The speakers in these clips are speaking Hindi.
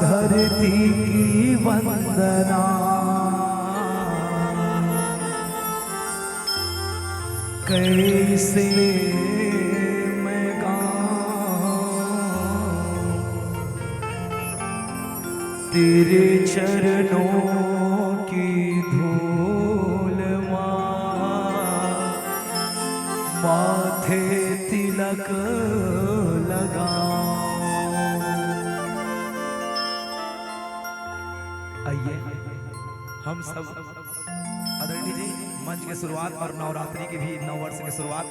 धरती की वंदना कैसे मैं गाऊं, तेरे चरणों की धूल माथे तिलक लगाऊं। आइए हम सब आदरणीय जी मंच की शुरुआत और नवरात्रि की भी नव वर्ष की शुरुआत।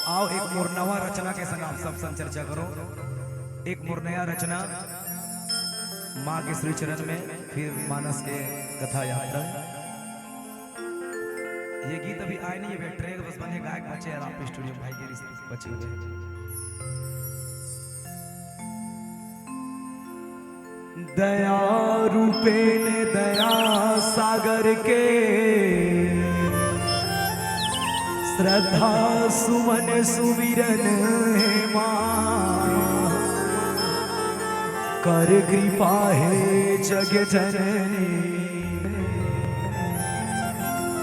आओ एक मुरनवा रचना के संग आप सब चर्चा करो। एक मुरनया रचना माँ के श्री चरण में, फिर मानस के कथा यात्रा। ये गीत अभी आए नहीं, ये ट्रैक बस बने, गायक बचे और आप स्टूडियो भाई के बचे बचे। दया रूपे ने दया सागर के, श्रद्धा सुमन सुमिरन है माँ, कर कृपा है जग जननी,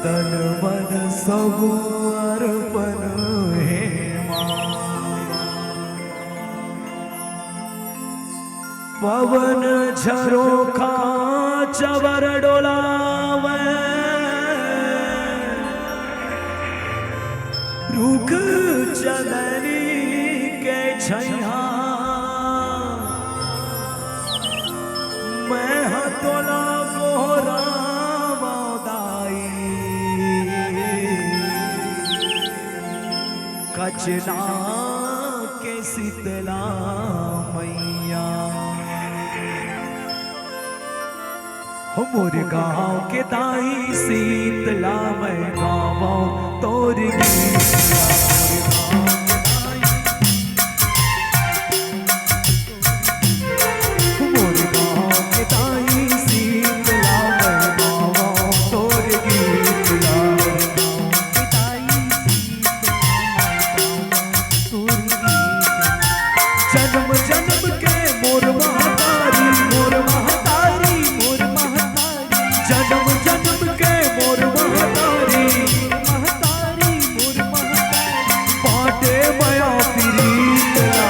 तन मन सब अर्पण है माँ। पवन झरोखा चवर डोलावे, रुख चंदनी के छैया, मैं हतोला कोहरा मोदाई, कचना के शीतला मैया। मोर गाँव के दाई शीतला मैं गावों तोर गीत। मोर गाँव के दाई शीतला मैं गावों तोर गीत। जन्म जन्म के मोर महतारी, मोर महतारी, मोर महतारी, जन्म जन्म के मोर महतारी, महतारी मोर महतारी, बाटे माया प्रीतला,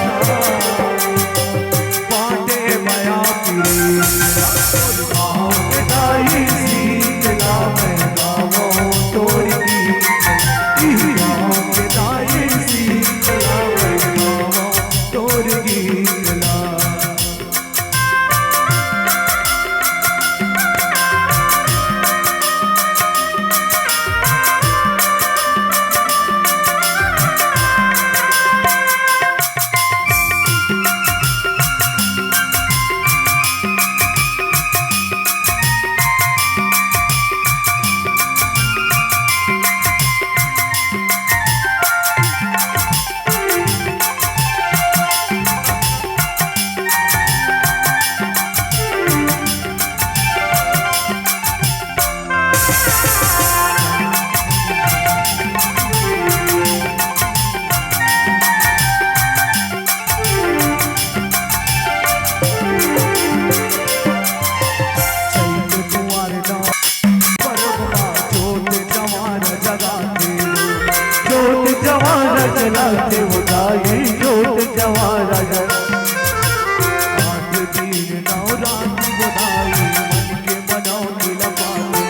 बाटे माया प्रीतला। मोर गाँव के दाई शीतला मैं गावों तोर गीत। गाँव के दाई शीतला मैं गावों तोर गीतला। जलाते वो दाई जोत जवारा जल, 8 दिन 9 रात वो दाई, मन के मनौती लपाते,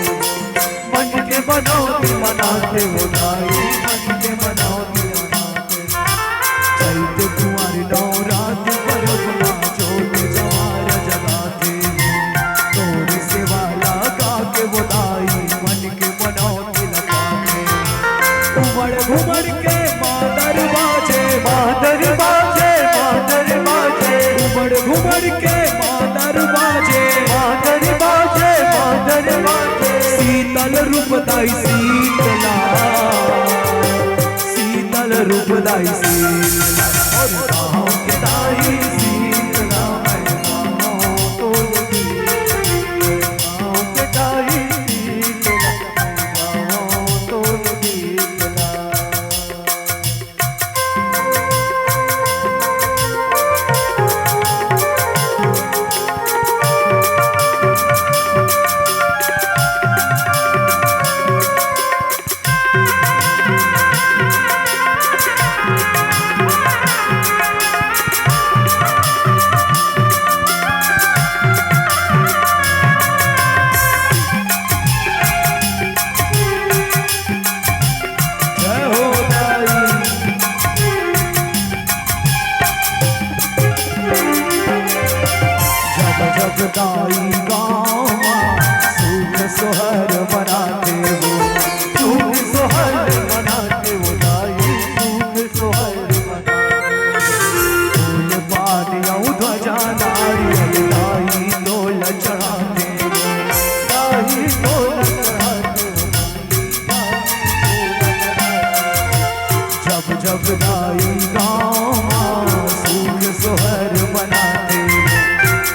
मन के मनौती मनाते वो दाई, मन के मनौती मनाते। चैत कुंवर 9 रात परबना जोत जवारा जगाते, तोर सेवा लगा के वो दाई, मन के मनौती लपाते। घुमड़ घुमड़ के मादर बाजे, मादर बाजे, मादर बाजे, घुमड़ घुमड़ के मादर बाजे, मादर बाजे, मादर बाजे। शीतल रूप दाई शीतला, शीतल रूप दाई शीतला, और गाँव के दाई शीतला मैं गावों तोर गीत। जब दाई गाँव सुख सोहर मनाते हो, सुख सोहर मनाते हो दाई, सुख सोहर मनाते। फूल पानिया ध्वजा नारियल दाई डोल चढ़ाते हो, दाई डोल चढ़ाते हो, जब जब दाई गाँव सुख सोहर मनाते हो,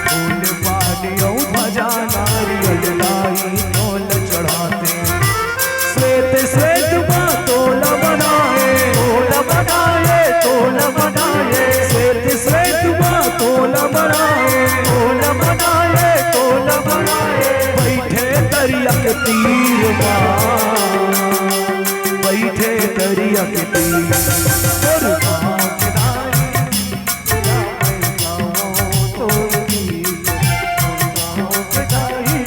फूल पानिया ध्वजा नारियल दाई डोल चढ़ाते। श्वेत श्वेत तोल बनाए, तोल बनाए, तोल बनाए, श्वेत श्वेत तोल बनाए, तोल बनाए, तोल बनाए। बैठे दरिया के तीर बैठे दरिया के तीर, और गाँव के दाई गाँव तोर गीत, गाँव के दाई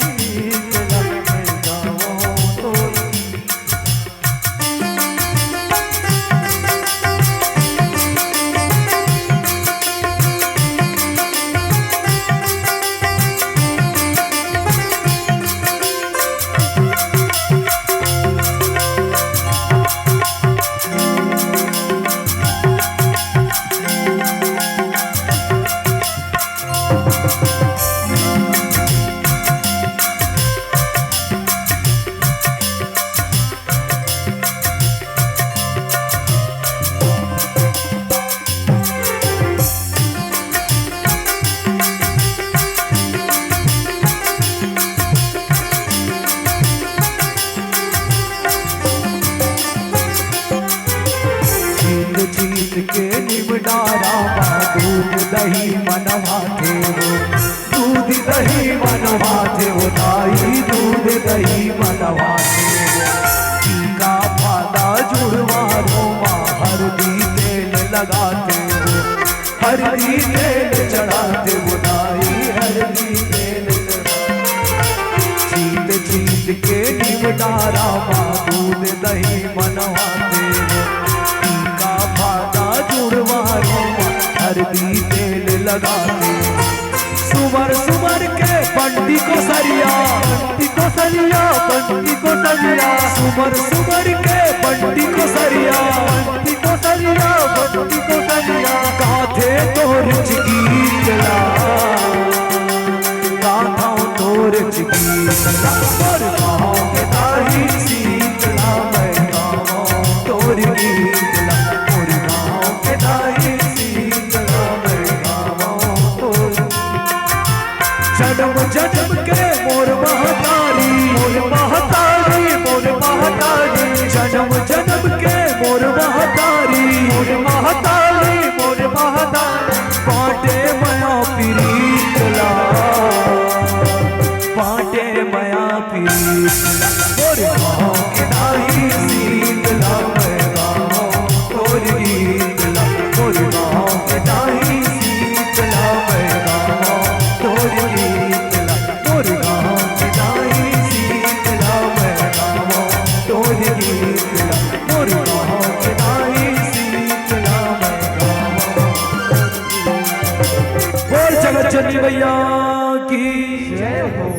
गाँव तोर जीत के निबडारा दूध दही मनवाते हो, दूध दही मनवाते हो दाई, दूध दही मनवाते हो। टीका फादा जुड़वा रोमा हरदी तेल लगाते हो, हरदी तेल चढ़ाते हो दाई, हरदी तेल चढ़ाते। जीत के निबडारा दूध दही मनवाते हो, हरदी तेल लगाते। सुमर सुमर के बंटी को सरिया, बंटी को सरिया, बंटी को सरिया, सुमर सुमर के बंटी को सरिया, बंटी को सरिया, बंटी को सरिया। गाथे तोर गीत ला, गाथा तोर गीत ला, और गाँव के दाई शीतला, मैं गाँव तोर गीत ला, और गाँव के दाई जन्म जन्म के मोर महतारी, मोर महतारी, मोर महतारी, जन्म जन्म के मोर महतारी, मोर महतारी, मोर महतारी। बाटे मया प्रीत ला, बाटे मया प्रीत ला, मोर गाँव के दाई शीतला, मैं गाँव तोर गीत ला, मोर गाँव के दाई शीतला, मैं गाँव तोर गीत ला, मोर गाँव के दाई शीतला, मैं गाँव तोर गीत ला, मोर गाँव के दाई शीतला, मैं गाँव। बोल जगत जननी मैया की जय हो।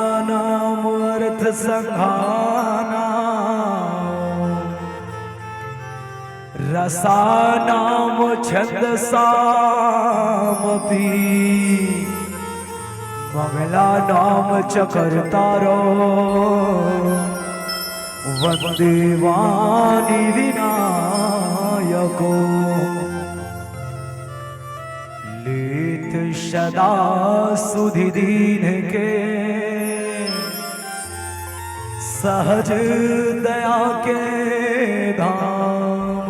वर्णानामर्थ संघाना रसानाम छंदसामपि मंगलानाम च कर्तारो वन्दे वाणी विनायको लेत सदा सुधि दीन के सहज दया के धाम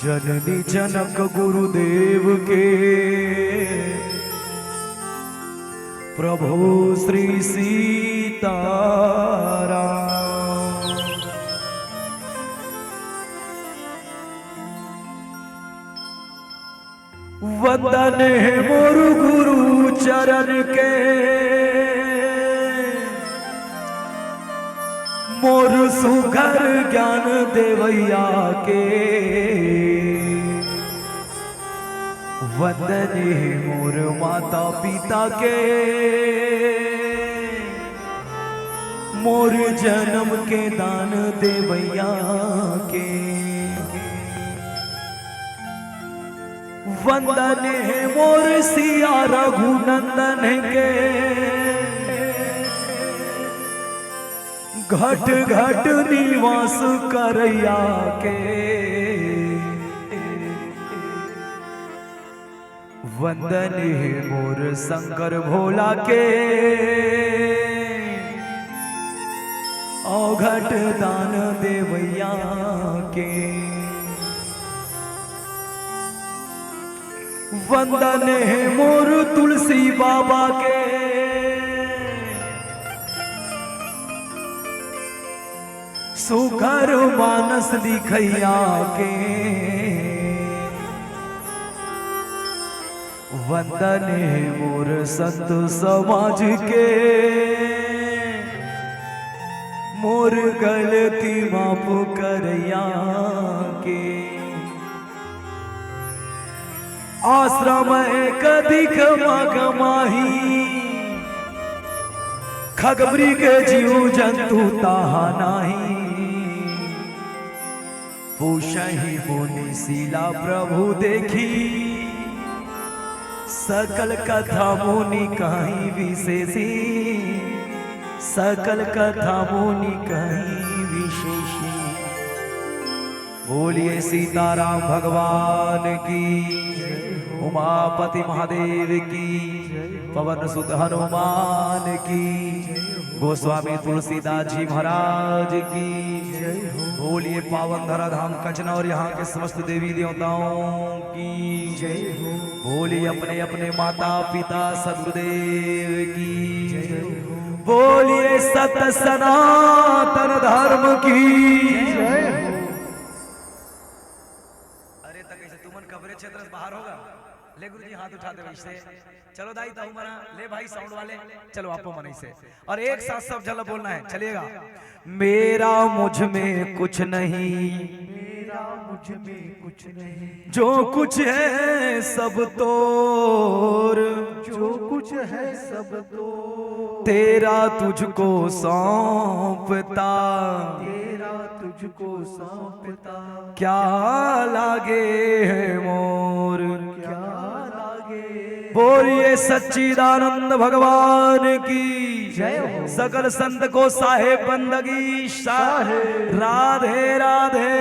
जननी जनक गुरुदेव के प्रभु श्री सीताराम। वंदन है मोर गुरु चरण के मोर सुघर ज्ञान देवैया के वंदन है मोर माता पिता के मोर जन्म के दान देवैया के वंदन है मोर सिया रघुनंदन के घट घट निवास करैया के वंदन है मोर शंकर भोला के औघट दान देवैया के वंदन है मोर तुलसी बाबा के सुघर मानस लिखैया के वंदन है मोर संत समाज के मोर गलती माफ करैया के आश्रम कदिक मगमाही खगबरी के जीव जंतु ताहा नाही पूछहि मुनि शीला प्रभु देखी सकल कथा मुनि कहीं विशेषी सकल कथा मुनि कहीं विशेषी। बोलिए सीताराम भगवान की उमापति महादेव की पवन सुत हनुमान की। गोस्वामी तुलसीदास जी महाराज की जय हो। बोलिए पावन धराधाम कचना और यहाँ के समस्त देवी देवताओं की जय हो। बोलिए अपने अपने माता पिता सदगुरुदेव की जय हो। बोलिए सत सनातन धर्म की जय हो। अरे तक ऐसे तुमन कवरेज क्षेत्र से बाहर होगा। ले गुरुजी हाथ उठा दे वैसे। चलो दाई ताऊ मना ले भाई साउंड वाले चलो आपको मनी से और एक साथ सब जल बोलना है चलिएगा। मेरा मुझ में कुछ नहीं, मेरा मुझ में कुछ नहीं, जो कुछ है सब तोर, जो कुछ है सब तो तेरा तुझको सौंपता, तेरा तुझको सौंपता, क्या लागे है मोर, क्या लागे। बोलिए सच्चिदानंद भगवान की जय हो। सकल संत को साहेब बंदगी साहेब राधे राधे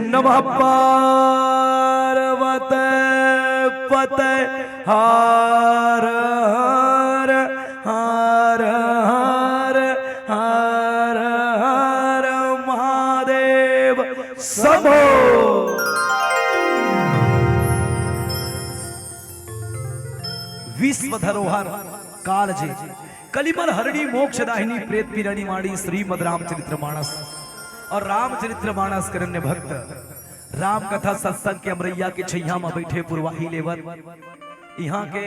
नमः पार्वती पते हर हर हर हर हर महादेव शंभो। विश्व धरोहर कालजे कलिमल हरणी मोक्षदाहिनी प्रेत पीरणी माणी श्रीमद रामचरित्र मानस और रामचरित्र मानस करन्य भक्त राम कथा सत्संग के अमरैया के छैया में बैठे पुरवाही लेवर यहाँ के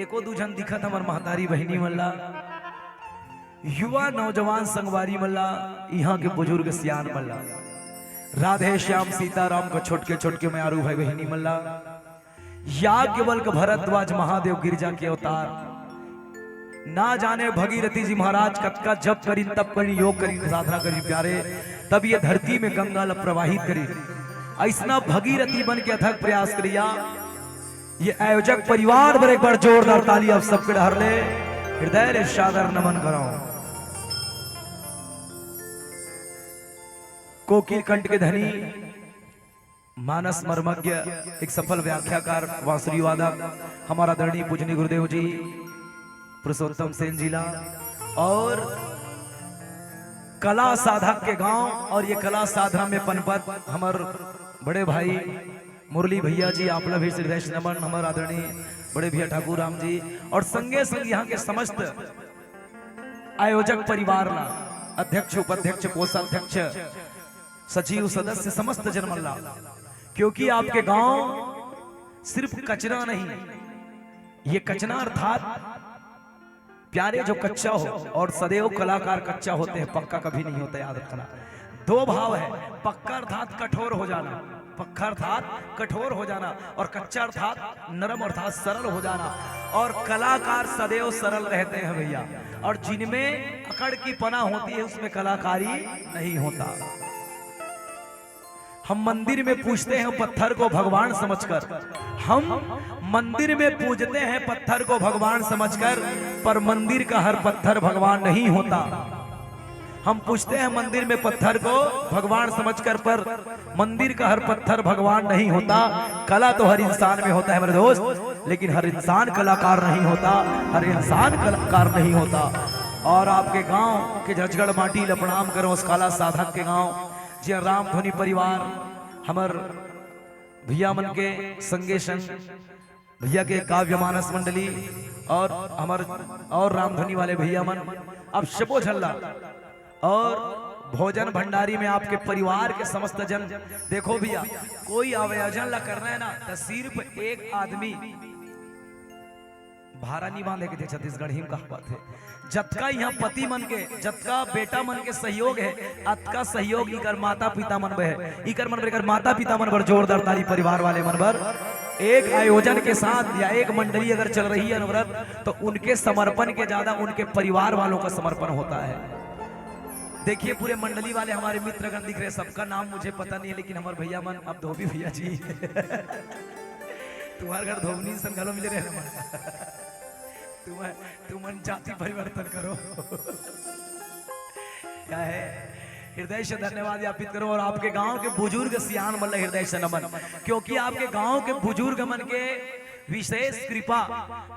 एको दूजन दिखत हमर महतारी बहनी मल्ला युवा नौजवान संगवारी मल्ला यहाँ के बुजुर्ग सियान मल्ला राधे श्याम सीताराम को छोटके छोटके में आरू भाई बहनी मल्ला याज्ञवल्क्य भरद्वाज महादेव गिरजा के अवतार ना जाने भगीरथी जी महाराज कतका जप करी तप करी योग करी साधना करी प्यारे तब ये धरती में गंगा ल प्रवाहित करी ऐसा भगीरथी बन के अथक प्रयास करिया। ये आयोजक परिवार पर एक बार जोरदार ताली आप सबके डर ले हृदय सादर नमन करो। कोकिल कंठ के धनी मानस मर्मज्ञ एक सफल व्याख्याकार वांसुरी वादक हमारा दरणी पूजनी गुरुदेव जी पुरुषोत्तम सेन जिला और कला साधक के गांव और ये कला साधना में पनपत हमार बड़े भाई मुरली भैया जी आप भी हृदय नमन हमार आदरणीय बड़े भैया ठाकुर राम जी और संगे संग यहाँ के समस्त आयोजक परिवार ला अध्यक्ष उपाध्यक्ष कोषाध्यक्ष सचिव सदस्य समस्त जनमल्ला क्योंकि आपके गांव सिर्फ कचरा नहीं, ये कचना अर्थात प्यारे जो कच्चा हो और सदैव कलाकार कच्चा होते हैं पक्का कभी नहीं होता याद रखना। दो भाव है, पक्का अर्थात कठोर हो जाना, पक्का अर्थात कठोर हो जाना और कच्चा अर्थात नरम अर्थात सरल हो जाना। और कलाकार सदैव सरल रहते हैं भैया और जिनमें अकड़ की पना होती है उसमें कलाकारी नहीं होता। हम मंदिर में पूजते हैं पत्थर को भगवान समझकर, हम मंदिर में पूजते हैं पत्थर को भगवान समझकर, पर मंदिर का हर पत्थर भगवान नहीं होता। हम पूजते हैं मंदिर में पत्थर को भगवान समझकर, पर मंदिर का हर पत्थर भगवान नहीं होता। कला तो हर इंसान में होता है मेरे दोस्त, लेकिन हर इंसान कलाकार नहीं होता, हर इंसान कलाकार नहीं होता। और आपके गांव के झचगढ़ माटी लपनाम करो उस कला साधक के गांव जी राम धोनी परिवार हमर भैया मन के संगे संग भैया के काव्य मानस मंडली और हमर और रामधनी वाले भैया मन अब शबो झल्ला और भोजन भंडारी में आपके परिवार के समस्त जन देखो भैया कोई आयोजन ला करना है ना तो सिर्फ एक आदमी भाड़ा नहीं बांधे के छत्तीसगढ़ ही का बात है। जतका यहाँ पति मन के जतका बेटा मन के सहयोग है अतका सहयोग इकर माता पिता मन है, इकर मन पर माता पिता मन पर जोरदार ताली परिवार वाले मन पर एक आयोजन के साथ या एक मंडली अगर चल रही है नवरत तो उनके समर्पण के ज्यादा उनके परिवार वालों का समर्पण होता है। देखिए पूरे मंडली वाले हमारे मित्रगण दिख रहे, सबका नाम मुझे पता नहीं है लेकिन हमारे भैया मन अब धोबी भैया जी तुम्हारे घर धोबनी सन घलो मिले रहे तुम जाति परिवर्तन करो क्या है। हृदय से धन्यवाद ज्ञापित करो और आपके गांव के बुजुर्ग सियान मल्ल हृदय से नमन, क्योंकि आपके गांव के बुजुर्ग मन के विशेष कृपा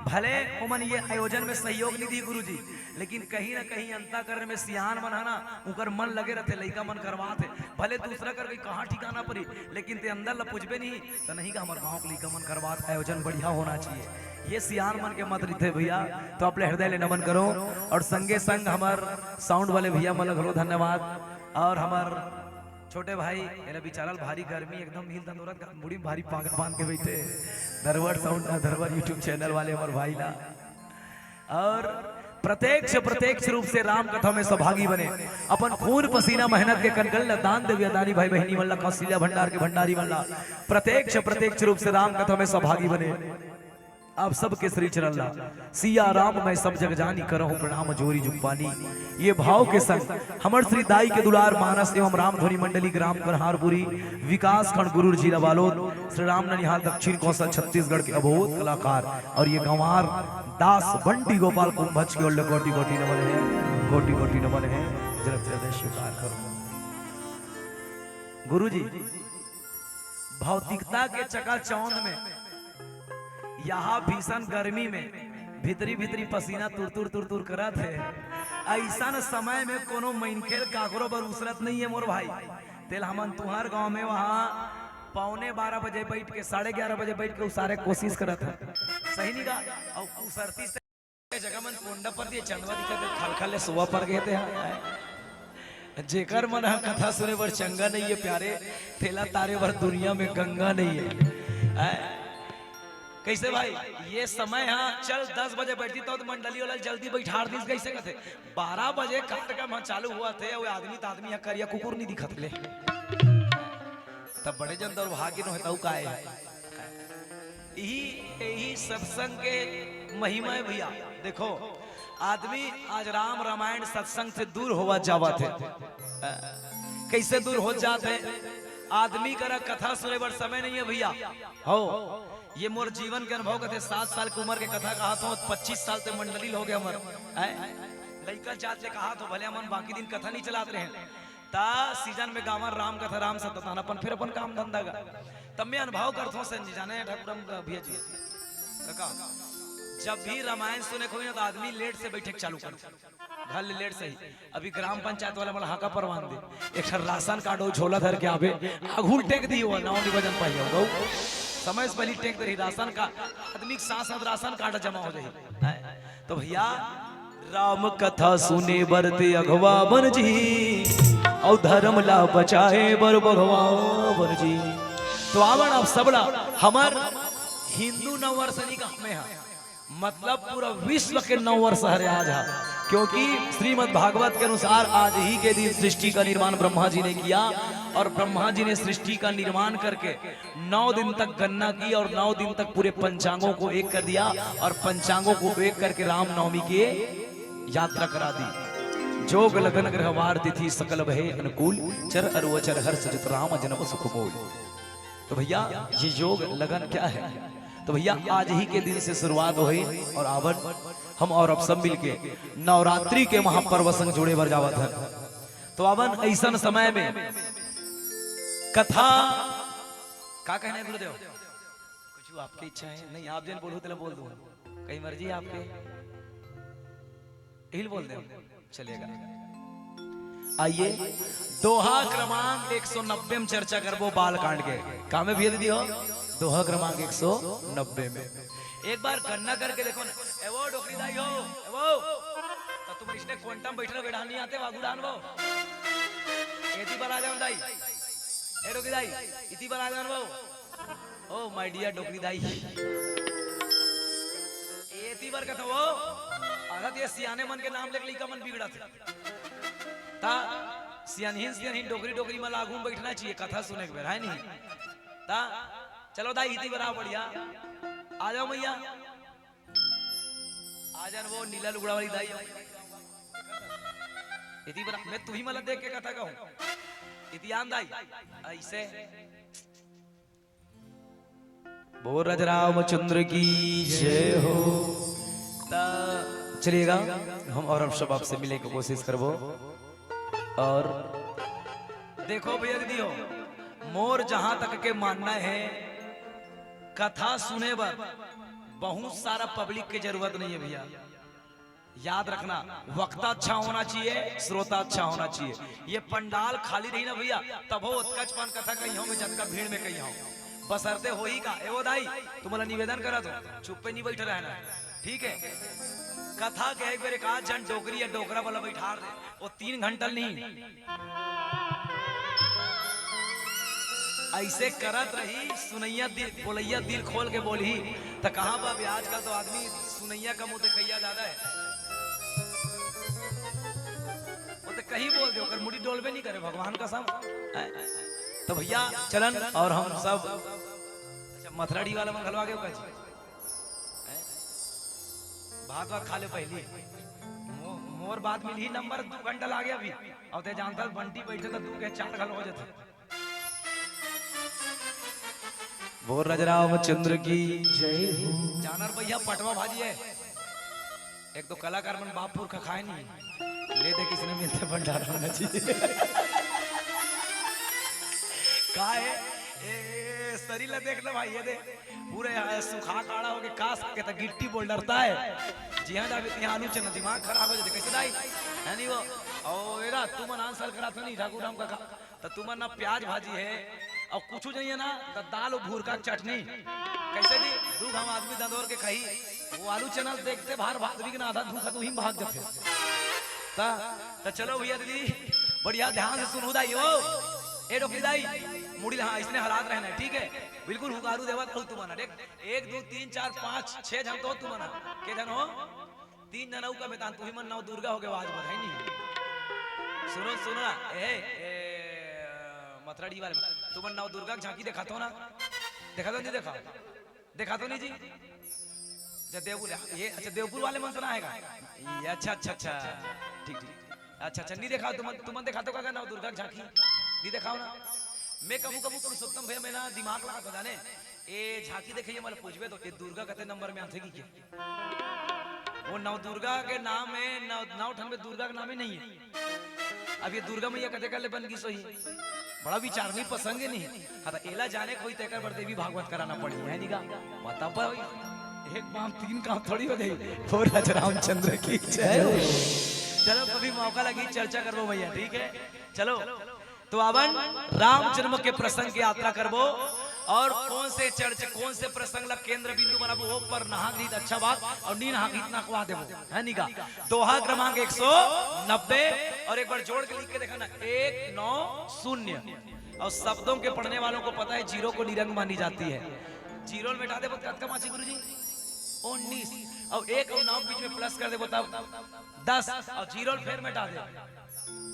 भले उमन ये आयोजन में सहयोग नहीं दी गुरुजी, लेकिन कहीं ना कहीं अंता करने में सियान मन है ना उनकर मन लगे रहते, लड़का मन करवा थे भले दूसरा कर कहाँ ठिकाना पड़ी, लेकिन ते अंदर ला पूछबे नहीं तो नहीं का हमारे गाँव के लड़का मन करवा आयोजन बढ़िया होना चाहिए, ये सियान मन के मत रहते भैया। तो अपने हृदय ले नमन करो और संगे संग हमार साउंड वाले भैया मन घलो धन्यवाद, और हमार छोटे भाई मेरा बिचारल भारी गर्मी एकदम नील तंदुरत मुड़ी भारी पागल बांध के बैठे धरवर साउंड धरवर यूट्यूब चैनल वाले हमारे भाई ला, और प्रत्यक्ष रूप से राम कथा में सहभागी बने, अपन खून पसीना मेहनत के कनकल दान देवी दानी भाई बहनी मल्ला कौशल्या भंडार के भंडारी मल्ला प्रत्यक्ष रूप से राम कथा में सहभागी बने। आप सबके श्री चरण ला सिया राम मैं सब जग जानी करहूं प्रणाम जोरी जुगपानी, ये भाव के संग हमर श्री दाई के दुलार मानस एवं राम ध्वनि मंडली ग्राम करहारपुरी विकास खंड गुरुर जिला बालोद श्री राम ननिहाल दक्षिण कौशल छत्तीसगढ़ के अबोध कलाकार और ये गंवार दास बंटी गोपाल कुंभज की ओर कोटि कोटि नमन है, कोटि कोटि नमन है, जरा स्वीकार करो गुरुजी। भौतिकता के चकाचौंध में यहाँ भीषण गर्मी में भीतरी पसीना तुर करत है, ऐसा समय में कोनो मैनखेल काकरो पर उसरत नहीं है मोर भाई। तेल हमन तुहार गांव में वहाँ 11:15 बजे बैठ के 11:30 बजे बैठ के उसारे कोशिश करत है, सही नहीं का और उसरती से जगह मन कोंडा पर दिए चंदवा दिखत खलखल ले सुबह पर गए थे, जेकर मन कथा सुने बर चंगा नहीं है प्यारे, थेला तारे बर दुनिया में गंगा नहीं है। कैसे भाई ये समय हाँ चल 10 बजे बैठती तो मंडली वाला जल्दी बैठा दी, कैसे कहते 12 बजे कार्यक्रम चालू हुआ थे वो आदमी यहाँ करिया कुकुर नहीं दिखत ले, तब बड़े जन दुर्भाग्य न होता का यही सत्संग के महिमा है भैया। देखो आदमी आज राम रामायण सत्संग से दूर होवा जावा थे, कैसे दूर हो जाते आदमी करा कथा सुने बर समय नहीं है भैया। हो ये मोर जीवन के अनुभव कहते 7 साल की उम्र के कथा कहा तो 25 साल से मंडली हो गया हमार लड़का जात ले कहा तो भले मन बाकी दिन कथा नहीं चलाते रहे ता सीजन में गाँव राम कथा राम सततान अपन फिर अपन काम धंधा का तब मैं अनुभव करता हूँ संजी जाने ठाकुरम भैया जी काका जब भी रामायण सुने को ना तो आदमी लेट से बैठे चालू कर घर लेट से ही। अभी ग्राम पंचायत वाला मला हाका परवान दे एक राशन कार्ड हो झोला धर के आवे आघुल टेक दी हो नाव निवेदन पाई हो समय से पहले टेक दे राशन का आदमी के साथ साथ राशन कार्ड जमा हो जाए। तो भैया राम कथा सुने बरते अघवा बन जी और धर्म ला बचाए बर भगवान जी। तो आवण अब सबला हमार हिंदू नववर्ष का हमें है मतलब पूरा विश्व के 9 वर्ष हरे आज है, क्योंकि श्रीमद् भागवत के अनुसार आज ही के दिन सृष्टि का निर्माण ब्रह्मा जी ने किया और ब्रह्मा जी ने सृष्टि का निर्माण करके 9 दिन तक गणना की और 9 दिन तक पूरे पंचांगों को एक कर दिया और पंचांगों को एक करके रामनवमी की यात्रा करा दी। जोग लगन ग्रहवार तिथि सकल भय अनुकूल चर अरुवचर हर्ष जित राम जन्म सुख मोल। तो भैया ये योग लगन क्या है? तो भैया आज ही के दिन से शुरुआत हुई और आवन हम और अब सब मिलके नवरात्रि के महापर्व संग जुड़े बर जावत है। तो आवन ऐसा समय में कथा का कहना है गुरुदेव? कुछ आपकी इच्छा है? नहीं आप जन बोलो तो बोल दूं, कहीं मर्जी आपके हिल बोल दे चलेगा। आइए दोहा क्रमांक 190 में चर्चा करबो बाल कांड के काम में भेज दियो। दोहा क्रमांक 190 में एक बार गणना करके देखो ना। एवो डोकरी दाई हो एवो तो तुम इसने क्वांटम बैठना बैठा नहीं आते वागुडान वो एती बार आ जाओ दाई ए डोकरी दाई इती बार आ जाओ वो ओ माय डियर डोकरी दाई एती बार कथा वो आधा ये सियाने मन के नाम लेके लइका मन बिगड़ा थे ता सियानहीन डोकरी डोकरी में लागू बैठना चाहिए कथा सुने के बेर है नहीं ता चलो दाई इतनी बड़ा बढ़िया आ जाओ मैया आ जान वो नीला लुगड़ा वाली दाई इतनी बड़ा मैं तू ही मतलब देख के कथा कहूं इतियान दाई ऐसे बोल राज रामचंद्र की जय हो। चलिएगा हम और अब सब आपसे मिलने की कोशिश करबो। और देखो भैया दीदी हो मोर जहां तक के मानना है कथा सुने बर बहुत सारा पब्लिक की जरूरत नहीं है भैया। याद रखना, वक्ता अच्छा होना चाहिए, श्रोता अच्छा होना चाहिए। ये पंडाल खाली रही ना भैया, तब हो उत्कच पान कथा कहीं हो में जटका भीड़ में कहीं हो, बसरते हो ही का। एवो दाई तुम्हारा निवेदन करा तो चुप पे नहीं बैठे रहना, ठीक है। कथा के एक बार एक आध जन डोकरी या डोकरा वाला बैठा दे, वो 3 घंटा नहीं ऐसे करत रही। सुनैया दिल बोलैया दिल खोल के बोली तो कहाँ बा आज का तो आदमी सुनैया का मुंह देखैया ज्यादा है। वो तो कहीं बोल दे ओकर मुड़ी डोलबे नहीं करे भगवान का सब। तो भैया चलन और हम सब अच्छा मथराड़ी वाला मन खलवा के भात वात खा ले पहले। मोर बात मिली ही नंबर 2 घंटा ला गया अभी। अब ते जानता बंटी बैठे तो 2 के 4 घल हो जाते। बोल राजरामचंद्र की जय हो। जानर भैया पटवा भाजी है। एक तो कलाकार मन बापपुर का खाए नहीं ले दे किसने मिलते भंडार होना चाहिए। का है ए शरीर देख लो भाई, ये दे पूरे सुखा काड़ा हो के कास के तो गिट्टी बोल डरता है। जी हाँ जावे यहाँ आलू चना दिमाग खराब हो जाते कैसे दाई है नहीं वो। और एरा तुम आंसर करा था नहीं ठाकुर राम का तो तुम ना प्याज भाजी है और कुछ नहीं है ना तो दाल और भूर का चटनी कैसे दी दू हम आदमी दंदोर के कही। वो आलू चना देखते बाहर भाग भी ना आधा धूखा तू ही भाग जाते। तो चलो भैया दीदी बढ़िया ध्यान से सुनो दाई हो ए डॉक्टर दाई मुड़ी हाँ इसने हालात रहना है, ठीक है। बिल्कुल हुकारू देवा तो तुम देख 1 2 3 4 5 6 जन तो तुम के जन हो 3 जनऊ का मैदान तू ही मन नव दुर्गा हो गए आवाज पर है नहीं। सुनो सुनो ना ए मथराड़ी वाले तुम नव दुर्गा की झांकी देखा तो ना देखा तो नहीं देखा तो नहीं जी। देवपुर ये अच्छा देवपुर वाले मन सुना है अच्छा अच्छा अच्छा ठीक ठीक अच्छा अच्छा नहीं देखा तुम देखा तो क्या नव दुर्गा की झांकी नहीं देखाओ ना। मैं कबू कबू पुरुषोत्तम भैया मेरा दिमाग लगा तो जाने ए झांकी देखिए मतलब पूछबे तो ये दुर्गा कहते नंबर में आते की वो नव दुर्गा के नाम है नौ ठन में दुर्गा का नाम ही नहीं है। अब ये दुर्गा मैया कहते कर ले बन की सही बड़ा विचार नहीं पसंद नहीं हाँ तो एला जाने कोई तय पर देवी भागवत कराना पड़ी है निका बता पर एक काम 3 काम थोड़ी हो गई। रामचंद्र की जय। चलो कभी मौका लगी चर्चा करबो भैया, ठीक है। चलो तो अवन राम जन्म के प्रसंग की यात्रा करबो और कौन से चर्च कौन से प्रसंग ला केंद्र बिंदु बनाबो वो पर नहा गीत अच्छा बात और नी नहा गीत ना कवा देबो है निका। दोहा क्रमांक 190 और एक बार जोड़ के लिख के देखा ना 190 और शब्दों के पढ़ने वालों को पता है जीरो को निरंग मानी जाती है। जीरो में मिटा दे कत का माची गुरुजी 19 और 1 और 9 बीच में प्लस कर दे तब 10 और जीरो फिर मिटा दे।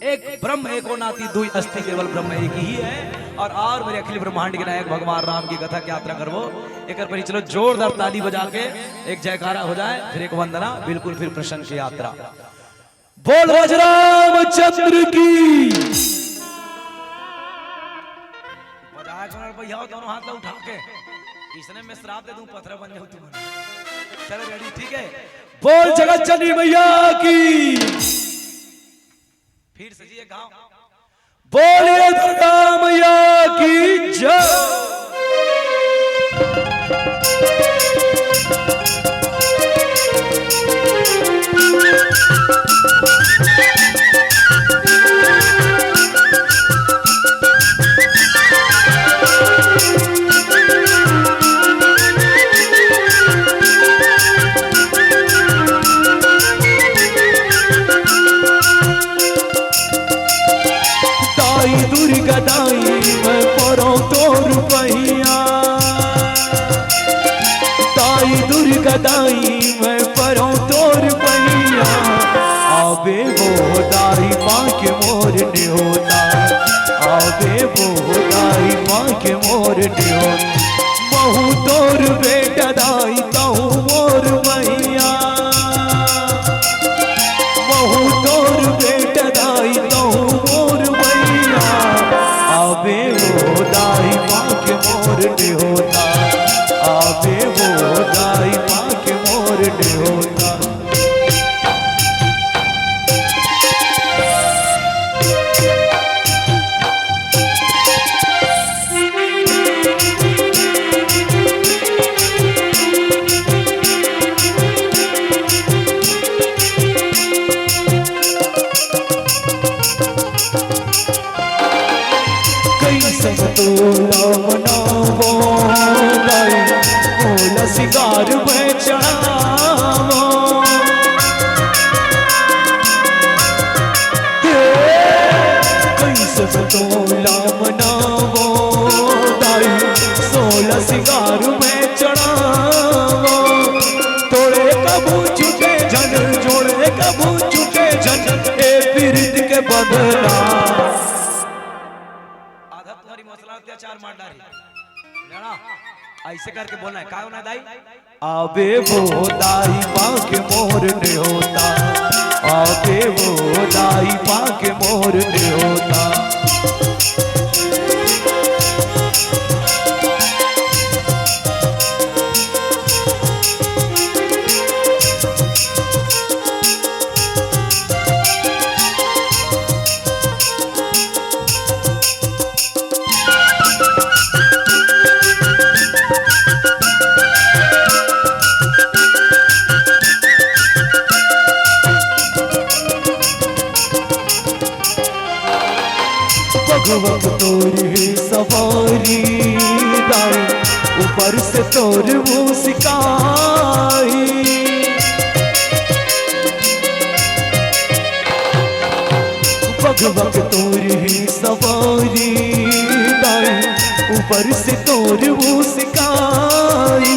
एक ब्रह्म एको नाती दुई अस्थि केवल ब्रह्म एक ही है और मेरे अखिल ब्रह्मांड के नायक भगवान राम की कथा की यात्रा करवो। एक पर चलो जोरदार ताली बजा के एक जयकारा हो जाए फिर एक वंदना बिल्कुल फिर प्रसंग की यात्रा। बोल रामचंद्र की बजा भैया दोनों हाथ उठा के इसने मैं श्राप दे दूं पत्थर बन जाऊं तुम। चलो रेडी, ठीक है। बोल जगत जननी मैया की फिर से जी गाँव बोलिए दुर्गा मैया की जय। दाई मैं परों तोर पहिया आवे वो के बदला। आधा तुम्हारी मसला अत्याचार मार डाली लेना, ऐसे करके बोलना है। क्या होना दाई? आबे वो दाई पाके मोर ने होता, आबे वो दाई पाके मोर ने होता। भगवत तोरी सवारी दाई, ऊपर से तोर मुस्काई। भगवत तोरी सवारी दाई, ऊपर से तोर मुस्काई।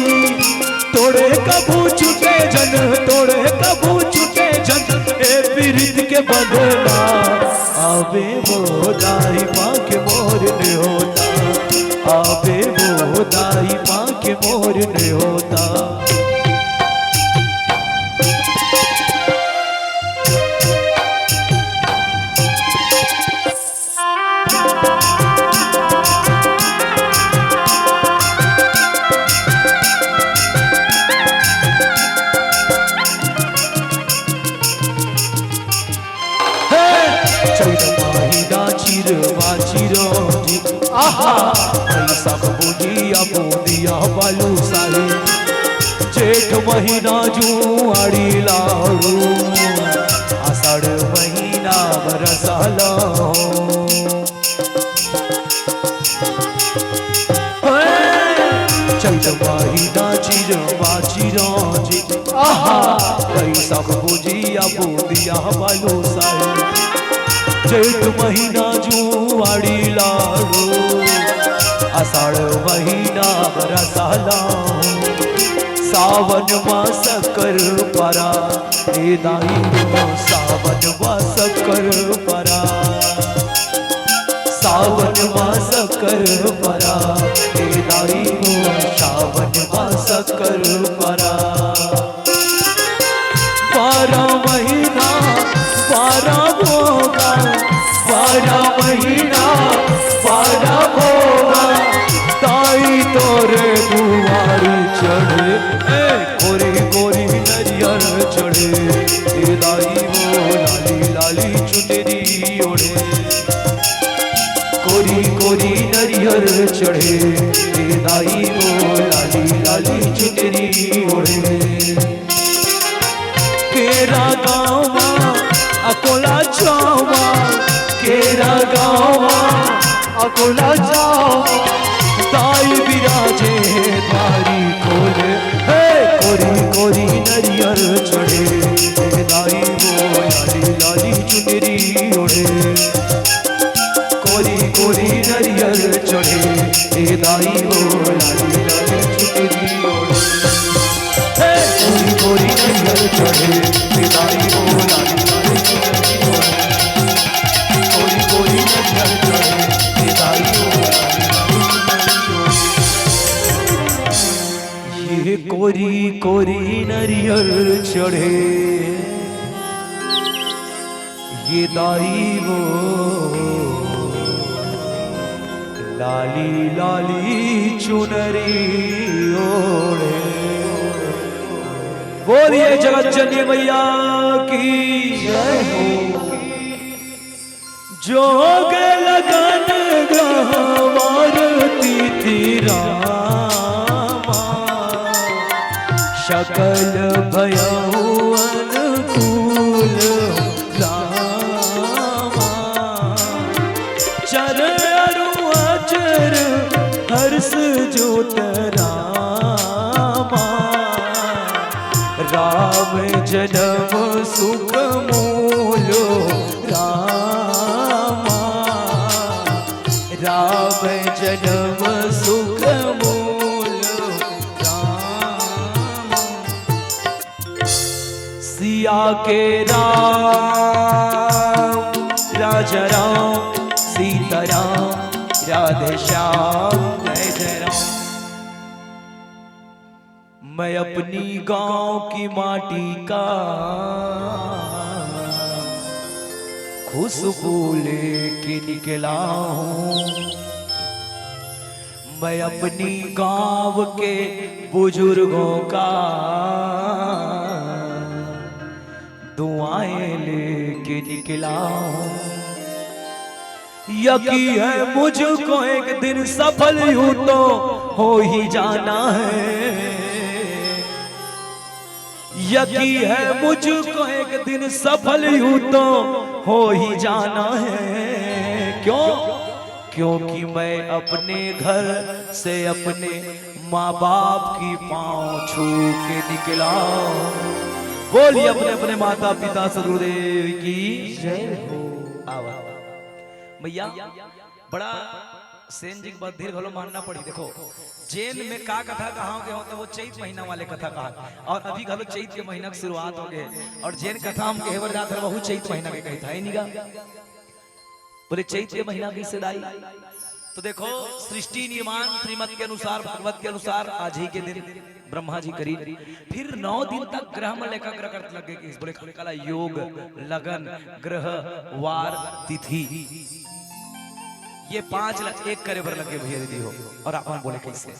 तोड़े कबू छुटे जन, तोड़े कबू छुटे जन, ए पीरित के बदला। आबे वो दाई पाके मोर ने होता, आबे वो दाई पाके मोर ने होता। आहा पैसा बुझिया बोदिया बालू साहे, जेठ महीना जुआड़ी लाड़ू, आषाढ़ महीना बरसाला। चैत महीना चिरवा चिरंजी, आहा पैसा बुझिया बोदिया बालू साहे, जेठ महीना जुआड़ी लाड़ू, आषाढ़ महीना बरसाला। सावन मास कर परा, ए दाई सावन मास कर परा, सावन मास कर परा, ए दाई सावन मास कर परा। 12 महीना 12 भोगा, 12 महीना 12 भोगा, ताई तोरे दुआरी चढ़े, कोरी कोरी नरियर चढ़े, ए दाई वो लाली लाली चुनरी ओढ़े। कोरी कोरी नरियर चढ़े, ए दाई वो लाली लाली चुनरी ओढ़े। केरा गाँव अकोला जावा, केरा गाँव अकोला जावा, दाई विराजे द्वारी खोले, कोरी कोरी नरियर चढ़े, दाई वो लाली लाली चुनरी ओढ़े। कोरी कोरी नरियर चढ़े, दाई वो लाली लाली चुनरी ओढ़े। कोरी कोरी नरियर चढ़े, दाई वो लाली लाली चुनरी ओढ़े। कोरी कोरी नरियर चढ़े, दाई वो लाली लाली चुनरी ओढ़े। ये कोरी कोरी नरियर चढ़े, ये दाई वो लाली लाली चुनरी ओढ़े। बोलिए जगत जननी मैया की जय हो। जोग लगन गवारती थी रामा, शकल भयउ अनुकूल रामा। चररु अचर हर्ष जोत रामा, राम जन्म सुख मूलो रामा, राम जन्म सुख मूलो रामा। सिया के राम राजा राम सीताराम राधे श्याम जय जय राम। मैं अपनी गांव की माटी का खुशबू लेके निकला हूँ। मैं अपनी गांव के बुजुर्गों का दुआएं लेके निकला हूँ। यकीन है मुझको एक दिन सफल यूं तो हो ही जाना है। यकीन है मुझको एक दिन सफल यूं तो हो ही जाना है। क्यों? क्योंकि मैं अपने घर से अपने माँ बाप की पाँव छू के निकला। बोलिए अपने अपने माता पिता सदगुरुदेव की जय हो। भैया बड़ा सेन जी की दीर्घ हलो मानना पड़ी। देखो जेल में का कथा कहाँ के होते वो चैत महीना वाले कथा कहा, और अभी घलो चैत के महीना की शुरुआत हो गए और जेन कथा हम कहवर जाते हैं वह चैत महीना के कहता है निगा। बोले चैत के महीना की सदाई। तो देखो सृष्टि निर्माण श्रीमत के अनुसार भागवत के अनुसार आज ही के दिन ब्रह्मा जी करीब फिर 9 दिन तक ग्रह में लेखा ग्रह करते लगे कि बोले कला योग लगन ग्रह वार तिथि ये 5 एक करे भर लगे भैया दीदी हो। और आप बोले कैसे?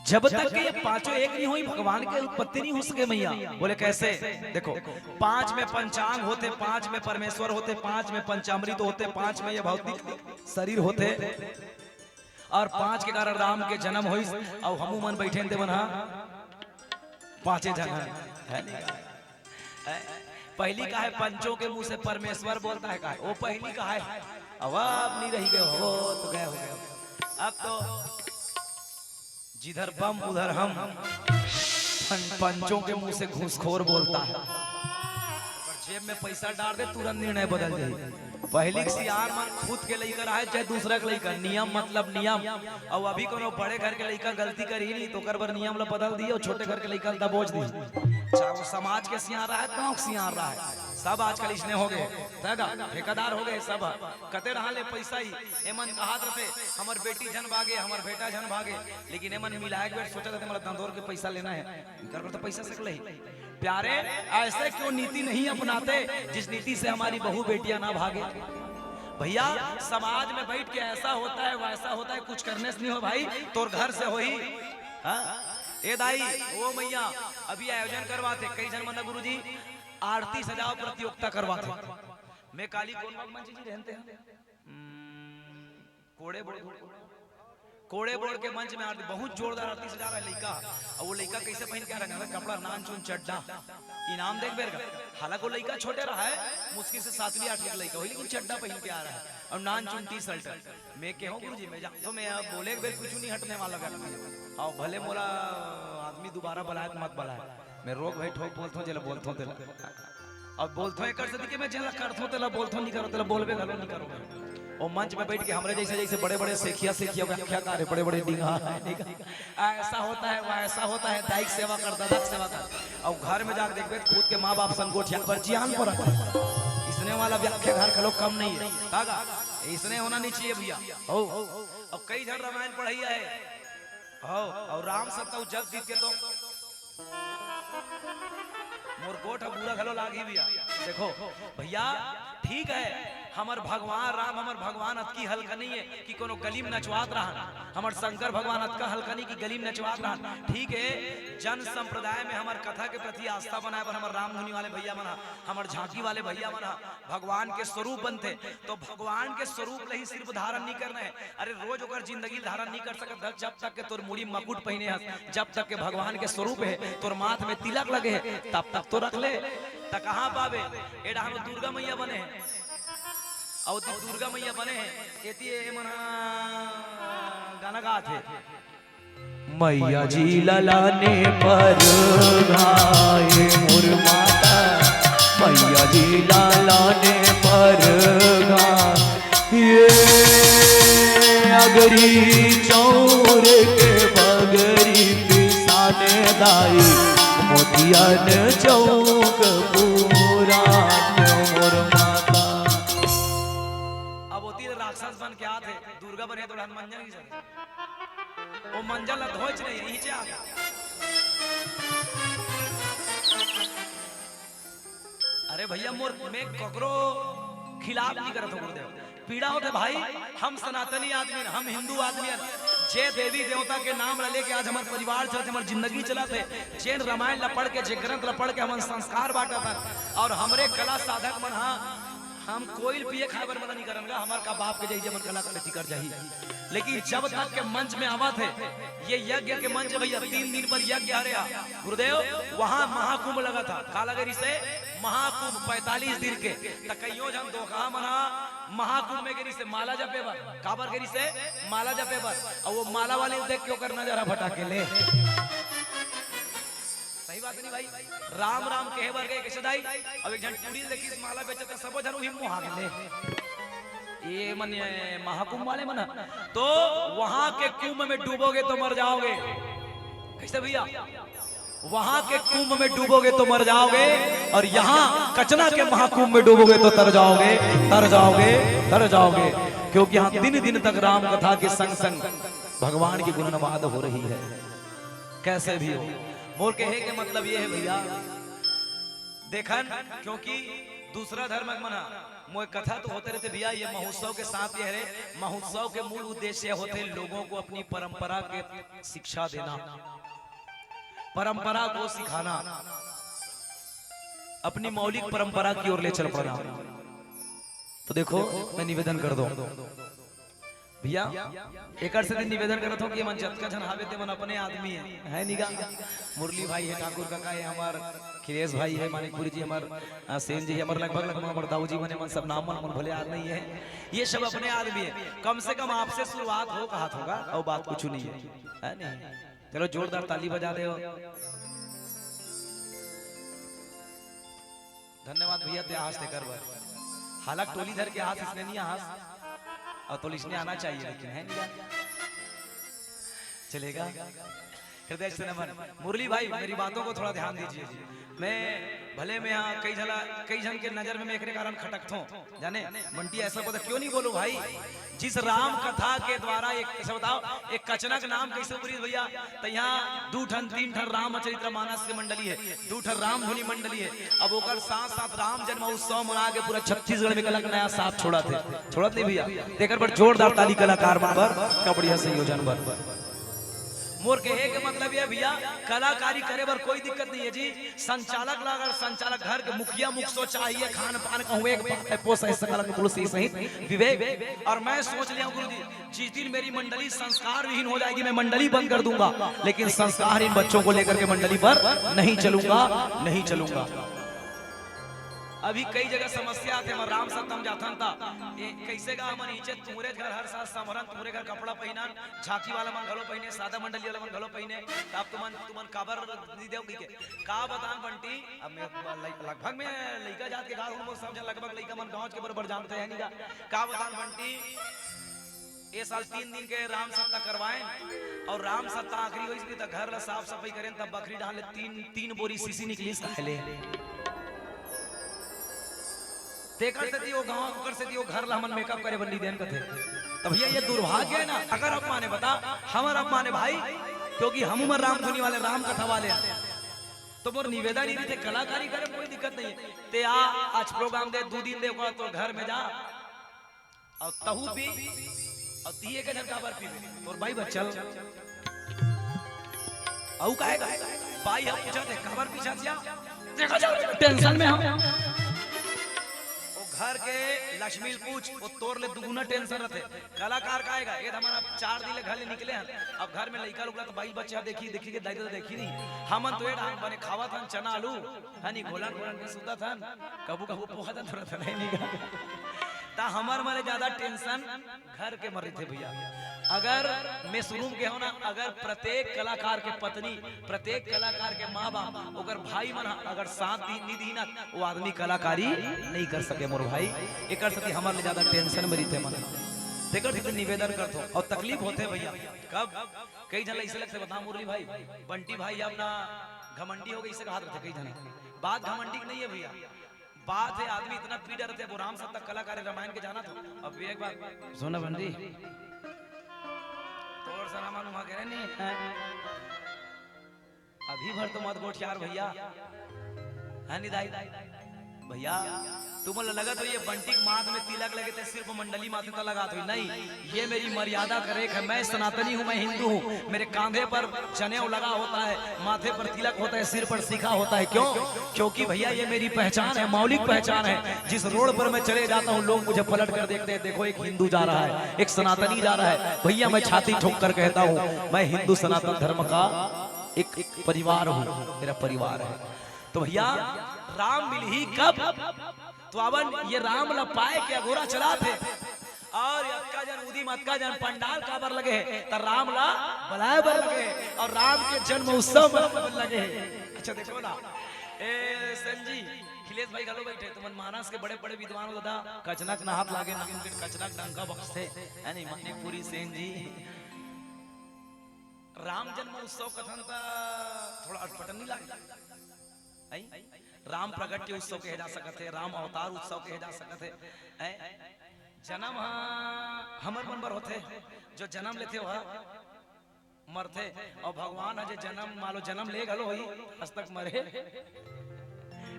जब तक ये पांचों एक नहीं हुई भगवान की उत्पत्ति नहीं हो सके मैया। बोले कैसे? देखो 5 में पंचांग होते, 5 में परमेश्वर होते, 5 में पंचामृत होते, 5 में ये भौतिक शरीर होते और 5 के कारण राम के जन्म हुई और हमू मन बैठे थे बना 5 जन है। पहली का है पंचों के मुंह से परमेश्वर बोलता है का है वो पहली का है। अब नहीं रही गए हो तो गए हो गए। अब तो जिधर बम उधर हम पंचों के मुंह से घूसखोर बोलता है। जेब में पैसा डाल दे तुरंत निर्णय बदल जाए। पहली सियार मन खुद के लेकर आए चाहे दूसरा के लेकर नियम मतलब नियम। और अभी कोनो बड़े घर के लेकर गलती करी नहीं तो कर बर नियम ला बदल दिए और छोटे घर के लेकर दबोच दी। चाहे वो समाज के सियार रहा है गाँव के सियार रहा है सब आजकल इसने हो गए ठेकेदार हो गए सब कते रहा ले पैसा ही एमन कहात रहते हमार बेटी जन भागे हमार बेटा जन भागे। लेकिन एमन मिलाए के सोचा था हमारा दंदोर के पैसा लेना है कर तो पैसा से ही। प्यारे ऐसे क्यों नीति नहीं अपनाते जिस नीति से हमारी बहू बेटियां ना भागे। भैया समाज में बैठ के ऐसा होता है वैसा होता है कुछ करने से नहीं हो भाई तोर घर से हो ही। ए दाई ओ मैया अभी आयोजन करवाते कई जन मना गुरुजी आरती सजाओ प्रतियोगिता करवाते। मैं काली कौन मंच जी रहते हैं कोड़े बोर्ड के मंच में आरती बहुत जोरदार आरती सजा रहा है लड़का। और वो लड़का कैसे पहन के आ रहा है कपड़ा नान चुन चड्डा इनाम देख बेर का। हालांकि वो लड़का छोटे रहा है मुश्किल से 7वीं 8वीं का लड़का हो लेकिन चड्डा पहन के आ रहा है और नान चुन टी शर्ट। मैं कहूँ गुरुजी मैं तो मैं बोले बेर कुछ नहीं हटने वाला और भले मोला आदमी दोबारा बुलाए मत बुलाए मैं रोक भाई ठोक बोलता हूँ जला बोलता हूँ और बोलता हूँ कर सकती मैं जला करता हूँ तेला बोलता हूँ नहीं करो तेला बोलबे गलो नहीं करो। और मंच में बैठ के हमारे जैसे जैसे बड़े बड़े सेखिया व्याख्याकार है बड़े बड़े डिंगा ऐसा होता है वैसा होता है दाइक सेवा कर दादा सेवा कर। और घर में जाकर देखते खुद के माँ बाप संकोच पर जियान पर इसने वाला व्याख्याकार का लोग कम नहीं है कागा इसने होना नहीं चाहिए भैया। हो और कई जन रामायण पढ़ाई है हो और राम सत्ता जग जीत के तो मोर गोठ बुरा घलो लागी भैया। देखो भैया ठीक है हमार भगवान राम हमार भगवान अतकी हल्का नहीं है कि कोनो गली में नचवात रहा। हमार शंकर भगवान अतका हल्का नहीं कि गली में नचवात रहा। ठीक है जन संप्रदाय में हमार कथा के प्रति आस्था बनाए पर हमार राम धुनी वाले भैया बना हमार झांकी वाले भैया बना भगवान के स्वरूप बनते। तो भगवान के स्वरूप ले ही सिर्फ धारण नहीं करना है। अरे रोज ओकर जिंदगी धारण नहीं कर सकता जब तक के तोर मुड़ी मकुट पहने है जब तक के भगवान के स्वरूप है तोर माथ में तिलक लगे है तब तक तो रख ले त कहाँ पावे। एडा हम दुर्गा मैया बने हैं और दुर्गा मैया बने हैं एती मना गाना गाते मैया जी ललाने पर गाए मोर माता मैया जी ललाने पर गाए अगरी चौर के बगरी पिसाने दाई मोतियन चौक पूरा मोर माता। राक्षस बन के आते दुर्गा बने तो मंजन की जगह वो मंजन धोच नहीं यहीं से आ गया। अरे भैया मोर में ककरो खिलाफ नहीं करत हो गुरुदेव, पीड़ा होते भाई हम सनातनी आदमी, हम हिंदू आदमी, जे देवी देवता के नाम ले के आज हमारे परिवार चलते, हमारी जिंदगी चलाते, जैन रामायण ला पढ़ के, जे ग्रंथ ला पढ़ के हमारे संस्कार बांटा था, और हमरे कला साधक मन हम कोई पिए खाए बर मना नहीं करेंगे, हमारे का बाप के जाइए मन कला करती कर जाइए। लेकिन जब तक के मंच में आवा थे ये यज्ञ के मंच भैया 3 दिन पर यज्ञ आ रहा गुरुदेव, वहां महाकुंभ लगा था कालागरी से महाकुंभ 45 दिन के तकइयो जन दोखा मना महाकुंभ में गिरी से माला जपे बर, काबर गिरी से माला जपे बर, और वो माला वाले देख क्यों करना जरा फटा के ले, सही बात नहीं भाई, राम राम कहे बर गए कैसे दाई, अब एक जन चूड़ी देखी माला बेचता सब जन ही मुहा ले, ये मन महाकुंभ वाले मन, तो वहां के कुंभ में डूबोगे तो मर जाओगे, कैसे भैया, वहां के कुंभ में डूबोगे तो मर जाओगे, और यहाँ कचना के महाकुंभ में डूबोगे तो तर जाओगे, तर जाओगे, तर जाओगे, क्योंकि यहाँ दिन दिन तक राम कथा के संग संग भगवान की गुणनवाद हो रही है, कैसे भी हो। मोर कहे के मतलब ये है भैया देखन, क्योंकि दूसरा धर्म मना मोए कथा तो होते रहते भैया, ये महोत्सव के साथ ये है, महोत्सव के मूल उद्देश्य होते लोगों को अपनी परंपरा के शिक्षा देना, परंपरा को सिखाना, अपनी मौलिक परंपरा की ओर ले चल पड़ना। तो देखो मैं निवेदन कर दो भैया, एक से निवेदन करत हो कि मन जतका जन हावे ते मन अपने आदमी है निगा, मुरली भाई है, ठाकुर काका है, हमार खिलेश भाई है, मानिकपुरी जी, हमार सेन जी, हमार लगभग हमार दाऊ जी बने, मन सब नाम मन भले याद नहीं है, ये सब अपने आदमी है, कम से कम आपसे शुरुआत हो कहा होगा, और बात कुछ नहीं है नहीं। चलो जोरदार ताली बजा दे, धन्यवाद भैया ते हाथ देकर बर, हालांकि टोली धर के हाथ इसने नहीं हाथ, और तो इसने आना चाहिए लेकिन है नहीं, चलेगा हृदय से नमन। मुरली भाई मेरी बातों को थोड़ा ध्यान दीजिए, मैं भले मैं यहाँ कई जन के नजर में मैं एक कारण खटकता हूँ, जाने बंटी ऐसा बोलता क्यों नहीं बोलूं भाई, जिस राम कथा के द्वारा एक कैसे बताओ, एक कचना का नाम कैसे उपरी भैया, तो यहाँ 2 ठन 3 ठन रामचरित्र मानस के मंडली है, 2 ठन राम धुनी मंडली है, अब ओकर साथ साथ राम जन्म उत्सव मना के पूरा छत्तीसगढ़ में कला नया साथ छोड़ा थे, छोड़त नहीं भैया, देकर पर जोरदार ताली कलाकार बाबर का बढ़िया संयोजन बर। मोर कहे के मतलब ये भैया कलाकारी करे बर कोई दिक्कत नहीं है जी, संचालक अगर संचालक घर के मुखिया मुख सो चाहिए, खान पान का पोषण सकल तुलसी सहित विवेक, और मैं सोच लिया गुरु जी जिस दिन मेरी मंडली संस्कार विहीन हो जाएगी मैं मंडली बंद कर दूंगा, लेकिन संस्कार इन बच्चों को लेकर के मंडली पर नहीं चलूंगा, नहीं चलूंगा। अभी कई जगह समस्या आते हम राम सत्तम जाथन था कैसे का हम नीचे तुम्हारे घर हर साल समरन तुम्हारे घर कपड़ा पहना, झांकी वाला मन घलो पहने, सादा मंडली वाला मन घलो पहने, अब तुमन काबर नहीं देव के का बतान बंटी, अब मैं लगभग में लइका जात के गांव हम समझ लगभग लइका मन गांव के बराबर जानते हैं नहीं का बतान बंटी, ये साल 3 दिन के राम सत्ता करवाएं, और राम सत्ता आखिरी हुई तो घर ला साफ सफाई करें, तब बकरी डाले 3 बोरी सीसी निकली ले देखर से वो गांव कर से वो घर ला हमन मेकअप करे बंदी देन कथे, तो भैया ये दुर्भाग्य है ना, अगर अब माने बता हमर अब माने भाई, क्योंकि हम उमर राम धुनी वाले राम कथा वाले तो मोर निवेदन ही थे कलाकारी करे कोई दिक्कत नहीं है, ते आज प्रोग्राम दे 2 दिन दे तो घर में जा और तहू पी और तिए के जन काबर पी तोर भाई बच्चल औ काहेगा भाई हम पूछा थे काबर पीछा जा देखो जाओ टेंशन में हम घर के लक्ष्मी पूछ वो तोर ले दुगुना टेंशन रहते, कलाकार का आएगा ये हमारा 4 दिन घर ले निकले हैं, अब घर में लड़का लुकला तो भाई बच्चा देखी के दाई तो देखी नहीं, हमन तो एड बने खावा था चना आलू हनी घोलन घोलन के सुता था, कबू कबू पोहा था थोड़ा था नहीं ता हमार मारे ज्यादा टेंशन घर के मर रहे थे भैया। अगर मैं शुरू के हो ना, अगर प्रत्येक कलाकार के पत्नी, प्रत्येक कलाकार के माँ बाप, अगर भाई मन अगर साथ दी ना वो आदमी कलाकारी नहीं कर सके मोर भाई, एक सती हमारे ज्यादा टेंशन में रहते मन देखकर निवेदन करते और तकलीफ होते भैया। कब कई जन ऐसे लगते बता मुरली भाई बंटी भाई अपना घमंडी हो गई, इसे कहा कई जन बात घमंडी नहीं है भैया, बात है आदमी इतना पी डरते वो राम सत्ता कलाकार रामायण के जाना था। अब एक बार सुना बंदी तोड़ सना मानू वहां कह रहे नहीं अभी भर तो मत गोठियार भैया है नहीं दाई भैया तुम लगा तो ये बंटी के माथ में तिलक लगे थे सिर्फ मंडली माथे तो लगा तो नहीं, ये मेरी मर्यादा करे है। मैं सनातनी हूँ, मैं हिंदू हूँ, मेरे कांधे पर जनेऊ लगा होता है, माथे पर तिलक होता है, सिर पर सिखा होता है। क्यों? क्योंकि भैया ये मेरी पहचान है, मौलिक पहचान है। जिस रोड पर मैं चले जाता हूँ लोग मुझे पलट कर देखते हैं, देखो एक हिंदू जा रहा है, एक सनातनी जा रहा है। भैया मैं छाती ठोक कर कहता हूँ मैं हिंदू सनातन धर्म का एक परिवार हूँ, मेरा परिवार है। तो भैया राम मिल ही कब तो अवन ये राम लपाए के अघोरा चला थे और अक्का जन उदी मत्का जन पंडाल काबर लगे तो राम ला बलाए बर लगे और राम के जन्म उत्सव में लगे। अच्छा देखो ना ए संजी खिलेश भाई गलो बैठे तुमन मानस के बड़े बड़े विद्वान हो दादा कचनक ना हाथ लागे ना इनके कचनक डंका बख्श थे यानी मणिपुरी सेन जी राम जन्म उत्सव कथन का थोड़ा अटपटन नहीं लगे। राम प्रगट के उत्सव कहे जा सकते हैं, राम अवतार उत्सव कहे जा सकते हैं। जन्म हमर मन बर होते जो जन्म लेते हो मरते और भगवान अजय जन्म मालो जन्म ले गलो ही हज तक मरे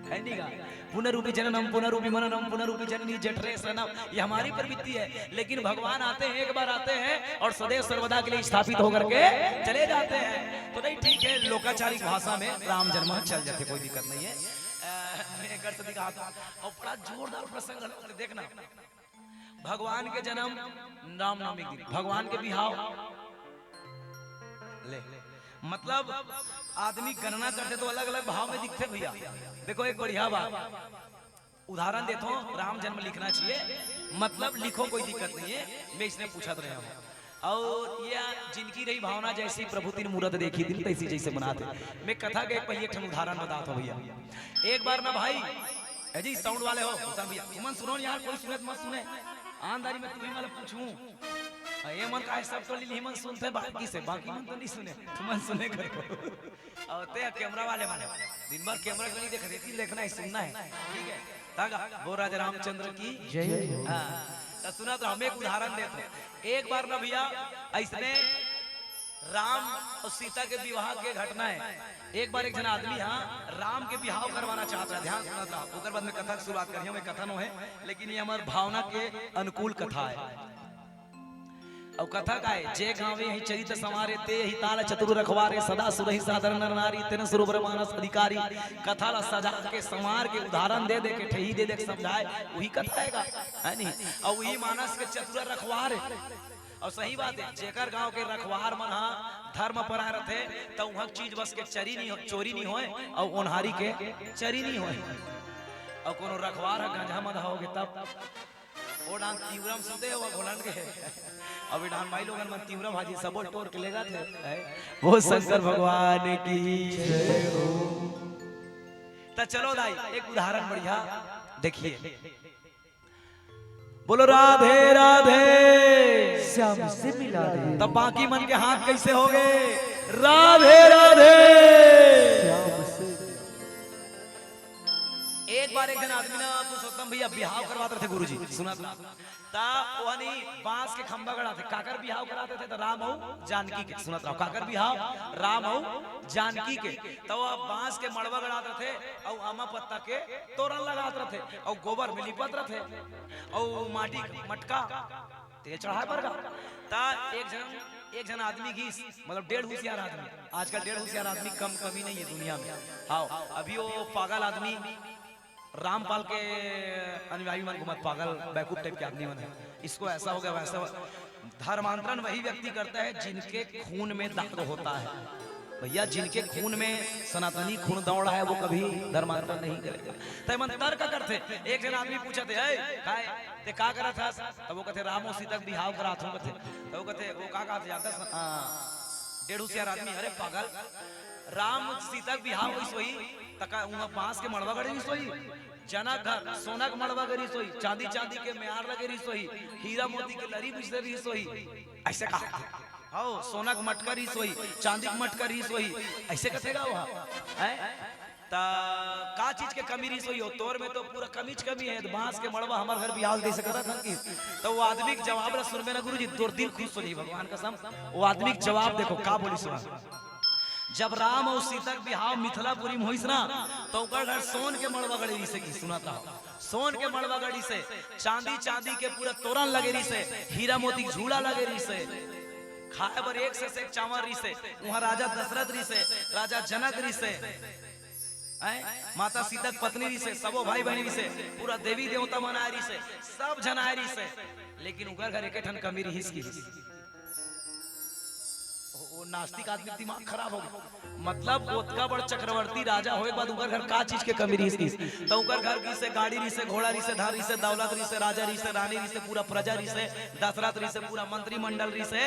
है नहीं का पुनरूपी जननम पुनरूपी मननम पुनरूपी जननी जठरे सनम ये हमारी प्रवृत्ति है। लेकिन भगवान आते हैं, एक बार आते हैं और सदैव सर्वदा के लिए स्थापित होकर के चले जाते हैं। तो नहीं ठीक है लोकाचारिक भाषा में राम जन्म चल जाते, कोई दिक्कत नहीं है। और बड़ा जोरदार प्रसंग देखना भगवान के जन्म रामनवमी दिन भगवान के बिहाव ले मतलब आदमी गणना करते तो अलग अलग भाव में दिखते भैया। देखो एक बढ़िया बात उदाहरण देता हूँ, राम जन्म लिखना चाहिए मतलब लिखो कोई दिक्कत नहीं है, मैं इसने पूछा तो रहा हूँ। और ये जिनकी रही भावना जैसी प्रभु तीन मूर्त देखी दिल तैसी जैसे बनाते। मैं कथा के पहले एक उदाहरण बताता हूँ भैया। एक बार ना भाई जी साउंड वाले हो भैया तुमन सुनो यार, कोई सुने मत सुने आंधारी में तुम्हें मतलब पूछूं ये मन का सब तो ली मन सुनते बाकी से बाकी मन तो नहीं सुने तुमन सुने करो। और ते कैमरा वाले माने दिन भर कैमरा को नहीं देख रही देखना है सुनना है ठीक है। तागा वो राजा रामचंद्र की जय। हां तो सुना तो हमें एक उदाहरण देते हैं। एक बार ना भैया ऐसने राम और सीता के विवाह के घटना है। एक बार एक जन आदमी हाँ राम के विवाह करवाना चाहता है, ध्यान सुना था उधर बाद में कथा की शुरुआत करिए। मैं कथा नो है लेकिन ये हमारे भावना के अनुकूल कथा है। और कथा का है जे गावे ही चरित समारे ते ही ताल चतुर रखवारे सदा सुरहि सादर नर नारी तेन सुरवर मानस अधिकारी। कथा ला सजा के समार के उदाहरण दे दे के ठही दे दे के समझाए वही कथा है नहीं। और वही मानस के चतुर रखवारे और सही बात है जेकर गांव के रखवार मन धर्म पर आए रहते तो वहां चीज बस के चोरी नहीं होए और ओनहारी के चरी नहीं होए। और कोनो रखवार गंजा मद होगे तब ओ डांग तीव्रम सुते हो घोलन के अभी डांग भाई लोगन मन तीव्र भाजी सबो टोर के लेगा थे वो शंकर भगवान की जय हो। तो चलो दाई एक उदाहरण बढ़िया देखिए बोलो राधे राधे श्याम से मिला दे तब बाकी मन के हाथ कैसे हो गए राधे राधे श्याम से। एक बार एक दिन आदमी ना पुरुषोत्तम भैया बिहाव करवाते थे गुरुजी सुना ता वहनी बांस के खंभा गड़ा थे काकर बिहाव कराते थे तो राम हो जानकी के सुनत रहो काकर बिहाव राम हो जानकी के तो वह बांस के मड़वा गड़ाते थे और आमा पत्ता के तोरण लगाते थे और गोबर में लिपत रहे और माटी मटका ते चढ़ा पर ता एक जन आदमी की मतलब 1.5 होशियार आदमी आजकल 1.5 होशियार आदमी कम कमी नहीं है दुनिया में। हाँ अभी वो पागल आदमी रामपाल के अनुयायी मन को मत पागल बैकूफ टाइप के आदमी मन है इसको ऐसा हो गया वैसा। धर्मांतरण वही व्यक्ति करता है जिनके खून में दाग होता है भैया, जिनके खून में सनातनी खून दौड़ा है वो कभी धर्मांतरण नहीं करेगा। तो मन तर्क करते एक जन आदमी पूछा थे ते का करा था तो वो कहते राम और सीता के बिहाव करा था कहते तो वो कहते वो का जाता 1.5 होशियार आदमी अरे पागल राम सीता के बिहाव हुई सोई तका बांस के मड़वा गड़ी सोई जना घर सोना के मड़वा गरी सोई चांदी के म्यार लगे रही सोई हीरा मोती के लरी बिछले रही सोई ऐसे कहा आओ सोना के मटका रही सोई चांदी के मटका रही सोई ऐसे कथेगा वहां है का चीज के कमी रही सोई हो तोर में तो पूरा कमी है बांस के मड़वा हमार घर बिहार दे सकता था कि तो वो आदमी के जवाब ला सुन में ना गुरुजी तोर दिल खुश हो जाई भगवान कसम। वो आदमी के जवाब देखो का बोली सुना। जब राम और सीता के बिहाव मिथिलापुरी में होइस ना तो ओकर घर सोन के मड़वा गड़ी से की सुनाता हो। सोन के मड़वा गड़ी से चांदी के पूरा तोरण लगे रही से हीरा मोती झूला लगे रही से खाए बर एक से एक चावल रही से वहां राजा दशरथ रही से राजा जनक रही से माता सीता पत्नी रही से सबो भाई बहनी रही से पूरा देवी देवता मनाए रही से सब जनाए रही से लेकिन उगर घर एक ठन कमी रही की वो नास्तिक आदमी दिमाग खराब हो गया। मतलब ओतका बड़ चक्रवर्ती राजा होए बाद उगर घर का चीज के कमी रही की तो उगर घर की से गाड़ी रही से घोड़ा रही से धार रही से दौलत रही से राजा रही से रानी रही से पूरा प्रजा रही से दशरथ रही से पूरा मंत्रिमंडल रही से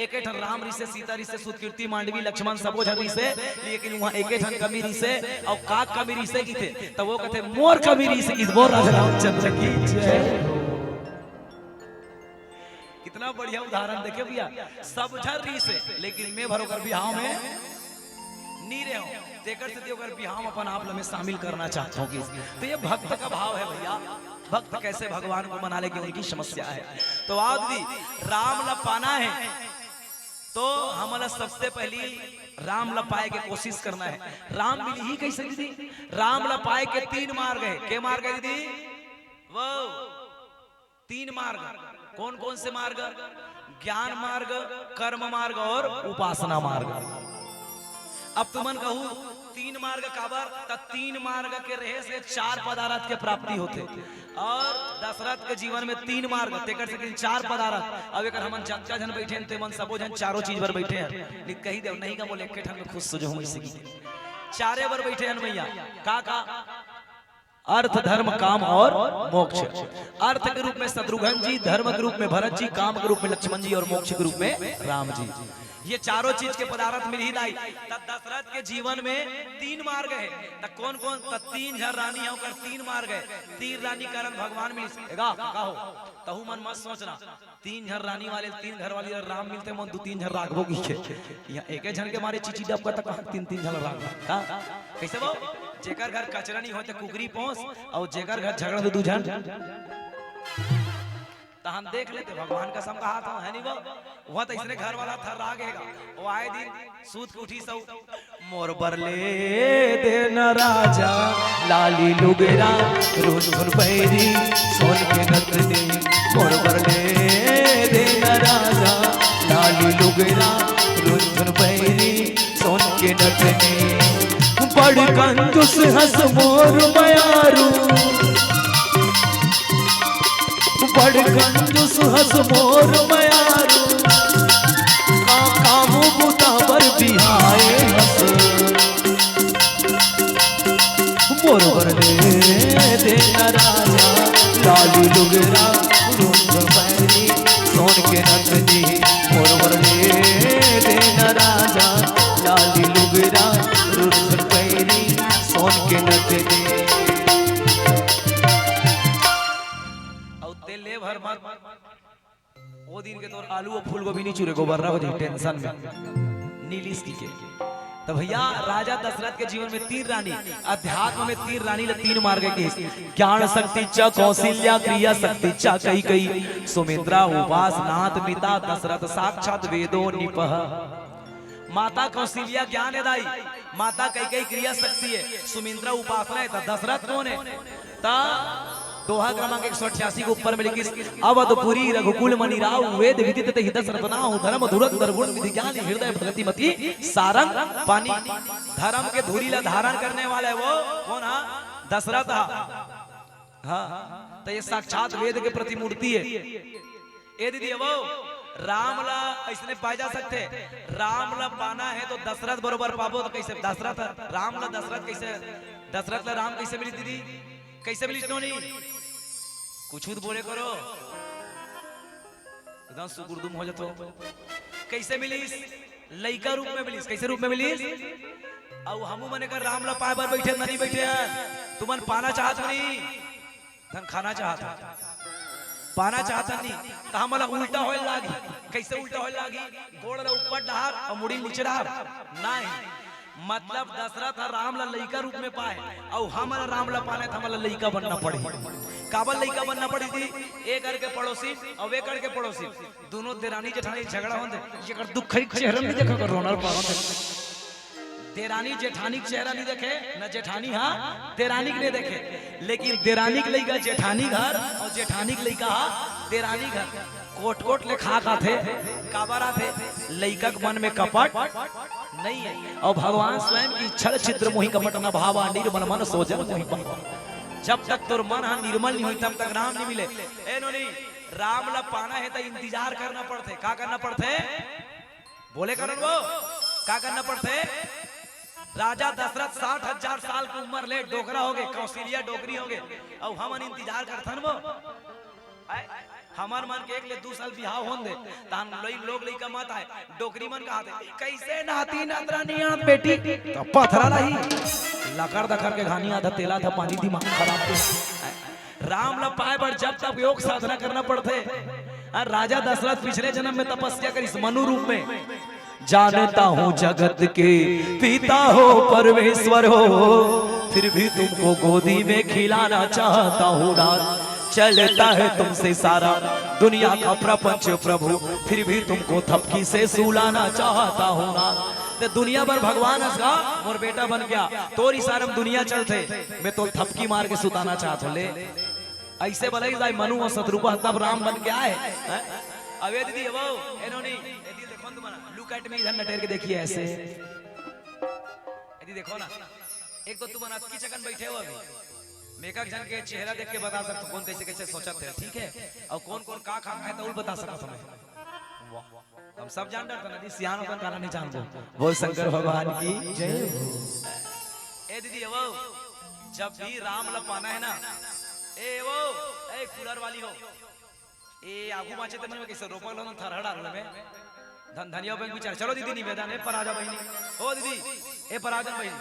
एक ठन राम रही से सीता रही से सुतकीर्ति मांडवी लक्ष्मण सबो झन रही से लेकिन वहां एक ठन कमी रही से और का कमी रही से की थे तो वो कहते मोर कमी रही से इस मोर राजा रामचंद्र की जय। कितना बढ़िया उदाहरण देखे भैया सब झर रही से लेकिन मैं भरोकर बिहाव में नीरे हो देकर से देकर बिहाव अपन आप में शामिल करना चाहता हूँ। तो ये भक्त का भाव है भैया। भक्त कैसे भगवान को मना लेगी उनकी समस्या है। तो आदमी राम ला पाना है तो हमारा सबसे पहली राम ला पाए के कोशिश करना है। राम मिली ही कैसे दीदी? राम ला पाए के 3 मार्ग है। के मार्ग है दीदी? वो 3 मार्ग। कौन कौन से मार्ग? ज्ञान मार्ग, कर्म मार्ग और उपासना मार्ग। अब तुमन कहूं 3 मार्ग काबर त 3 मार्ग के रहे से 4 पदार्थ के प्राप्ति होते और दशरथ के जीवन में 3 मार्ग तेकर से 4 पदार्थ। अब एकर हमन जच्चा जन बैठे हैं तेमन सबो जन चारों चीज पर बैठे हैं लिख कही देव नहीं का बोले एक ठन में खुश सो जो इसी की चारे पर बैठे हैं भैया। का अर्थ धर्म काम और मोक्ष। अर्थ के रूप में शत्रुघ्न जी, धर्म के रूप में भरत जी, काम के रूप में लक्ष्मण जी और मोक्ष के रूप में राम जी। ये चारों चीज के पदार्थ मिल ही लाई। दशरथ के जीवन में 3 मार्ग है। कौन कौन? 3 झर रानी है 3 मार्ग है। 3 रानी कारण भगवान मिल हो तहु मन मत सोचना 3 झर रानी वाले 3 घर वाली राम मिलते मन 2-3 झर राघवो की यहाँ एक झन के मारे चिची डब का तक 3-3 झर राघव कैसे वो जेकर घर कचरा नहीं होते कुकरी पहुंच और जेकर घर झगड़ा 2 झन तो हम देख लेते भगवान का सम कहा था है नहीं वो तो इसने घर वाला था रागेगा वो आए दिन सूत उठी सब मोर बरले देना राजा लाली लुगेरा रोज सुन पैरी सोन के नतनी मोर बरले देना राजा लाली लुगेरा रोज सुन पैरी सोन के नतनी बड़ कंजूस हंस मोर बयारू बड़ कंजूस हंस मोर बयारू कामू बुतावर बिहाए हंस मोर बरले देना राजा लाली लुगरा रोज पैरी सोन के नंदनी मोर बरले देना राजा लाली लुगरा रोज पैरी सोन के नंदनी। भर मत वो दिन के तोर आलू और फूल गोभी नहीं चूरे गोबर रहा हो जाए टेंशन में नीलिस की के। तो भैया राजा दशरथ के जीवन में 3 रानी अध्यात्म में 3 रानी ले 3 मार्ग के ज्ञान शक्ति च कौशल्या क्रिया शक्ति च कई कई सुमित्रा उपास नाथ पिता दशरथ साक्षात वेदो निपह। माता कौशल्या ज्ञान है दाई माता कई कई क्रिया शक्ति है सुमित्रा उपासना है दशरथ कौन है? ता दोहा क्रमांक 188 के ऊपर में लिखी अवधपुरी रघुकुल मणिराव वेद विदित हित सरतनाहु धर्म धुरंधर गुण विधि ज्ञान हृदय भगति मति सारंग पानी। धर्म के धुरी ला धारण करने वाला है वो कौन? दशरथ। हाँ तो ये साक्षात वेद के प्रतिमूर्ति है। ये दीदी वो राम ला इसने पाए जा सकते राम ला पाना है तो दशरथ बरोबर पाबो तो कैसे दशरथ राम ला दशरथ कैसे दशरथ ला राम कैसे मिली दीदी? कैसे मिली? नहीं कुछ बोले करो एकदम सुगुरदुम हो जातो। कैसे मिलीस? लइका रूप में मिलीस। कैसे रूप में मिलीस? और हमू मने कर राम ला पाए पर बैठे नहीं बैठे हैं तुमन पाना चाहत नहीं धन खाना चाहता पाना चाहता नहीं तो हमला उल्टा होए लागी। कैसे उल्टा होए लागी? गोड़ ला ऊपर डार और मुड़ी नीचे डार नहीं मतलब दशरथ राम ला लइका रूप में पाए और हमारा राम ला पाने था हमारा लइका बनना पड़े। काबल लइका बनना पड़ी थी, एक करके पड़ोसी और वे करके पड़ोसी दोनों देरानी जेठानी झगड़ा होते ये कर दुख चेहरा नहीं देखा कर रोनल पावन देरानी जेठानी के चेहरा नहीं देखे न जेठानी हाँ देरानी के नहीं देखे, लेकिन देरानी के लइका जेठानी घर और जेठानी के लइका देरानी घर कोट कोट ले खा थे काबरा थे लइका के मन में कपट नहीं है और भगवान स्वयं की इच्छा चित्र मोहि कपट न भावा निर्मल मन सोजन मोहि पावा। जब तक तोर मन निर्मल नहीं हुई तब तक राम नहीं मिले। ए नोनी राम ला पाना है तो इंतजार करना पड़ते। क्या करना पड़ते बोले करण वो क्या करना पड़ते। राजा दशरथ 60,000 साल की उम्र ले डोकरा हो गए कौशल्या डोकरी हो गए और हम इंतजार करथन वो हमार मन के एक ले 2 साल बिहाव होन दे तान लोग लइका मत आए डोकरी मन का हाथे कैसे नाती नातरा नियात बेटी तो पथरा रही लकर दखर के घानी आधा तेला था पानी दिमाग खराब थे। राम ला पाए पर जब तक योग साधना करना पड़ते। राजा दशरथ पिछले जन्म में तपस्या करी मनु रूप में जानता हूँ जगत के पिता हो परमेश्वर हो फिर भी तुमको गोदी में खिलाना चाहता हूँ रात चलता है तुमसे सारा दुनिया का प्रपंच प्रभु फिर भी तुमको थपकी से सुलाना चाहता हूँ ना। तो दुनिया भर भगवान हंसगा मोर बेटा बन गया तोर इशारे में दुनिया चलते मैं तो थपकी मार के सुताना चाहता ले ऐसे भले जाए मनु और शत्रुघ्न तब राम बन के आए। अबे दीदी वो इन्होंने दीदी देखो तुम लुक एट मी इधर नटेर के देखिए ऐसे दीदी देखो ना एक तो तुम अनाथ की चकन बैठे हो अभी मेकअप जन के चेहरा देख के बता सकते कौन कैसे कैसे सोचा थे ठीक है और कौन कौन का खा है तो वो बता सकता तुम्हें हम सब जान डरता ना सियानो का गाना नहीं जानते बोल शंकर भगवान की जय हो। ए दीदी वो जब भी राम ला पाना है ना ए वो ए कूलर वाली हो ए आगू माचे तो मन में कैसे रोपा लो थरहड़ डाल में धनिया बैंक विचार चलो दीदी निवेदन है पराजा बहनी ओ दीदी ए पराजा बहनी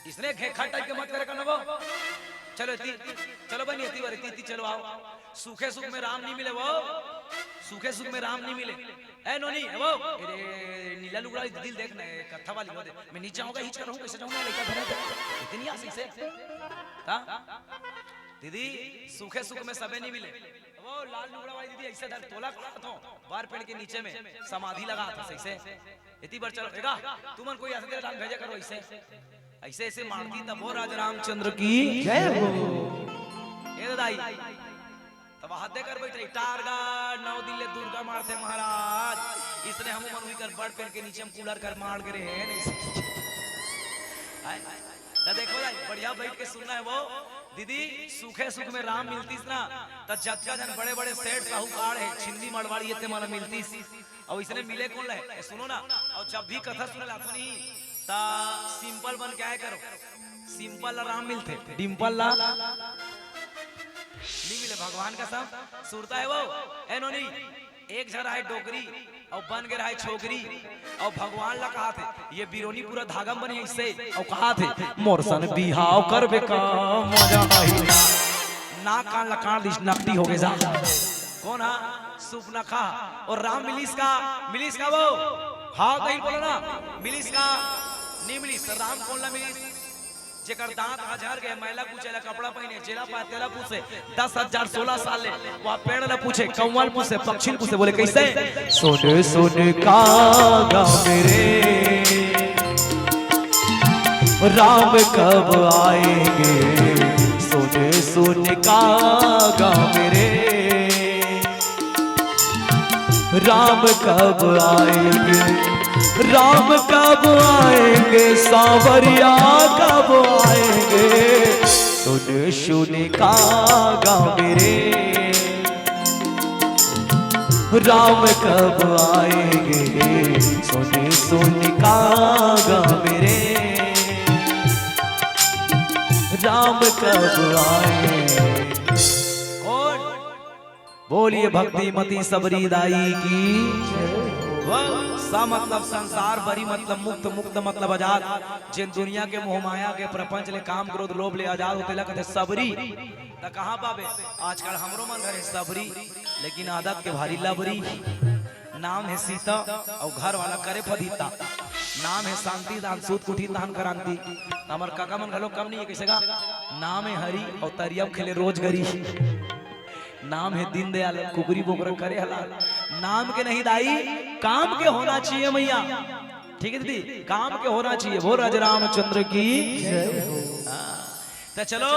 इसने खट टाइप के मत करे करना वो चलो चलो बनी इतनी बार इतनी चलो आओ सूखे सुख में राम नहीं मिले वो सूखे सुख में राम नहीं मिले। ए नोनी वो नीला लुगड़ा दिल देखना है कथा वाली वो मैं नीचे आऊंगा हिच कर कैसे जाऊंगा लड़का धरा इतनी आसी से दीदी सूखे सुख में सबे नहीं मिले वो लाल लुगड़ा वाली दीदी ऐसे धर तोला तो बार पेड़ के नीचे में समाधि लगा था सही से इतनी बार चलो बेटा तुमन कोई ऐसे राम भेजा करो ऐसे ऐसे ऐसे मारती तब वो राजा रामचंद्र की जय हो। ये दाई तब हाथ कर बैठे टारगा 9 दिन ले दुर्गा मारते महाराज इसने हम मन कर बड़ पेड़ के नीचे हम कूलर कर मार के रहे तो देखो भाई बढ़िया बैठ के सुनना है वो दीदी सूखे सुख में राम मिलती ना तो जज्जा जन बड़े बड़े सेठ साहूकार है छिंदी मड़वाड़ी इतने माला मिलती और इसने मिले कौन है सुनो ना और जब भी कथा सुने लातो नहीं ता सिंपल बन क्या है करो सिंपल ला राम मिलते डिंपल ला नहीं मिले भगवान का सब सुरता है वो ए नोनी एक जरा है डोकरी और बन गया है छोकरी और भगवान ला कहा थे ये बिरोनी पूरा धागा बने इससे और कहा थे मोरसन बिहाव कर बेका मजा आई नाक कान लकान दिस नकटी हो गए जा कौन हा सुप न खा और राम मिलिस का वो हाँ कहीं बोलो ना मिलिस का नहीं मिलिस राम कौन ला मिलिस जेकर दांत हजार गए मैला पूछेला कपड़ा पहने जेला पातेला पूछे 10,000 16 साल ले वहां पेड़ ला पूछे कौवाल पूछे पक्षी पूछे बोले कैसे सोने सोने कागा मेरे राम कब आएंगे सोने सोने कागा मेरे राम कब आएंगे राम कब आएंगे सांवरिया कब आएंगे सुन सुन कागा मेरे राम कब आएंगे सुन सुन कागा मेरे राम कब आएंगे। बोलिए भक्ति मती सबरी दाई की सा मतलब संसार बरी मतलब मुक्त मुक्त मतलब आजाद जिन दुनिया के मोह माया के प्रपंच ले काम क्रोध लोभ ले आजाद होते लगते सबरी त कहां पावे आजकल हमरो मन घरे सबरी लेकिन आदत के भारी लबरी नाम है सीता और घर वाला करे फदीता नाम है शांति दान सूत कुठी दान क्रांति। हमार काका मन घलो कम नहीं है कैसे का नाम है हरी और तरियम खेले रोज गरी। नाम है दीनदयाल कुकरी बोकरा करे हलाल। नाम के नहीं दाई काम के होना चाहिए मैया। ठीक है दीदी काम के होना चाहिए। वो राजा रामचंद्र की तो चलो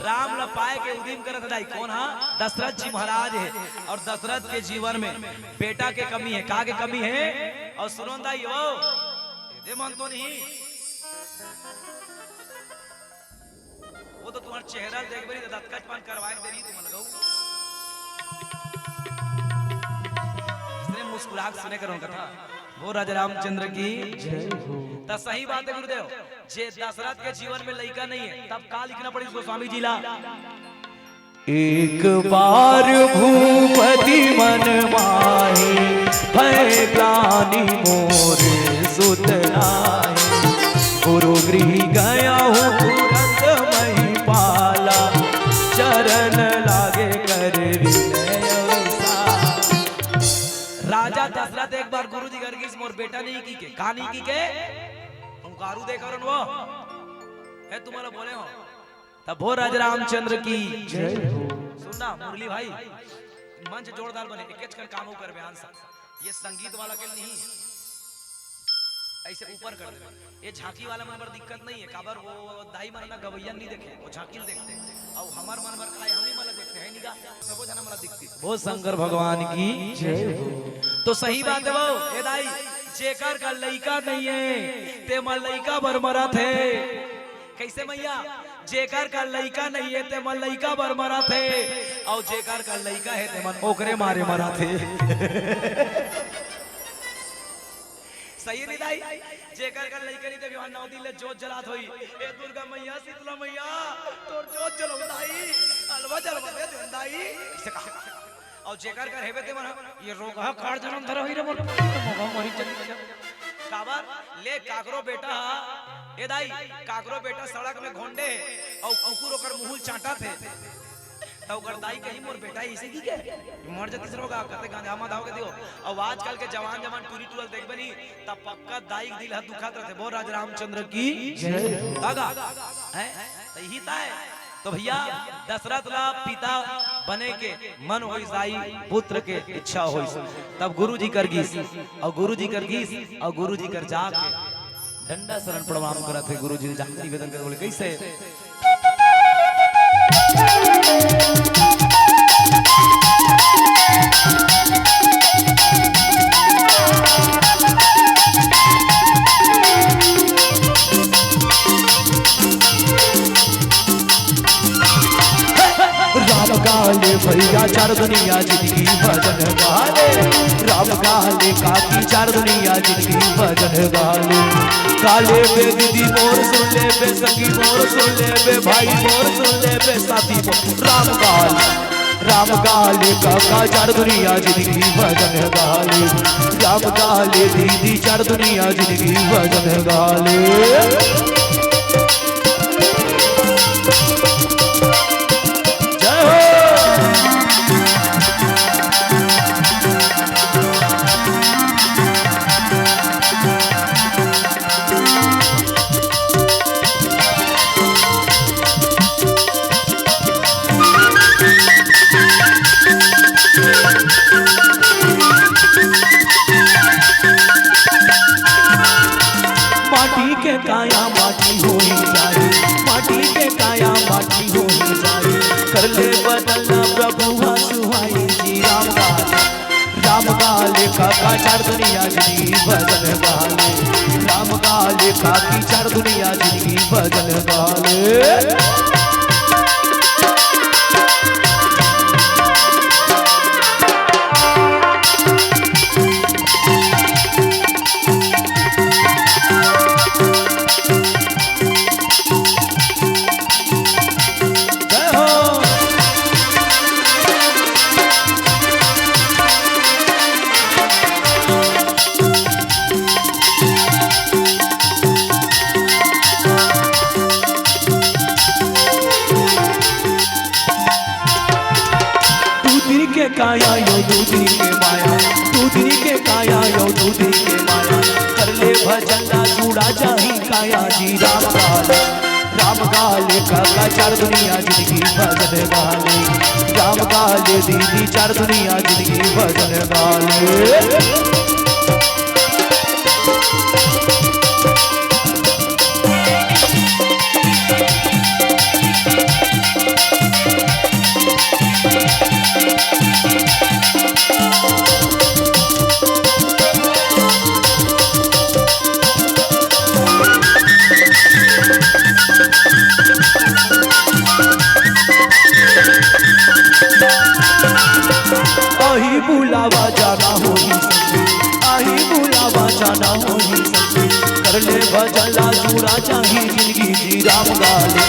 राम ल पाए के उदिम करत दाई कौन हा दशरथ जी महाराज है। और दशरथ के जीवन में बेटा के कमी है का के कमी है। और सुनो दाई हो ये मन तो नहीं वो तो तुम्हारा चेहरा देख बरी दत्कच पान करवाए दे रही तुम लगाओ इसने मुस्कुराहट सुने करो कथा। वो राजा रामचंद्र की जय हो। तो सही बात है गुरुदेव जे दशरथ के जीवन में लड़का नहीं है तब का लिखना पड़ी गोस्वामी जी ला। एक बार भूपति मन माहे भय ग्लानि मोर सुत नाहि। गुरु गृह गया हूँ तुरंत मही पाला चरण लागे कर राजा दशरथ एक बार गुरु जी गर्गिस मोर बेटा नहीं की के कहानी की के हम कारू दे करन वो है तुम्हारा बोले हो तब वो राजा रामचंद्र की जय हो। सुनना मुरली भाई मंच जोरदार बने एक कर काम कर बयान सा ये संगीत वाला के नहीं ऐसे ऊपर कर दे। ये झांकी वाला मन पर दिक्कत नहीं है काबर वो दाई मन ना गवैया नहीं देखे वो झांकी देखते और हमार मन पर खाए हम नहीं मला देखते है निगा सबो जना मला दिखती वो शंकर भगवान की जय हो। तो सही बात है वो ए दाई जेकर का लइका नहीं है ते मन लइका बरमरा थे कैसे मैया जेकर का लइका नहीं है ते मन लइका बरमरा थे और जेकर का लइका है ते मन ओकरे मारे मरा थे। सही नहीं दाई जेकर का लइका नहीं ते विवाह 9 दिन ले जोत जलात होई ए दुर्गा मैया शीतला मैया तोर जोत जलो दाई अलवा जलवा दे दाई कैसे कहा। और जेकर कर हेबे ते मन ये रोग ह काट जन्म धर होई रे मोर मोगा मरी चली काबर ले काकरो बेटा ए दाई काकरो बेटा सड़क में घोंडे और कुकुर ओकर मुहुल चाटा थे तो ओकर दाई कहीं मोर बेटा ऐसे की के मर जती रोगा कहते गांजा मत आओ के दियो। और आजकल के जवान जवान टूरी टूरल देखबे नी तब पक्का दाई दिल ह दुखात रहते। वो राजा रामचंद्र की जय हो। कागा है यही ताय तो भैया दशरथ ला पिता बने के मन होई जाई पुत्र के इच्छा होई तब गुरुजी कर गीस और गुरुजी कर गीस और गुरुजी कर जाके डंडा शरण प्रणाम करत है। गुरुजी जाके निवेदन कर बोले कैसे राम काले भैया चार दुनिया जिंदगी भजन गाले। राम काले काकी चार दुनिया जिंदगी भजन गाले। काले बे दीदी मोर सुन ले बे सखी मोर सुन ले बे भाई मोर सुन ले बे साथी मोर। राम काले काका चार दुनिया जिंदगी भजन गाले। राम काले दीदी चार दुनिया जिंदगी भजन गाले। माटी के काया माटी हो ही जाए। माटी के काया माटी हो ही जाए। कर ले बदलना प्रभु सुहाई जी। राम गाले काका चार दुनिया जिंदगी भजन गाले। राम गाले काकी चार दुनिया जिंदगी भजन गाले। काया यो दूधनी के माया, दूधनी के काया यो दूधनी के माया, कर ले भजन ना जुड़ा जाही काया जी राम गाले, राम गाले काका चार दुनिया जिंदगी भजन गाले, राम गाले दीदी चार दुनिया जिंदगी भजन गाले। आही बुलावा जाना होही संगे, आही बुलावा जाना होही संगे, कर ले भजला जुड़ा जाही जिंदगी जी राम गाले,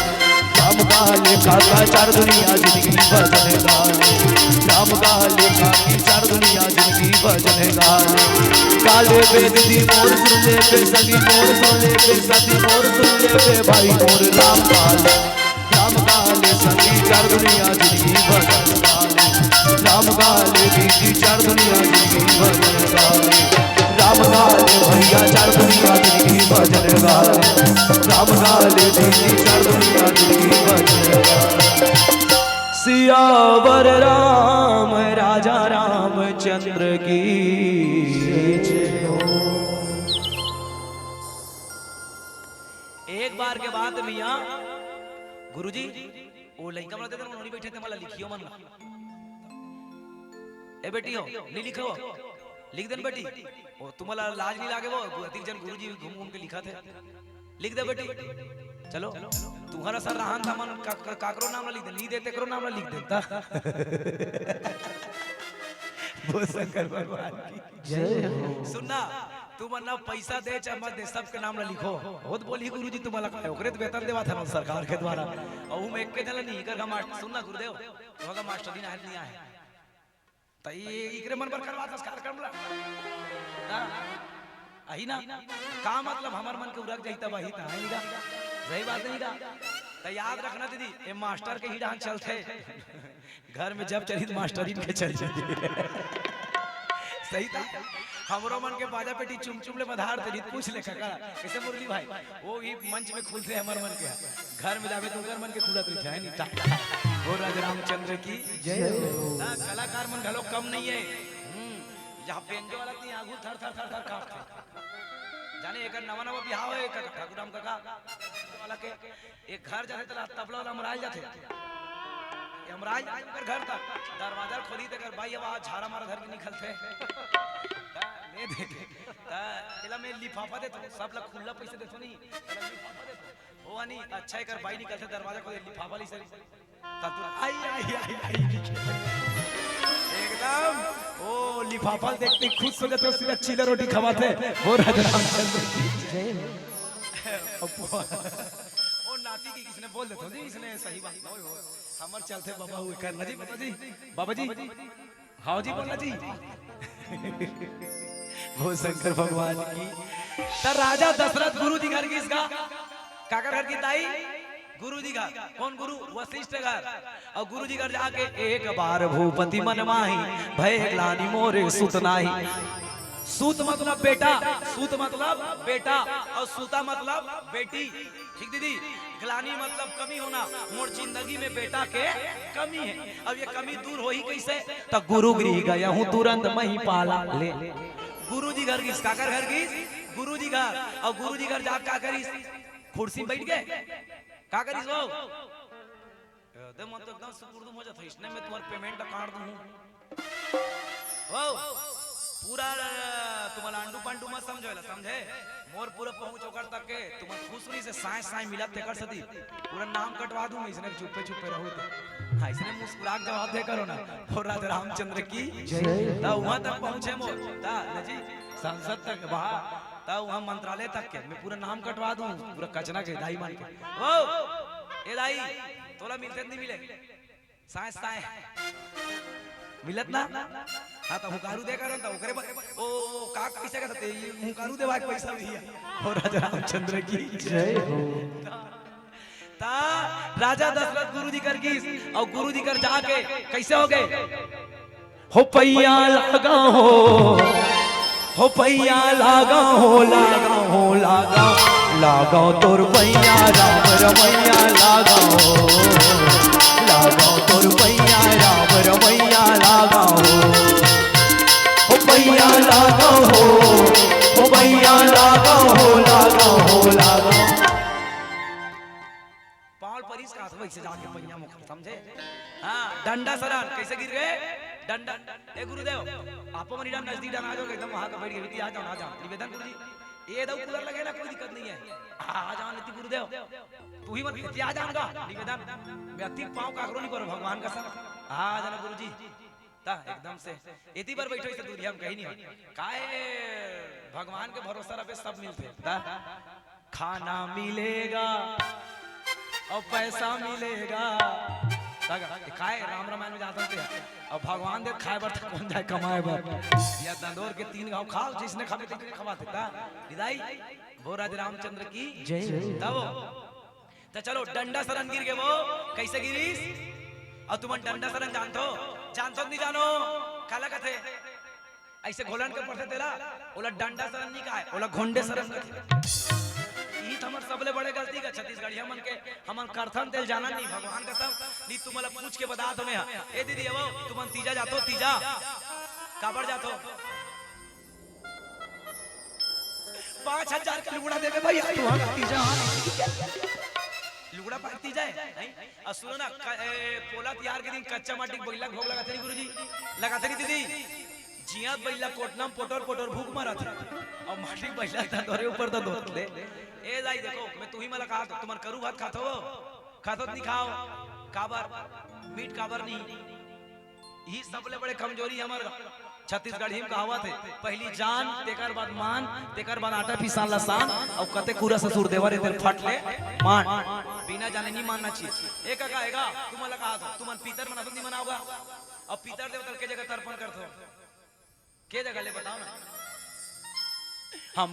राम गाले काका चार दुनिया जिंदगी भजन गाले, राम गाले काकी चार दुनिया जिंदगी भजन गाले। काले वेद दी मोर सुन ले बे सगी मोर सुन ले बे सती मोर सुन ले बे भाई मोर राम गाले, राम गाले सगी चार दुनिया जिंदगी भजन गाले, राम गाले दीदी चार दुनिया जिंदगी भजन गाले, राम गाले भैया चार दुनिया जिंदगी भजन गाले, राम गाले दीदी चार दुनिया जिंदगी भजन गाले। सियावर राम राजा रामचंद्र की जय हो। एक बार के बाद मियाँ गुरुजी वो लड़का बोलते थे उन्होंने बैठे थे मला लिखियो मन ए बेटी हो नहीं लिखो लिख देन बेटी ओ तुम्हाला लाज नहीं लागे वो अधिक जन गुरुजी घूम घूम के लिखा थे लिख दे बेटी चलो तुम्हारा सर रहान था मन काकरो नाम ना लिख दे नहीं देते करो नाम ना लिख देता वो शंकर भगवान की जय हो। सुनना तुम ना पैसा दे चाहे मत दे सबके नाम ना लिखो बहुत बोली गुरुजी तुम्हाला काय ओकरे वेतन देवा था सरकार के द्वारा और मैं एक के जला नहीं कर मास्टर सुनना गुरुदेव तुम्हारा मास्टर दिन नहीं आए तई इकरे मन पर करवा संस्कार करमला ना आही ना का मतलब हमार मन के उरक जाईता वही ता है नीगा सही बात नहीं गा तो याद रखना दीदी ये मास्टर के ही डांस चलते घर में जब चली तो मास्टर ही के चल जाए सही था हमरो मन के बाजा पेटी चुम चुम ले बधार दे पूछ ले काका कैसे मुरली भाई वो ही मंच में खुलते हमर मन के घर में जावे तो घर मन के खुलत रही है नहीं वो राजा रामचंद्र की जय हो। कलाकार मन घलो कम नहीं है जहां पेंजो वाला ती आगू थर थर थर थर कांपते जाने एक नवा नवा बिहाव है ठाकुराम काका वाला के एक घर जाते तला तबला वाला मराल जाते यमराज कर घर तक दरवाजा खोली देकर भाई अब आज झाड़ा मारा घर के निकलते ले देखे तेला में लिफाफा दे तो सब लोग खुला पैसे देतो नहीं तेला लिफाफा दे तो ओ नहीं अच्छा है कर भाई निकलते दरवाजा खोले लिफाफा ली सर तब आई आई आई एकदम ओ लिफाफा देखते खुश हो जाते हो सीधा चीला रोटी खवाते वो राजा रामचंद्र की जय हो। ओ नाती की किसने बोल देतो जी इसने सही बात हो हमर चलते बाबा हुए करना जी बाबा जी हां जी बोला जी वो शंकर भगवान की तो राजा दशरथ गुरु जी घर की इसका काकर घर की ताई गुरु जी घर कौन गुरु वशिष्ठ घर और गुरु जी घर जाके एक बार भूपति मन माही भय ग्लानि मोरे सुत नाही सूत मतलब बेटा सूत मतलब बेटा और सूता मतलब बेटी ठीक दीदी ग्लानी मतलब कमी होना मोर जिंदगी में बेटा के कमी है अब ये कमी दूर हो ही कैसे तो गुरु गृह गया हूँ तुरंत मही पाला ले गुरु जी घर की काकर घर की गुरु जी घर और गुरु जी घर जा का करी कुर्सी बैठ गए का करी सो दे मन तो एकदम सुपुर्द हो जाता इसने मैं तुम्हारा पेमेंट काट दूं ओ पूरा तुम्हारा अंडू पंडू मत समझोला समझे मोर पूरा पहुंच ओकर तक के तुम खुशरी से साए साए मिलत ते कर सदी पूरा नाम कटवा दूं इसने चुप्पे चुप्पे रहो तो हां इसने मुस्कुरा के जवाब दे करो ना और राजा रामचंद्र की जय ता वहां तक पहुंचे मोर ता जी संसद तक वहां ता वहां मंत्रालय तक के मैं पूरा नाम कटवा दूं पूरा कचना के दाई मान के ओ ए दाई तोला मिलते नहीं मिले साए साए मिलत ना हाँ तो हुकारू दे कर ओकरे ओ का पैसा का थे हुकारू देवा के पैसा भी है और राजा रामचंद्र की जय हो। ता राजा दशरथ गुरु जी कर की और गुरु जी कर जाके कैसे हो गए हो पैया लागा हो पैया लागा लागा तोर पैया राम रमैया लागा तोर पैया राम रमैया लागा हो पैया लागा हो पैया लागा पाल परिस का वैसे जाके पैया मुख समझे। हाँ डंडा सरन कैसे गिर गए डंडा। ए गुरुदेव आपो मनी डाम नजदीक डाल आ जाओ एकदम वहां का बैठ गए आ जाओ निवेदन गुरुजी ये दो कूलर लगे ना कोई दिक्कत नहीं है आ जाओ नीति गुरुदेव तू ही मत आ जाऊंगा निवेदन मैं अति पाँव काकरो नहीं करो भगवान का सब आ जाना गुरुजी ता एकदम से इतनी बार बैठो इसे दूरी हम कहीं नहीं काहे भगवान के भरोसा पे सब मिलते ता खाना मिलेगा और पैसा मिलेगा खाए राम रामायण में जाता थे और भगवान दे खाए बर कौन जाए कमाए बर या दंदोर के 3 गांव खाओ जिसने खावे तो खवाते था विदाई वो राज रामचंद्र की जय तब तो चलो डंडा सरन गिर गए वो कैसे गिरीस और तुम डंडा सरन जानतो नहीं जानो काला कथे ऐसे घोलन के पड़ते तेरा ओला डंडा सरन नहीं का है ओला घोंडे सरन का हमर सबले बड़े गलती का छत्तीसगढ़ हमन करथन तेल जाना नहीं भगवान का सब नी तुम मला पूछ के बता दो मैं ए दीदी वो तुम तीजा जातो तीजा काबर जातो 5000 का लुगड़ा देबे भैया तू हम तीजा लुगड़ा पाती जाए और सुनो ना पोला त्यार के दिन कच्चा माटी बैला भोग लगाते नहीं गुरुजी लगाते नहीं दीदी जिया बैला कोटनम पोटर भूख मारा था और माटी बैला था तोरे ऊपर तो दोत ले ए जाई देखो मैं तू ही मला कहा तुम करू भात खातो नहीं खाओ काबर मीट काबर नहीं यही सबले बड़े कमजोरी हमार छत्तीसगढ़ ही कहावत है पहली जान तेकर बाद मान तेकर बाद आटा पिसान लसान और कते पूरा ससुर देवर इधर फट ले मान बिना जाने नहीं मानना चाहिए एक कहेगा तुम मला कहा तुम पीतर मना नहीं मनाओगा और पीतर देवता के जगह तर्पण करते के जगह ले बताओ ना हम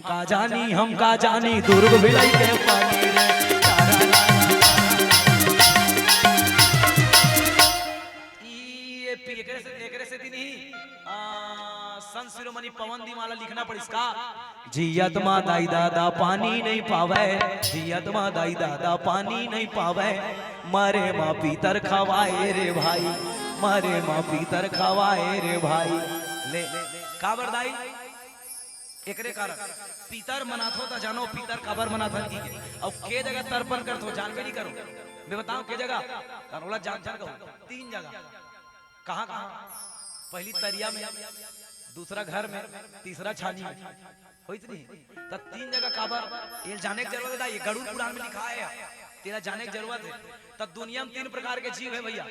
का जानी दुर्ग बिलाई के पानी रे ये एकरे से दी नहीं संत शिरोमणि पवन दी माला लिखना पड़ी इसका जियत मां दाई दादा पानी नहीं पावे जियत मां दाई दादा पानी नहीं पावे मारे मां पीतर खवाए रे भाई मारे मां पीतर खवाए रे भाई ले काबर दाई एकरे कारण पीतर मनाथो ता जानो पीतर काबर मनाथन की अब के जगह तर्पण करथो जानबे नहीं करो मैं बताऊं के जगह तरोला जान कहो 3 जगह कहां पहली तरिया में दूसरा घर में तीसरा छानी में होइत नहीं तो 3 जगह काबर ये जाने की जरूरत है ये गरुड़ पुराण में लिखा है तेरा जाने की जरूरत है तो दुनिया में 3 प्रकार के जीव है भैया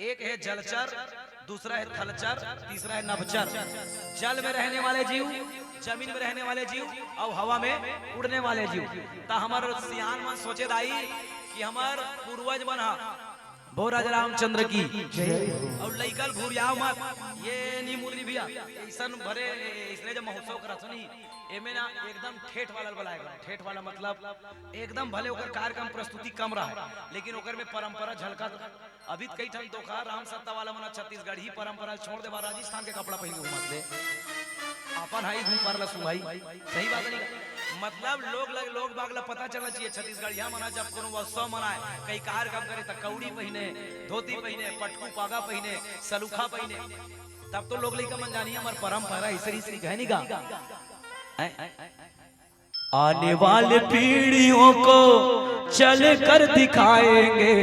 एक है जलचर दूसरा है थलचर तीसरा है नभचर जल में रहने वाले जीव जमीन में रहने वाले जीव और हवा में उड़ने वाले जीव ता हमार सियान मन सोचे दाई कि हमार पूर्वज मन भो राजा रामचंद्र की और लइकल घुरियाव मत ये नी मुरली भैया ऐसन भरे इसने जब महोत्सव करत नहीं एमे ना एकदम ठेठ वाला बुलाएगा ठेठ वाला मतलब एकदम भले ओकर कार्यक्रम प्रस्तुति कम रहा लेकिन ओकर में परंपरा झलकत अभी कई ठन दोखा राम सत्ता वाला मना छत्तीसगढ़ ही परंपरा छोड़ दे राजस्थान के कपड़ा पहन घूमत दे अपन हाई घूम पारला सुभाई सही बात नहीं मतलब लोग बागला पता चलना चाहिए छत्तीसगढ़ यहाँ मना जब कोनो उत्सव मनाए कई कार्यक्रम करे तो कौड़ी पहने धोती पहने पटकू पागा पहने सलूखा पहने तब तो लोग लइका मन जानी हमार परंपरा ऐसे है नहीं गा आने वाले पीढ़ियों को चल कर दिखाएंगे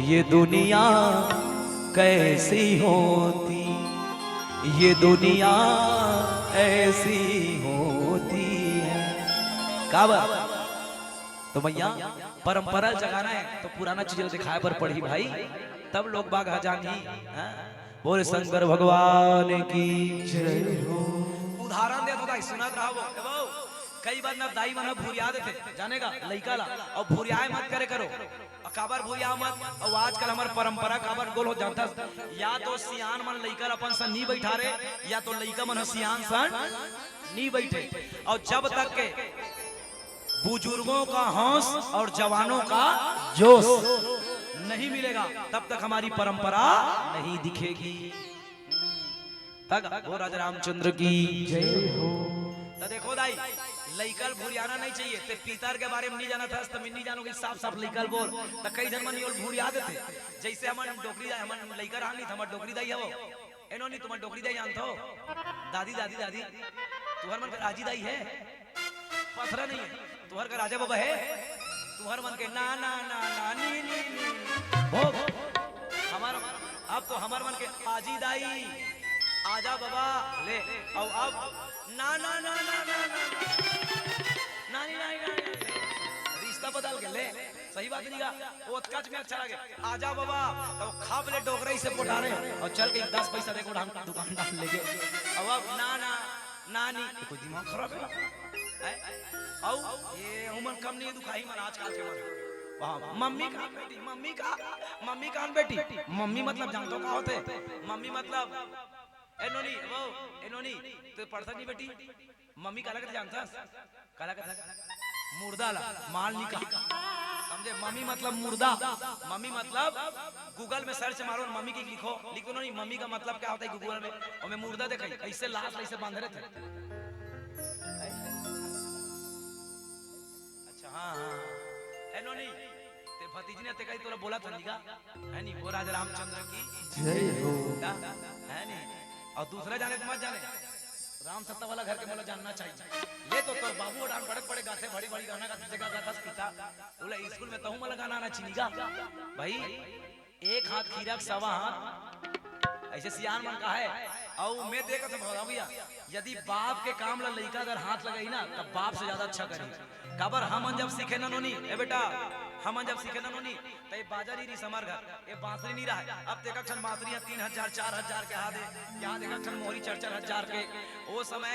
ये दुनिया कैसी होती ये दुनिया ऐसी होती है काबर तो भैया परंपरा जगाना है तो पुराना चीजें दिखाए पर पड़ी भाई तब लोग बाग जानी बोले शंकर भगवान की जय हो उदाहरण दे तो सुना रहा वो कई बार ना दाई मना भूरिया देते जानेगा लइका ला और भूरियाए मत करे करो काबर भूरिया मत और आजकल हमार परंपरा काबर गोल हो जाता या तो सियान मन लइका अपन सन नहीं बैठा रे या तो लइका मन सियान सन नहीं बैठे और जब तक के बुजुर्गों का हौस और जवानों का जोश नहीं मिलेगा तब तक हमारी परंपरा नहीं दिखेगी तक वो राजा रामचंद्र की जय हो। तो देखो दाई लइकल भूरियाना नहीं चाहिए ते पीतर के बारे में नहीं जाना था तो मैं नहीं जानोगे साफ साफ लइकल बोल तो कई जन मन योल भूरिया देते जैसे हमन डोकरी दाई हमन लइकर हां नहीं हमर डोकरी दाई हवो एनो नहीं तुम डोकरी दाई जानतो दादी दादी दादी तुहर मन का राजी दाई है पथरा नहीं है तुहर का राजा बाबा है तुहर मन के ना ना ना ना नी नी हो हमार अब तो हमार मन के आजी दाई आजा बाबा ले और अब ना ना ना ना ना नानी नानी रिश्ता बदल के ले सही बात नहीं का वो कच में अच्छा लगे आजा बाबा तो खाब ले डोगरे से पोटा रहे और चल के 10 पैसा देखो हम दुकानदार लेके अब ना ना नानी कोई दिमाग खराब है औ ये उम्र कम नहीं दुखाई मन आजकल के मन वाह मम्मी का बेटी मम्मी का बेटी मम्मी मतलब जानतो का होते मम्मी मतलब एनोनी वो एनोनी तो पढ़ता नहीं बेटी मम्मी काला कहते जानता काला कहता मुर्दा ला माल नहीं का समझे मम्मी मतलब मुर्दा मम्मी मतलब गूगल में सर्च मारो मम्मी की लिखो नहीं मम्मी का मतलब क्या होता है गूगल में और मैं मुर्दा देखा ऐसे लाश ऐसे बांध रहे थे अच्छा हाँ एनोनी ते भतीजी ने ते कहीं तोरा बोला था निका है नहीं वो राजा रामचंद्र की जय हो। है नहीं और दूसरा जाने तो मत जाने राम सत्ता वाला घर के मतलब जानना चाहिए ले तो बाबू डांट पड़े गाते बड़ी बड़ी गाना गाते जगह गाता पिता बोला स्कूल में तहु मला गाना आना चीनीगा भाई एक हाथ खीरा सवा हाथ ऐसे सियान मन का है और मैं देखा तो भैया यदि बाप के काम ला लड़का अगर हाथ लगाई ना तब बाप से ज्यादा अच्छा करी कबर हम जब सीखे ना नोनी ए बेटा हम जब सीखे ना नोनी तो ये बाजा नहीं समर घर ये बांसुरी नहीं रहा अब देखा क्षण बांसुरियां 3000 4000 के हाथ यहाँ देखा क्षण मोहरी 4-4 के वो समय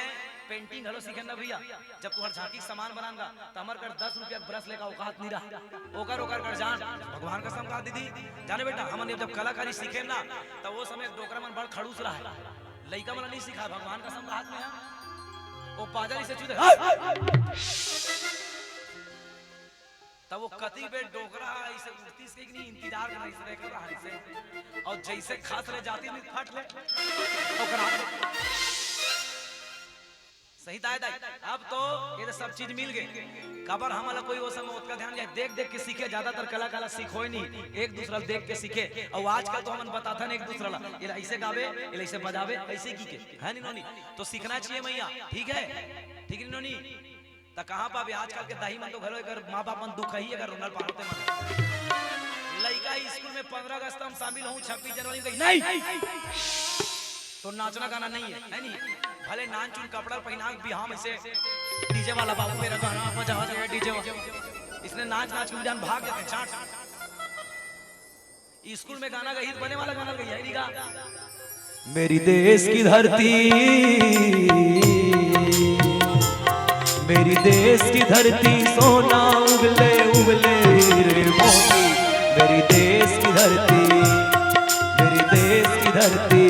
पेंटिंग हलो सीखे ना भैया जब तुहर झांकी सामान बनाएगा तो हमार कर 10 रुपया ब्रश लेकर औकात नहीं रहा ओकर कर जान भगवान का समझा दीदी जाने बेटा हमने जब कलाकारी सीखे ना तो वो समय डोकरा मन बड़ खड़ूस रहा लइका मन नहीं सीखा भगवान का समझा हाथ में वो बाजारी से चूते तब वो कती बे डोकरा ऐसे उठती से नहीं इंतजार कर रही कर रहा है और जैसे खास ले जाती है फट ले ओकरा सही दाई अब तो ये तो सब चीज मिल गए कबर हमला कोई वो समय उसका ध्यान जाए देख के सीखे ज्यादातर कला सीखो ही नहीं एक दूसरा देख के सीखे और आजकल तो हम बताता ना एक दूसरा ये ऐसे गावे ये ऐसे बजावे ऐसे की के है नहीं नोनी तो सीखना चाहिए मैया ठीक है नोनी तो कहां पावे आजकल के दाही मन तो घरों अगर माँ बाप मन दुख ही अगर रोनल पाते मन लड़का स्कूल में 15 अगस्त हम शामिल हूं 26 जनवरी में नहीं तो नाचना गाना नहीं है नहीं भले नान चुन कपड़ा पहना बिहार में से डीजे वाला बाबू मेरा गाना बजा दे डीजे इसने नाच के जान भाग जाते चाट स्कूल में गाना गई बने वाला गाना गई है नहीं गा मेरी देश की धरती मेरी देश की धरती सोना उगले उगले रे मोती मेरी देश की धरती मेरी देश की धरती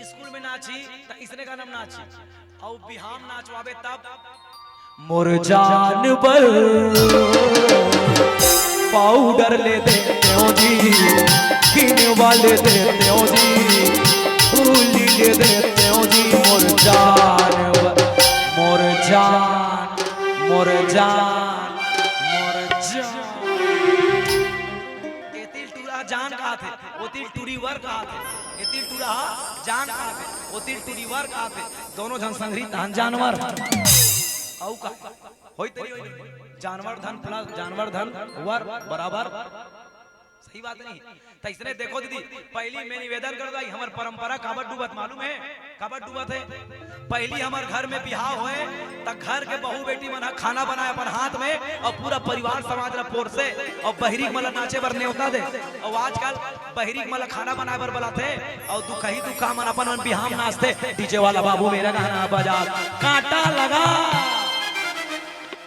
स्कूल में नाची तो इसने का नाम नाची और बिहार नाचवावे तब मोर जान पर पाउडर ले देते हो जी किन वाले देते हो जी फूली ले देते हो जी मोर जान मोर जान मोर जान मोर जान एतिल टूरा जान कहा थे ओतिल टूरी वर कहा थे एतिल टूरा जान कहा थे ओतिल टूरी वर कहा थे दोनों जन संग्रही धन जानवर औ का होई तरी जानवर धन प्लस जानवर धन वर बराबर सही बात नहीं तो इसने देखो दीदी पहली मैं निवेदन कर दाई हमार परंपरा काबर डूबत मालूम है काबर डूबत है पहली हमार घर में बिहाव होए त घर के बहू बेटी मना खाना बनाए अपन हाथ में और पूरा परिवार समाज ला पोर से और बहरी मला नाचे बर न्योता दे और आजकल बहरी मला खाना बनाए बर बुलाते और दुखा मन अपन बिहाव नाचते डीजे वाला बाबू मेरा गाना बजा कांटा लगा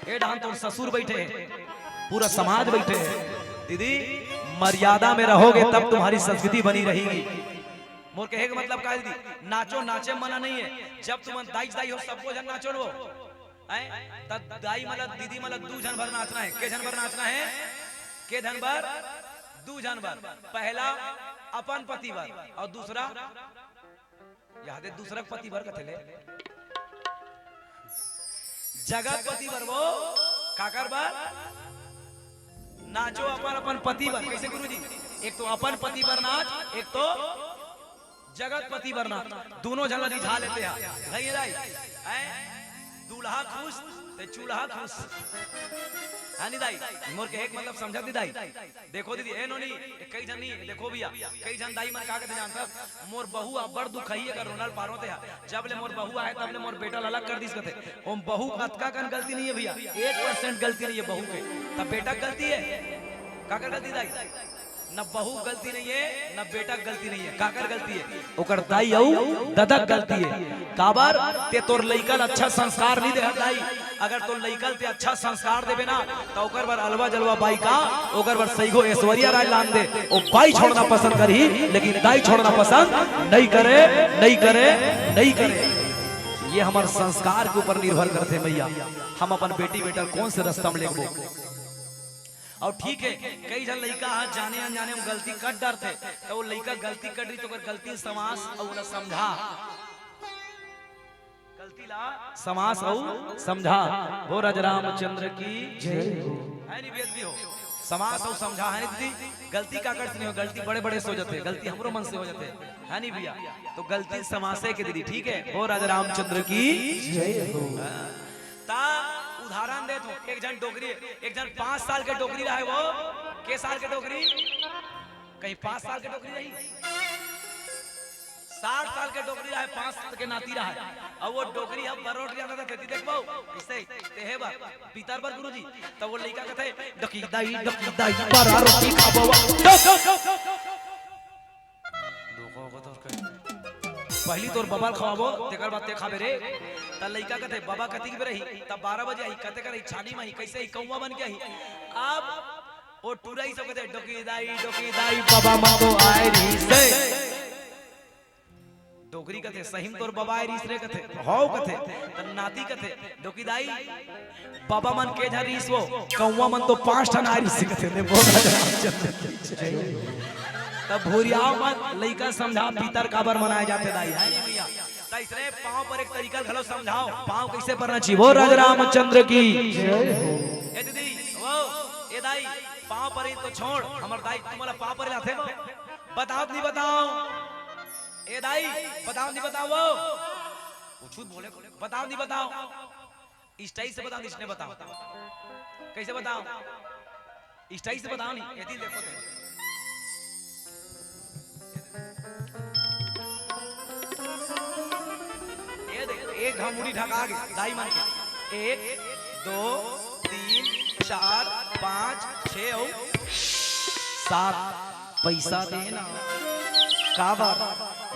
ए डांस तो ससुर बैठे पूरा समाज बैठे दीदी मर्यादा में रहोगे तब तुम्हारी संस्कृति बनी रहेगी मोर कहे का मतलब का दी नाचो नाचे मना नहीं है। जब तुम दाई दाई हो सबको जन नाचो वो तब दाई मतलब दीदी मतलब 2 जन भर नाचना है। के जन भर नाचना है? के जन भर 2 जन भर। पहला अपन पति भर और दूसरा याद है दूसरा पति भर कथले जगत पति भर वो काकर भर नाचो अपन अपन पति भर। कैसे गुरुजी? एक तो अपन पति भर नाच, एक तो जगत पति भर नाच। दोनों जन रिझा लेते हैं। दूल्हा खुश ते चूल्हा खुश। हाँ नी दाई मोर के एक मतलब समझा दी दाई। देखो दीदी ए नोनी कई जन नहीं देखो भैया कई जन दाई मन का कहते जान सब मोर बहू आ बड़ दुखई है कर रोनाल पारो ते जब ले मोर बहू आए तब ले मोर बेटा अलग कर दिस कथे ओम बहू अतका कन गलती नहीं है भैया 1% गलती नहीं है बहू के तब बेटा गलती है काकर गलती दाई न बहू गलती नहीं है न बेटा गलती नहीं है काकर गलती है ओकर दाई औ ददक गलती है काबर ते तोर लइकल अच्छा संस्कार नहीं दे दाई अगर तो लइकल ते अच्छा संस्कार देबे ना तो ओकर बर अलवा जलवा बाई का ओकर बर सहीगो ऐश्वर्या राय लान दे ओ बाई छोड़ना पसंद करही लेकिन दाई छोड़ना पसंद नहीं करे नहीं करे नहीं करे। ये हमारे संस्कार के ऊपर निर्भर करते भैया हम अपन बेटी बेटा कौन से रास्ता में लेबो। और ठीक है कई जन लड़का हाथ जाने अनजाने में गलती कर डरते तो वो लड़का गलती कर रही तो अगर गलती समास और समझा गलती ला समास और समझा हो राज रामचंद्र की जय हो है नहीं वेद भी हो समास और समझा है नहीं दीदी गलती का कर नहीं हो गलती बड़े बड़े से हो जाते गलती हमरो मन से हो जाते है नहीं भैया तो गलती समासे के दीदी ठीक है हो राज रामचंद्र की जय हो। उदाहरण दे तू एक जन डोगरी एक जन 5 साल के डोगरी रहे वो के साल के डोगरी कहीं 5 साल के डोगरी रही 60 साल के डोगरी रहे 5 साल के नाती रहे और वो डोगरी हम बरोट जाता था खेती देख पाओ इससे तेहे बा पितर बर गुरुजी तब वो लड़का कहते डकी दाई बरा रोटी खाबो दोखो बतर पहली तोर बबल खवाबो तेकर बाद ते खाबे रे त लइका कहते बाबा कति के रही तब 12 बजे आई कहते करे छानी में कैसे ही कौवा बन के आई अब ओ टुराई सब कहते डोकी दाई बाबा मातो आए री से डोगरी कहते सहीम तोर बाबा आए रीस रे कहते हो कहते त नाती कहते डोकी दाई बाबा मन के झरीस वो कौवा मन तो 5 ठन आए रीस कहते ने बोला तब भूरिया मत लइका समझा पीतर काबर मनाए जाते दाई है नहीं भैया तीसरे पांव पर एक तरीका घलो समझाओ पांव कैसे पड़ना चाहिए वो राज रामचंद्र की जय हो। ए दीदी वो ए दाई पांव पर ही तो छोड़ हमर दाई तुम्हारा पांव पर लाथे बताओ नहीं बताओ ए दाई बताओ नहीं बताओ वो कुछ बोले बताओ नहीं बताओ स्टाइल से बताओ इसने बताओ कैसे बताओ स्टाइल से बताओ नहीं यदि देखो एक घामुड़ी ढका के दाई मन के 1 2 3 4 5 6 और 7 पैसा देना काबर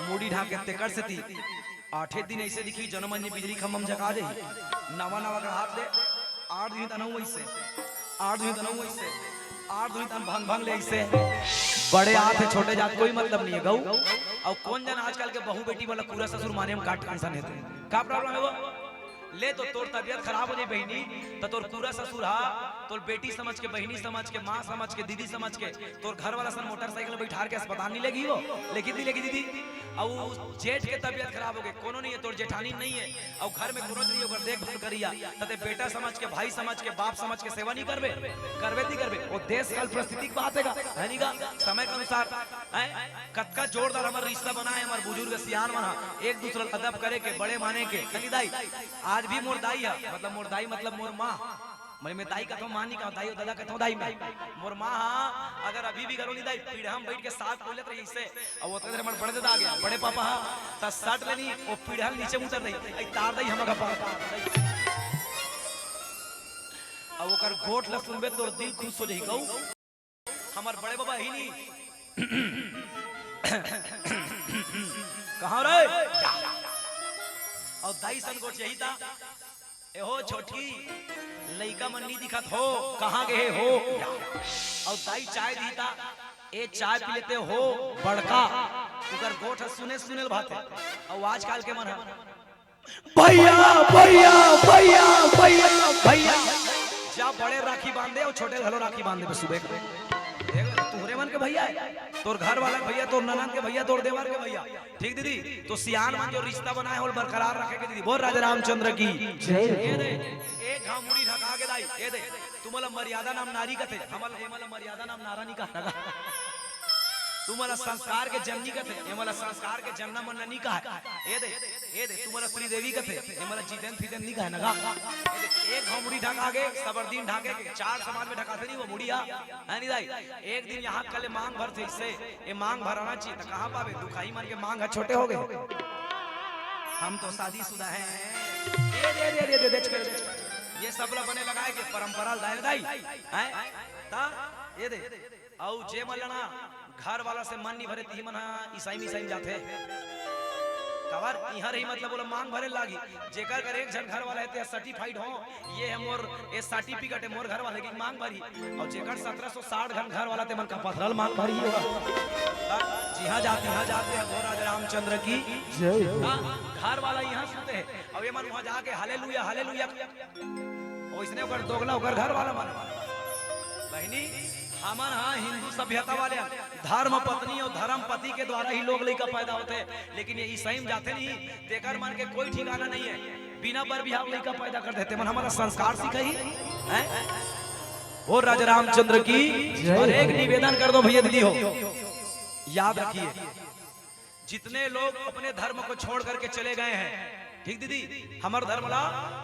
मुड़ी ढाके तेकर से थी 8 दिन ऐसे दिखी जनमन बिजली खम्भम जगा दे नवा का हाथ ले 8 दिन तनऊ ऐसे 8 दिन तनऊ ऐसे 8 दिन तन भंग ले ऐसे बड़े हाथ है छोटे जात कोई मतलब नहीं है गऊ और कौन जन आजकल के बहू बेटी वाला पूरा ससुर माने में काट टेंशन है का प्रॉब्लम है वो ले तो तोर तबियत खराब हो जाए बहनी तो तोर पूरा ससुर हा तोर बेटी समझ के बहनी समझ के माँ समझ के दीदी समझ के तोर घर वाला सन मोटरसाइकिल बैठा के अस्पताल नहीं लेगी वो लेकिन नहीं लेगी दीदी और जेठ के तबियत खराब हो गई कोनो नहीं है तोर जेठानी नहीं है और घर में कोनो नहीं होकर देखभाल करिया तते बेटा समझ के भाई समझ के बाप समझ के सेवा नहीं करबे नहीं करबे वो देश काल परिस्थिति की बात है नहीं का समय के अनुसार कतका जोरदार हमारा रिश्ता बना है हमारे बुजुर्ग सियान मना एक दूसरे अदब करे के बड़े माने के दाई आज भी मोर दाई है मतलब मोर दाई मतलब मोर माँ मैं दाई कहता हूँ माँ नहीं कहता दाई दादा कहता हूँ दाई में मोर माँ अगर अभी भी करो नहीं दाई पीढ़े हम बैठ के साथ बोले रही इससे और वो तो हमारे बड़े दादा आ गया बड़े पापा ता सट लेनी वो पीढ़े नीचे उतर रही तार दई हम और वो कर गोट ल सुनबे तो दिल खुश हो जाई कहू हमार बड़े बाबा ही नहीं कहाँ रे और दाई सन गोट यही था एहो छोटी लइका मन नहीं दिखत हो कहाँ गए हो और दाई चाय दीता ए चाय पी लेते हो बड़का उकर गोठ सुने सुनेल बात है और आजकल के मन है भैया भैया भैया भैया भैया जा बड़े राखी बांधे और छोटे घलो राखी बांधे पे सुबह देख तोहरे मन के भैया है तोर घर वाला के भैया तोर ननन के भैया तोर देवर के भैया ठीक दीदी तो सियान मन जो रिश्ता बनाए हो बरकरार रखे के दीदी बोल राजा रामचंद्र की जय ये दे एक घाव मुड़ी ढका के दाई ये दे तुम्हाला मर्यादा नाम नारी कथे हमला मर्यादा नाम नारानी का लगा तुम्हाला संस्कार के जननी कथे हमला संस्कार के जन्ना मननी का है ये दे तुम्हाला श्री देवी कथे हमला जितन फितन नहीं का है नगा एक घाव मुड़ी ढका के सबरदीन ढाके के चार समाज में ढकाते नहीं वो मुड़िया है नहीं दाई एक दिन यहाँ कल मांग भर थे इससे ये मांग भराना चाहिए तो कहां पावे दुखाई मन के मांग छोटे हो गए हम तो शादीशुदा हैं ये सब ला बने लगाए के परंपरा दाई हैं ता ये दे औ जे मलना घर वाला से मन नहीं भरे ती मन ईसाई जाते कवर इहर ही मतलब बोला मांग भरे लागी जेकर कर एक जन घर वाला है ते सर्टिफाइड हो ये है मोर ए सर्टिफिकेट है मोर घर वाले की मांग भरी और जेकर 1760 घर वाला ते मन का पथरल मांग भरी होगा जी हां जाते हैं वो राजा रामचंद्र की जय घर वाला यहाँ सुनते हैं अब ये मन वहां जाके हालेलुया हालेलुया और इसने ओकर दोगला ओकर घर वाला मन बहनी हमन हाँ हिंदू सभ्यता वाले धर्म पत्नी और धर्म पति के द्वारा ही लोग लड़का पैदा होते हैं लेकिन ये ईसाई में जाते नहीं देकर मन के कोई ठिकाना नहीं है बिना बर बिहाव लड़का पैदा कर देते मन हमारा संस्कार सिखाई है वो राजा रामचंद्र की और एक निवेदन कर दो भैया दीदी हो याद रखिए जितने लोग अपने धर्म को छोड़ करके चले गए हैं ठीक दीदी हमार धर्म ला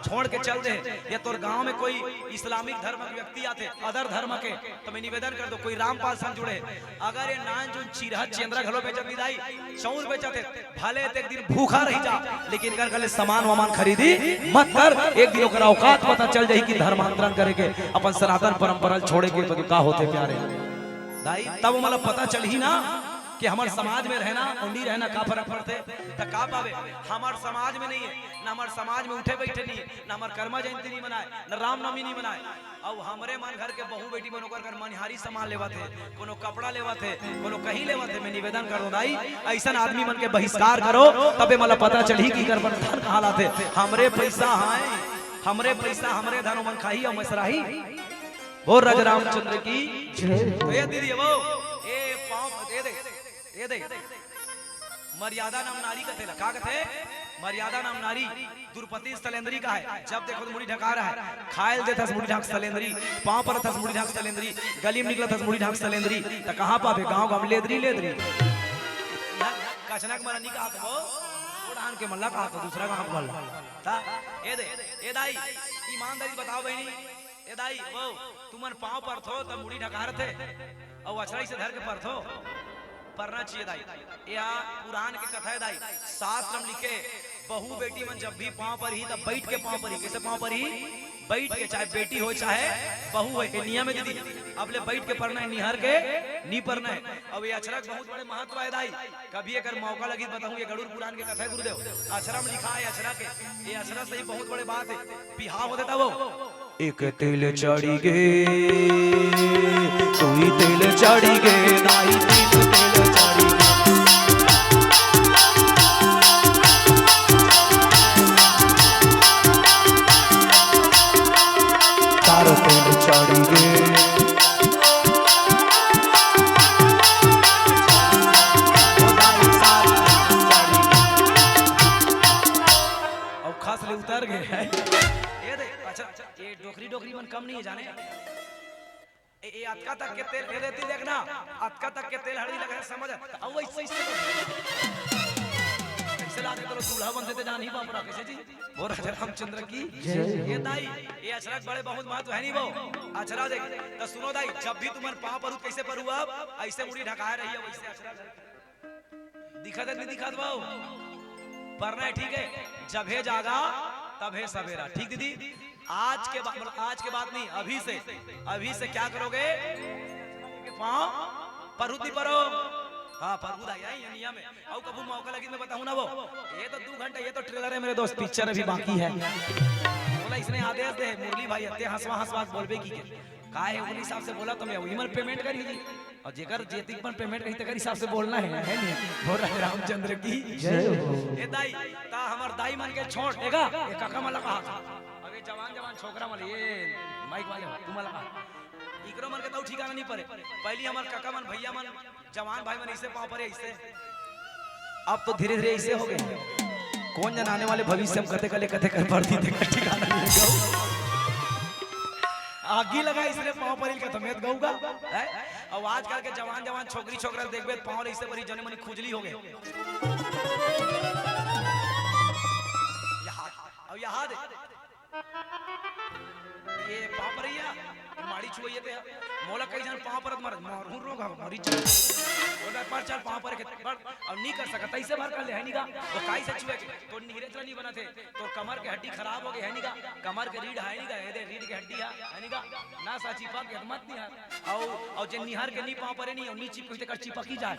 छोड़ के चल दे या तोर गांव में कोई इस्लामिक धर्म के व्यक्ति आते अदर धर्म के तो मैं निवेदन कर दो कोई रामपाल संग जुड़े अगर ये नान जो चिरहत चंद्रा घलो बेचत विदाई चौर बेचते भले एक दिन भूखा रह जा लेकिन कर गले सामान वामान खरीदी मत कर एक दिन ओकरा औकात पता चल जाई कि धर्मांतरण करे के अपन सनातन परंपरा छोड़े के तो का होते प्यारे दाई तब मतलब पता चल ही ना कि हमारे समाज में रहना और नहीं रहना का फर्क पड़ते तो का पावे हमारे समाज में नहीं है ना हमारे समाज में उठे बैठे नहीं ना हमारे कर्मा जयंती नहीं मनाए ना रामनवमी नहीं मनाए अब हमारे मन घर के बहू बेटी बनो कर मनिहारी सामान लेवा थे कोनो कपड़ा लेवा थे कोनो कहीं लेवा थे मैं निवेदन कर दो दाई ऐसा आदमी मन के बहिष्कार करो तबे मला पता चली कि कर कहाँ लाते हमरे पैसा है हमरे पैसा हमरे धनो मन खाही और मसराही वो राजा रामचंद्र की जय दीदी वो ए पाँव दे दे ये दे मर्यादा नाम नारी कथे का कथे मर्यादा नाम नारी दुर्पति स्थलेंद्री का है जब देखो तो मुड़ी ढका रहा है खायल देता मुड़ी ढाक स्थलेंद्री पांव पर था मुड़ी ढाक स्थलेंद्री गली में निकला था मुड़ी ढाक स्थलेंद्री तो कहां पावे गांव गांव लेदरी कचना के मरनी का वो उड़ान के मल्ला कहा तो दूसरा कहां मल्ला ता ये दे ए दाई ईमानदारी बताओ बहनी ए दाई वो तुमन पांव पर थो त मुड़ी ढका रहे थे और अछराई से धर के पर थो पढ़ना चाहिए दाई या पुराण के कथा है दाई शास्त्र में लिखे बहू बेटी मन जब भी पांव पर ही तब बैठ के पांव पर ही कैसे पांव पर ही बैठ के चाहे बेटी हो चाहे बहू हो नियम है दीदी अब ले बैठ के पढ़ना है निहर के नहीं पढ़ना है अब ये अक्षरा बहुत बड़े महत्व है दाई कभी अगर मौका लगी बताऊं ये गरुड़ पुराण की कथा है गुरुदेव अक्षरा में लिखा है अक्षरा के ये अक्षरा से ही बहुत बड़े बात है बिहाव होता था वो एक तिल चढ़ी गे कोई तिल चढ़ी गे दाई तिल चढ़ी गे तारो तिल चढ़ी गे अब खास ले उतर गए है अच्छा ये डोकरी मन कम नहीं है जाने ए अतका तक के तेल देती देखना अतका तक के तेल हड़ी लगा समझ अब वैसे कैसे लाते तो दूल्हा बनते थे जान ही बाप रा कैसे जी वो राजा रामचंद्र की ये दाई ये अचरज बड़े बहुत महत्व है नहीं वो अचरा देख तो सुनो दाई जब भी तुम्हारे पांव पर कैसे परू अब ऐसे मुड़ी ढकाए रही है वैसे अचरज दिखा दे नहीं दिखा दो पढ़ना है ठीक है जब है जागा तब है सवेरा ठीक दीदी आज के बाद नहीं अभी से क्या करोगे पांव परुदी परो हाँ परबुदा यही नियम है और कभी मौका लगी मैं बताऊं ना वो ये तो 2 घंटे ये तो ट्रेलर है मेरे दोस्त पिक्चर अभी बाकी है बोला इसने आदेश दे मुरली भाई अत्ते हंसवा बोलबे की का है उन हिसाब से बोला तो मैं वही मन पेमेंट करी जी और जेकर जेती पर पेमेंट कही तकर हिसाब से बोलना है नहीं हो रहा रामचंद्र की जय हो। ए दाई ता हमर दाई मन के छोड़ देगा ये काका मला कहा अब ये जवान जवान छोकरा मन ये माइक वाले तुम मला कहा इकरो मन के तो ठिकाना नहीं पड़े पहली हमर काका मन भैया मन जवान भाई मन ऐसे पाँव पड़े ऐसे अब तो धीरे धीरे ऐसे हो गए कौन जन आने वाले भविष्य में कथे कर पड़ती थे ठिकाना नहीं गऊ आगी लगा इसलिए पाँव पर का समेत गऊगा और आजकल के जवान जवान छोकरी छोकरा देखबे पाँव इससे बड़ी जने मनी खुजली हो गए अब यहाँ ये पाँव पर माड़ी छुए थे मोला कई जन पाँव पर मर मारू रोगा मरी चल पर चल पाँव पर अब नहीं कर सकता ऐसे भर कर ले है निका वो काई से छुए तो नीरज नहीं बना थे तो कमर के हड्डी खराब हो गई है निका कमर के रीढ़ है निका ये दे रीढ़ की हड्डी है निका ना सा चिपक के मत नहीं और जे निहार के नहीं पाँव पर नहीं और नी चिपक ते कर चिपकी जाए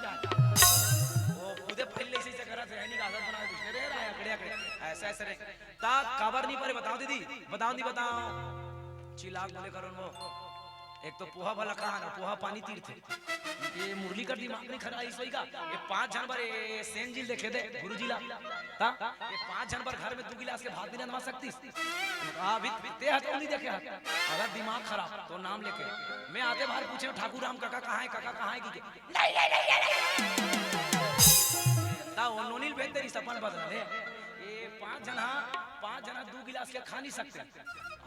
वो खुदे पहले से करा थे है निका आदत बना दूसरे रे रहा है कड़े ऐसे ऐसे रे ता कवर नहीं परे बताओ दीदी बताओ चिल्ला बोले करो वो एक तो पोहा वाला कहा ना पोहा पानी तीर्थ ये मुरली कर दिमाग नहीं खरा इस का ये 5 जानवर ये सेन जिल देखे दे गुरुजी ला ता ये 5 जानवर घर में 2 गिलास के भात भी नवा सकती हां ते हाथ नहीं देखे हाथ अगर दिमाग खराब तो नाम लेके मैं आते बाहर पूछे ठाकुर राम काका कहां है की नहीं ता ओनोनिल भेज तेरी सपन बदल दे ये 5 जना 2 गिलास के खा नहीं सकते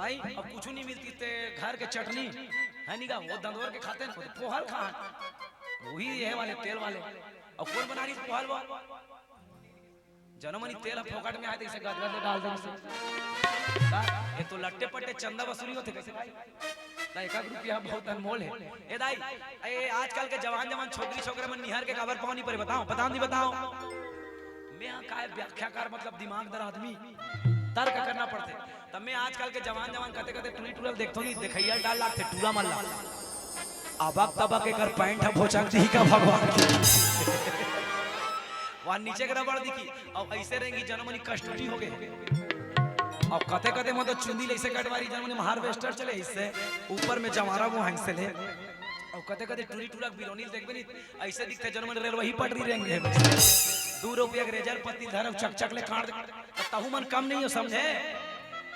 आई अब कुछ नहीं मिलती ते घर के चटनी है निका वो दंदोर के खाते हैं पोहल खा वही है वाले तेल वाले और कौन बना रही पोहल वो जनमनी तेल फोकट में आए थे इसे गदगद डाल दे इसे ये तो लट्टे पट्टे चंदा वसूली होते कैसे भाई ना 1 रुपया बहुत अनमोल है ए दाई ए आजकल के जवान छोकरी छोकरे मन निहार के खबर पाओ नहीं पड़े बताओ मैं काय व्याख्याकार मतलब दिमागदार आदमी तर्क करना पड़ते तब मैं आजकल के जवान कते टूरी टूरल देखतो नहीं देखैया डाल लागते टूरा मल्ला अबक तबक एकर पैंट भोचक दी का भगवान की वहां नीचे के रबड़ दिखी और ऐसे रहेंगी जनमनी कष्टुटी हो गए और कते मतलब चुंदी ऐसे कटवारी जनमनी हार्वेस्टर चले इससे ऊपर में जवारा वो हंस ले और कते टूरी टूरा बिलोनी देखबे नहीं ऐसे दिखते जनमनी रेल वही पटरी रहेंगे 2 रुपया के रेजर पत्ती धरम चक ले काट तहु मन कम नहीं हो समझे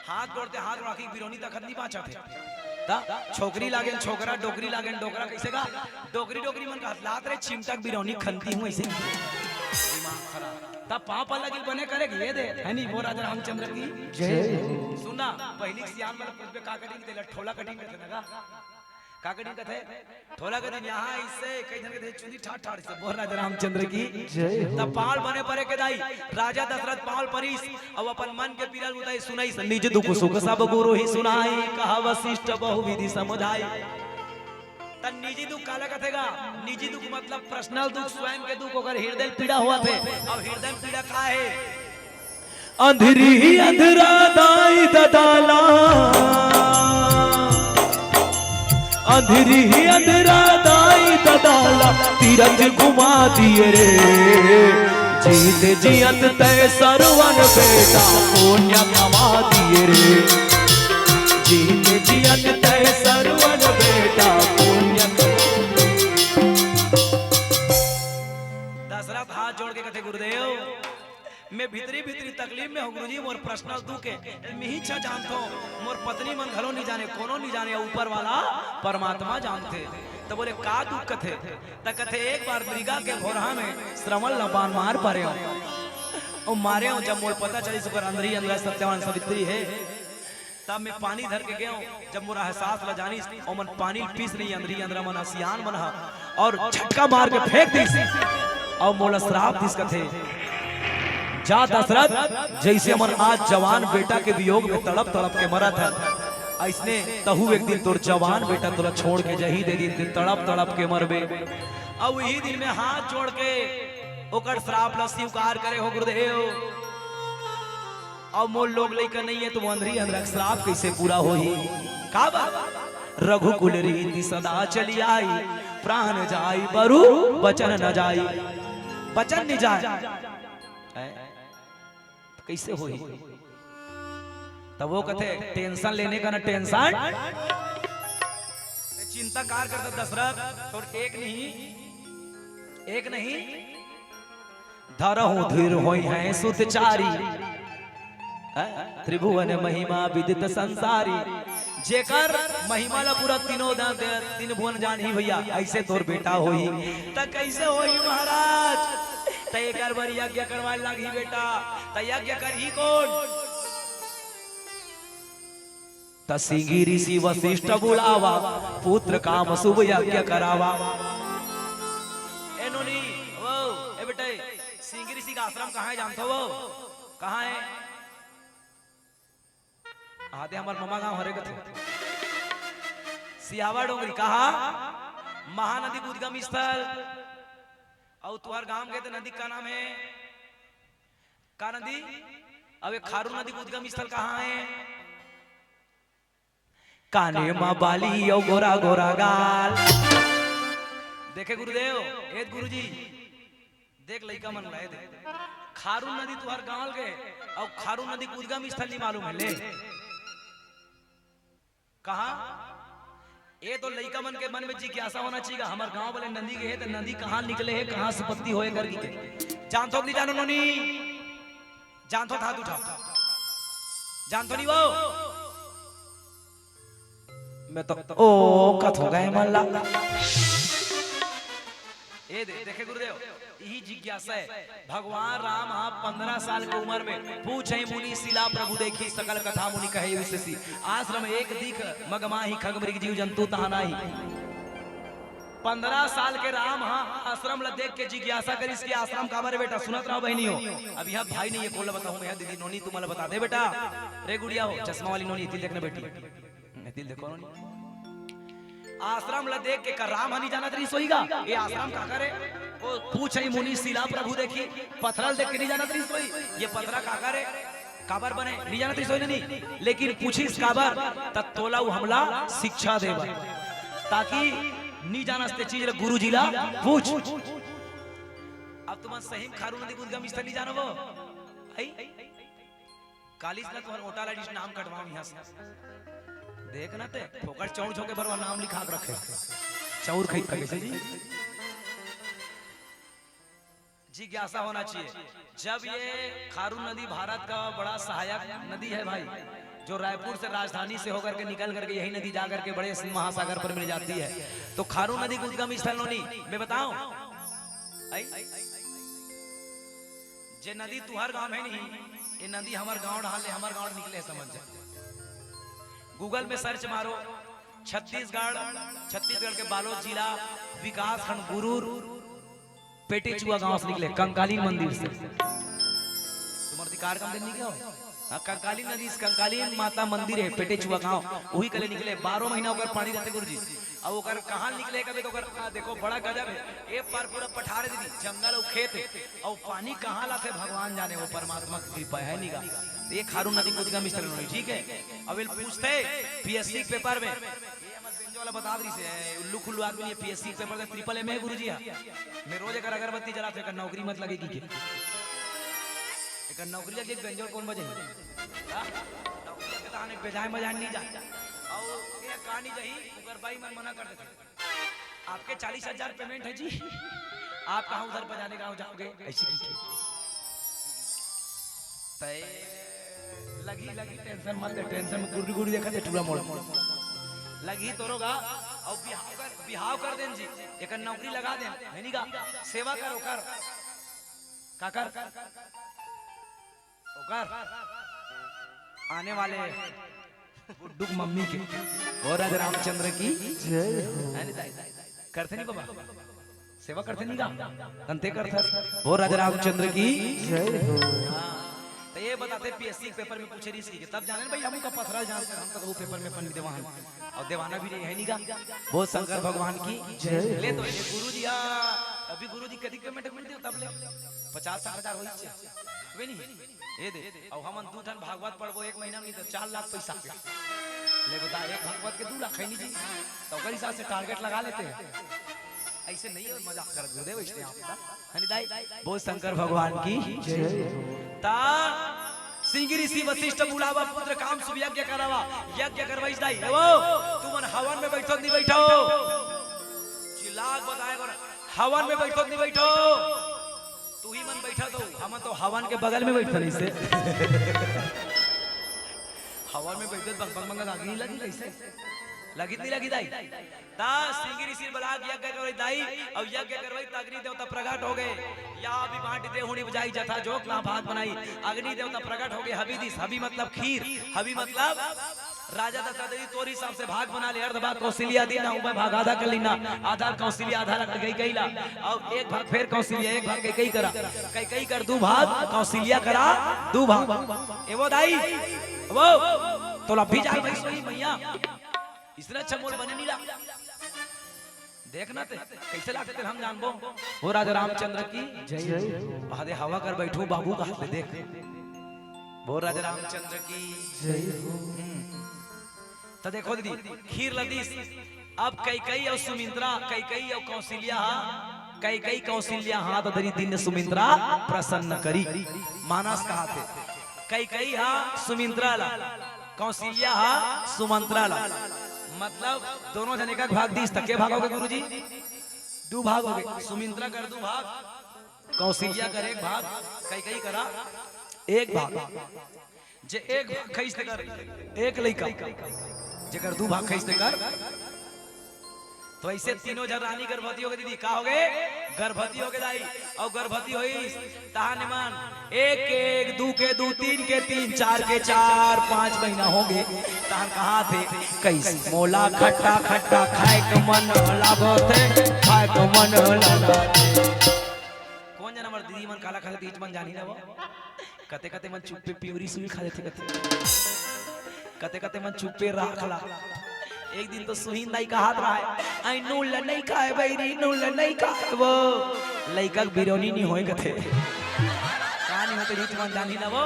हाथ राखी बिरोनी तक नहीं पाचा थे छोकरी लागे छोकरा डोकरी लागे डोकरा कैसे का डोकरी मन का लात रे चिमटक बिरोनी खनती हूं ऐसे दिमाग खराब तब पाप अलग बने करेगी ये दे है नहीं वो राजा रामचंद्र की जय सुना पहली सियान में कुछ पे का कटिंग देला ठोला कटिंग करते लगा का कटिंग कथे ठोला कटिंग यहां इससे कई जन के चुंदी ठाठ से बोल राजा रामचंद्र की जय तब पाल बने परे के दाई राजा दशरथ पाल परिस अब अपन मन के पीरल उताई सुनाई निज दुख सुख सब गुरु ही सुनाई कहा वशिष्ठ बहुविधि समझाई तन निजी दुख काला कथेगा निजी दुख मतलब पर्सनल दुख स्वयं के दुख अगर हृदय पीड़ा हुआ थे अब हृदय पीड़ा का है अंधरी अंधरा दाई ददाला अंधरी अंधरा दाई ददाला तीरथ घुमा दिए रे जीत जियत तय सरवन बेटा पुण्य कमा दिए रे जीत जियत तय सरवन बेटा पुण्य दशरथ हाथ जोड़ के कहते गुरुदेव मैं भीतरी तकलीफ में हूँ गुरुजी मोर पर्सनल दुख है मैं ही जानता हूँ मोर पत्नी मन घरों नहीं जाने कोनो नहीं जाने ऊपर वाला परमात्मा जानते तो बोले का दुख कथे त कथे एक बार मृगा के घोड़ा में श्रवण लबान मार पारे और मारे हो जब मोर पता चली सुकर अंदरी अंदर सत्यवान सावित्री है तब मैं पानी धर के गया जब मोरा एहसास ल जानी और मन पानी पीस नहीं अंदरी अंदर मन सियान बना और झटका मार के फेंक दी और मोला श्राप दिस कथे जा दशरथ जैसे मन आज जवान बेटा के वियोग में तड़प के मरा था ऐसने तहु एक दिन तोर जवान बेटा तोरा छोड़ के जही दे दिन तड़प के मरबे अब वही दिन में हाथ जोड़ के ओकर श्राप ल स्वीकार करे हो गुरुदेव अब मोल लोग लेकर नहीं है तो अंधरी अंधर श्राप कैसे पूरा हो ही का रघुकुल रीति सदा चली आई प्राण जाई बरु बचन न जाई बचन नहीं जाए कैसे हो तब वो कहते टेंशन लेने का ना टेंशन चिंता कार करता दशरथ तो एक नहीं धरहु धीर होई है सुतचारी त्रिभुवन महिमा विदित संसारी जेकर महिमा ला पूरा तीन भुवन जान ही भैया ऐसे तोर बेटा होई त कैसे होई महाराज तय कर बर यज्ञ करवाए लगी बेटा त यज्ञ करही कौन त सिंगी ऋषि वशिष्ठ बुलावा पुत्र काम शुभ यज्ञ करावा एनोनी वो ए बेटे सिंगी ऋषि का आश्रम कहाँ है जानते हो वो कहाँ है आधे हमारे मामा गांव हरे कथे सियावा डोंगरी कहा महानदी उद्गम स्थल और तुहार गांव के तो नदी का नाम है का नदी अब एक खारू नदी उद्गम स्थल कहाँ है काने माँ बाली और गोरा गोरा गाल देखे गुरुदेव ए गुरुजी देख लइका मन रहे थे खारू नदी तुहार गांव के और खारू नदी उद्गम स्थल नहीं मालूम है ले कहा ये तो लइका मन के मन में जिज्ञासा होना चाहिए हमारे गांव वाले नदी के है तो नदी कहाँ निकले है कहाँ से उत्पत्ति होए करके के जानतो नहीं जानो नोनी जानतो था तू जानतो नहीं वो मैं तो ओ कथ हो गए मल्ला ये देखे गुरुदेव यही जिज्ञासा है भगवान राम 15 साल की उम्र में पूछे मुनि शिला प्रभु देखी सकल कथा मुनि कहे विशेषी आश्रम एक दिख मगमाही खग मृग जीव जंतु तहानाही 15 साल के राम आश्रम ला देख के जिज्ञासा करी इसके आश्रम का बारे बेटा सुनत रहो बहनियों अब यहाँ भाई नहीं ये कोला बताऊं मैं दीदी नोनी तुम्हारा बता दे बेटा रे गुड़िया हो चश्मा वाली नोनी तिल देखना बेटी तिल देखो नोनी आश्रम ला देख के कर राम हनी जाना तरी सोईगा ये आश्रम का करे वो पूछ रही मुनि शिला प्रभु देखी पत्थर देख के नहीं जाना तरी सोई ये पत्थरा का करे काबर बने नहीं जाना तरी सोई नहीं लेकिन पूछिस काबर तब तोला वो हमला शिक्षा देवा ताकि नहीं जाना चीज गुरु जी ला पूछ अब तुम सही खारू नदी उद्गम स्थल नहीं जानो वो कालिस ना तुम्हारा ओटा ला नाम कटवाओ यहाँ से देखना ते फोकट चौड़ छोके भरवा नाम लिखा के रखे चौर खरीद कैसे जी जिज्ञासा होना चाहिए जब ये खारू नदी भारत का बड़ा सहायक नदी है भाई जो रायपुर से राजधानी से होकर के निकल करके यही नदी जाकर के बड़े महासागर पर मिल जाती है तो खारू नदी का उद्गम स्थल नोनी मैं बताऊं जे नदी तुहार गांव है नहीं ये नदी हमार गांव ढाले हमार गांव निकले समझ जाए गूगल में सर्च मारो छत्तीसगढ़ के बालोद जिला विकास खंड गुरूर पेटेचुआ गांव से निकले कंकालीन मंदिर से तुम्हारे अधिकार कम दिन नहीं क्या हो कंकालीन नदी कंकालीन माता मंदिर है पेटेचुआ गांव वही कले निकले 12 महीना होकर पानी रहते गुरुजी अब ओकर कहां निकले कभी तो देखो बड़ा गजब है एक बार पूरा पठार दीदी जंगल और खेत है और पानी कहां लाते भगवान जाने वो परमात्मा की कृपा है निगा ये खारू नदी को उद्गम स्थल है ठीक है अब पूछते पीएससी पेपर में ये मत बेंजो वाला बता दी से उल्लू खुल्लू आदमी ये पीएससी पेपर में ट्रिपल ए में है गुरुजी मैं रोज अगर अगरबत्ती जलाते कर नौकरी मत लगेगी के एक नौकरी लगे बेंजो कौन बजे हां नौकरी के ताने बेजाय मजा नहीं जा और ये कहानी जही उगर भाई मन मना कर देते आपके 40,000 पेमेंट है जी आप कहां उधर बजाने गांव जाओगे ऐसी की तय लगी टेंशन मत ले टेंशन में गुड़ी गुड़ी देखा दे टूरा मोड़ लगी तोरोगा और बिहाव कर देन जी एक नौकरी लगा दे है नी का सेवा कर ओकर का कर ओकर आने वाले गुड्डू मम्मी के और राजा रामचंद्र की जय हो करते नहीं बाबा सेवा करते नहीं का अंते करते और राजा रामचंद्र की जय हो तो ये बताते पीएससी पेपर में पूछे रही थी तब जाने भाई हम का पथरा जानते हम तो वो पेपर में पंडित देवान और देवाना भी नहीं है नहीं का वो शंकर भगवान की जय ले तो ये गुरुजी अभी गुरुजी कदी पेमेंट मिलते हो तब ले 50,000 होई छे वे नहीं ये दे और हमन दू ठन भागवत पढ़बो एक महीना में तो 4 लाख पैसा ले बता एक भागवत के 2 लाख है नहीं जी तो ओकर हिसाब से टारगेट लगा लेते हैं ऐसे नहीं है मजाक कर गुरुदेव इसने आपका हनी दाई बोल शंकर भगवान की जय ता सिंह ऋषि वशिष्ठ बुलावा पुत्र काम शुभ यज्ञ करावा यज्ञ करवाई दाई वो तुमन हवन में बैठो नहीं बैठो चिल्लाक बताएगा हवन में बैठो नहीं बैठो तू ही मन बैठा तो हम तो हवन के बगल में बैठा नहीं से हवन में बैठे बंग बंग बंग आग नहीं लगी कैसे लगी नहीं लगी दाई ता सिंह ऋषि बलाक यज्ञ करवाई दाई और यज्ञ करवाई त अग्नि देवता प्रकट हो गए या भी बांट दे हुणी बजाई जथा जोक ना भात बनाई अग्नि देवता प्रकट हो गए हबी दिस हबी मतलब खीर हबी मतलब राजा दशरथ तोरी साहब से भाग बना ले अर्ध भाग कौशल्या दी ना मैं भाग आधा कर लीना आधा कौशल्या आधा रख गई कईला और एक भाग फिर कौशल्या एक भाग कई करा कई कर दो भाग कौशल्या करा दो भाग एवो दाई वो तो लभी जाई भाई सोई मैया इसरा अच्छा मोल बने नीला देखना ते कैसे लागते हम जानबो हो राजा रामचंद्र की जय आधे हवा कर बैठू बाबू का हाथ देख वो राजा रामचंद्र की जय हो तो देखो दीदी खीर लदीस अब कई और सुमिंद्रा कई और कौशल्या कई कौशल्या हाथ धरी दिन सुमिंद्रा प्रसन्न करी मानस कहा थे कई सुमिंद्रा ला कौशल्या सुमंत्रा ला मतलब दोनों जने का भाग दीस तक के भागोगे गुरुजी दो भाग हो गए सुमिंद्रा कर दो भाग कौशल्या कर एक भाग कई करा एक भाग जे एक भाग खैसते कर एक लइका जेकर दो भाग खैसते कर तो ऐसे तीनों जन रानी गर्भवती हो गई दीदी का हो गए गर्भवती हो गए दाई और गर्भवती हुई तहा निमान एक एक दो के दो तीन के तीन चार के चार 5 महीना हो गए तहा कहा थे कैसे मोला खट्टा खट्टा खाए के मन लागते खाए के मन लागते कौन जना हमर दीदी मन काला खाते तीज मन जानी ना वो कते कते मन चुप पे प्यूरी सुई खा लेते कते कते मन चुप पे राखला एक दिन तो सुहीन दाई का हाथ रहा है आई नूल नहीं खाए बैरी नूल नहीं खाए वो लइका बिरोनी नहीं होए कथे कहानी होते रीत मन जानी ना वो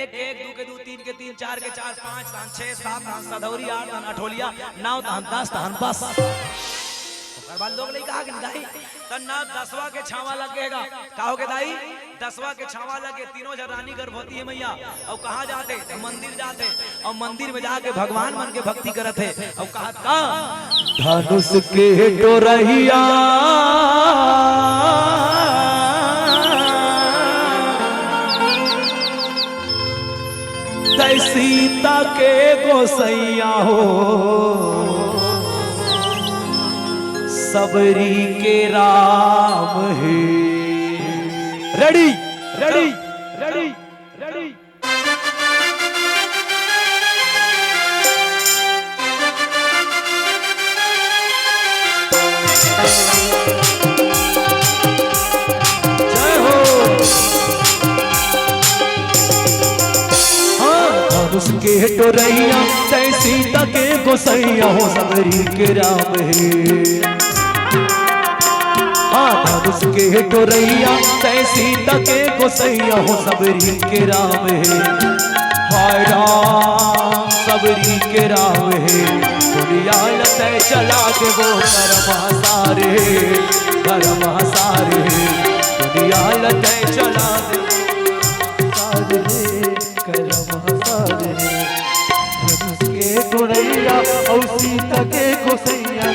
एक एक दो के दो तीन के तीन चार के चार 5 6 7 सदौरी 8 अठोलिया 9 10 बस बाद लोग नहीं कहा कि दाई तन्ना 10वां के छावा लगेगा कहोगे दाई 10वां के छावा लगे तीनों जन रानी गर्भवती है मैया और कहा जाते मंदिर जाते और मंदिर में जाके भगवान मन के भक्ति करत है और कहा का धनुष के डोरहिया तै सीता के गोसैया हो सबरी के राम है रेडी रेडी रेडी रेडी जय हो हाँ धनुष के टोरैया तै सीता के गोसैया हो सबरी के राम है धनुष के डोरैया तै सीता के गोसैया हो सबरी के राम है हाय राम सबरी के राम है दुनिया लते चला के वो करम सारे दुनिया लते चला के करम सारे धनुष के डोरैया और सीता के गोसैया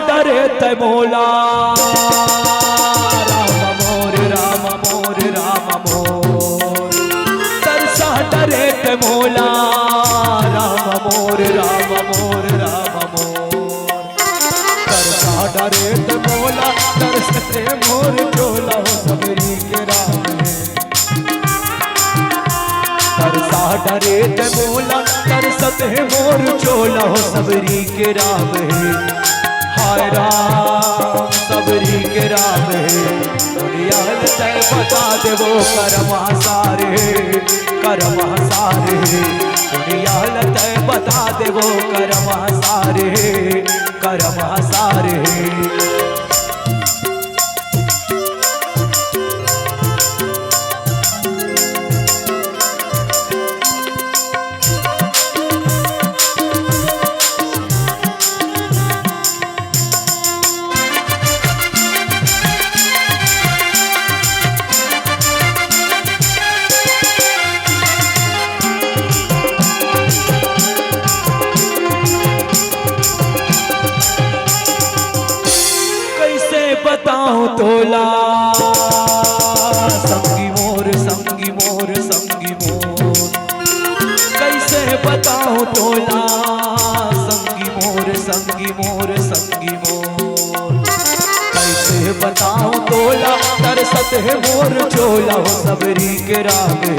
डरे तै मोला राम मोर तरसा डरे तै राम मोर तरसा डरे तो बोला तरसते मोर चोला हो सबरी के राम है तरसा डरे तो बोला तरसते मोर चोला हो सबरी के राम है हाय राम सबरी के राम है दुनिया तय बता दे वो कर्मा सारे दुनिया तय बता दे वो कर्मा सारे बताऊं तोला संगी मोर कैसे बताऊं तोला संगी मोर कैसे बताऊं तोला तरसत है मोर चोला हो सबरी के राम है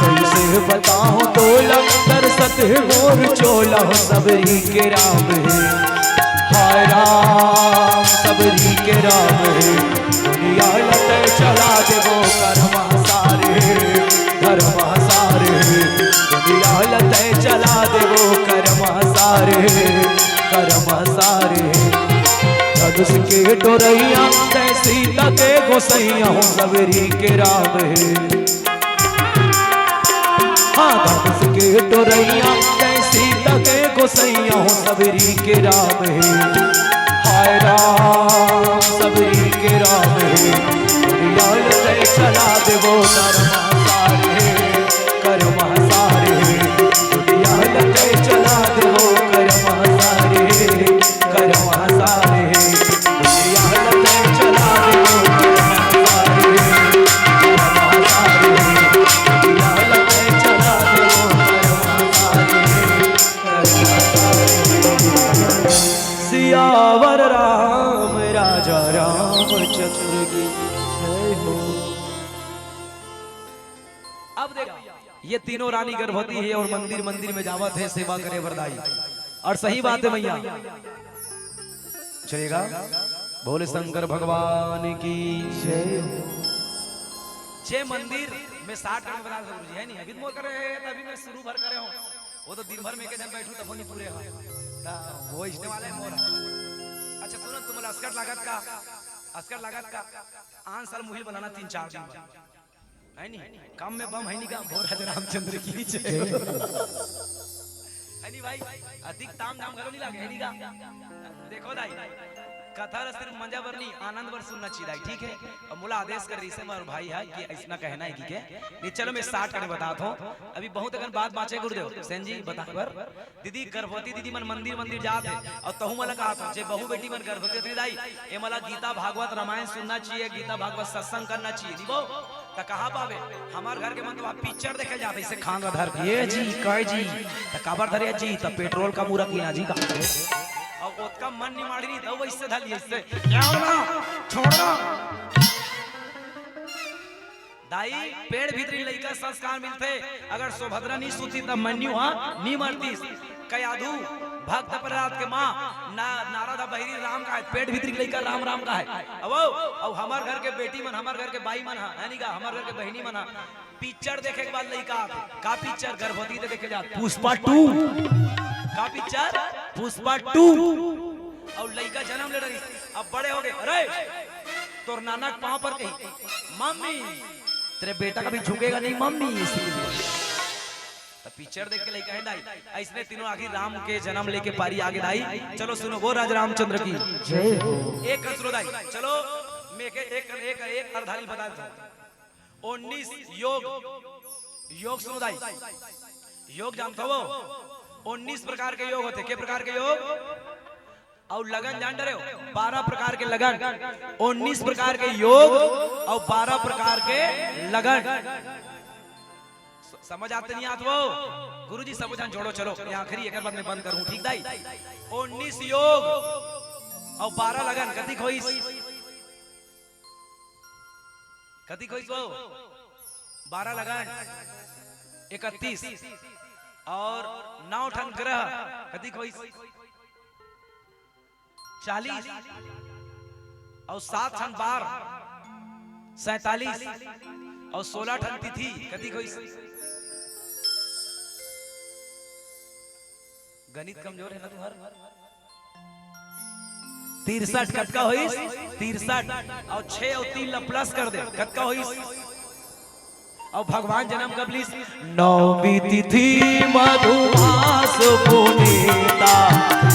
कैसे बताऊं तोला तरसत है मोर चोला हो सबरी के राम है हाय राम सबरी के राम है दुनिया लते चला दे वो कर्मा सारे दुनिया लते चला दे वो कर्मा सारे धनुष के डोरैया तै सीता के गोसैया हो सबरी के राम है हाँ धनुष के डोरैया तै सीता के गोसैया हो सबरी के राम है हाय राम सबरी के राम है दुनिया लते चला दे वो कर्मा सारे दुनिया लते चला दे वो कर्मा सारे दुनिया लते चला दे वो सियावर राम राजा रामचंद्र की जय हो। अब देखो ये तीनों रानी गर्भवती है और मंदिर में जावत है सेवा करे वरदाई और सही बात है भैया चलेगा बोले शंकर भगवान की जय हो। छह मंदिर में 60 का बता गुरु जी है नहीं अभी मोर करे अभी मैं शुरू भर करे हूं वो तो दिन भर में के जन बैठू तब नहीं पूरे वो इतने वाले मोर अच्छा सुनो तुम्हारा अस्कर लागत का आंसर मुहिल बनाना 3-4 दिन है नहीं काम में बम है नहीं का भोर रामचंद्र की जय है नहीं भाई अधिक ताम झाम करो नहीं लागे है नहीं का देखो दाई कथा सिर्फ मजा बरनी आनंद बर सुनना चाहिए ठीक है और मुला आदेश कर रही से मेरे भाई है कि ऐसा कहना है कि नहीं चलो मैं स्टार्ट करने बताता हूं अभी बहुत अगर बात बाचे गुरुदेव सेन जी बता बर दीदी गर्भवती दीदी मन मंदिर जाते और तहु मला कहा था जे बहु बेटी मन गर्भवती थी दाई ए मला गीता भागवत रामायण सुनना चाहिए गीता भागवत सत्संग करना चाहिए दीबो त कहां पावे हमार घर के मन तो पिक्चर देखे जाते इसे खांगा धर ये जी कह जी त काबर धरे जी त पेट्रोल का मुरा कीना जी का और उसका मन नहीं मारी तो वैसे धली इससे क्या होना छोड़ना दाई पेड़ भीतरी लइका संस्कार मिलते अगर सुभद्रा नहीं सुती तब मन्यु हां नहीं मरती कयाधु भक्त प्रहलाद के मां नारदा बहिरी राम का है पेड़ भीतरी लइका राम राम का है अब हमार घर के बेटी मन हमार घर के भाई मन है नहीं का हमार घर के बहनी मन पिक्चर देखे के बाद लइका का पिक्चर गर्भवती देखे जा पुष्पा 2 का पिक्चर पुष्पा 2 और लइका जन्म ले रही अब बड़े हो गए अरे तोर नानक पांव पर कही मम्मी तेरे बेटा कभी झुकेगा नहीं मम्मी इसलिए तो पिक्चर देख के लइका है दाई ऐसने तीनों आखिर राम के जन्म लेके पारी आगे दाई चलो सुनो वो राजा रामचंद्र की जय हो एक कसरो दाई चलो मैं एक अर्धाली बता देता हूं 19 योग सुनो दाई योग जानते हो 19 प्रकार के योग होते के प्रकार के योग और लगन जान रहे हो 12 प्रकार के लगन 19 प्रकार के योग और 12 प्रकार के लगन समझ आते नहीं आत वो गुरुजी सब जान जोड़ो चलो ये आखिरी एक बार मैं बंद करूं ठीक दाई 19 योग और 12 लगन कथी खोइस वो 12 लगन 31 और 9 ठन ग्रह कथी खोइस 40 और 7 ठन बार 47 और 16 ठन तिथि कथी खोइस गणित कमजोर है ना तुम्हारा 63 कटका होइस 63 और 6 और 3 ला प्लस कर दे कटका होइस और भगवान जन्म कब लीस नौमी तिथि मधुमास पुनीता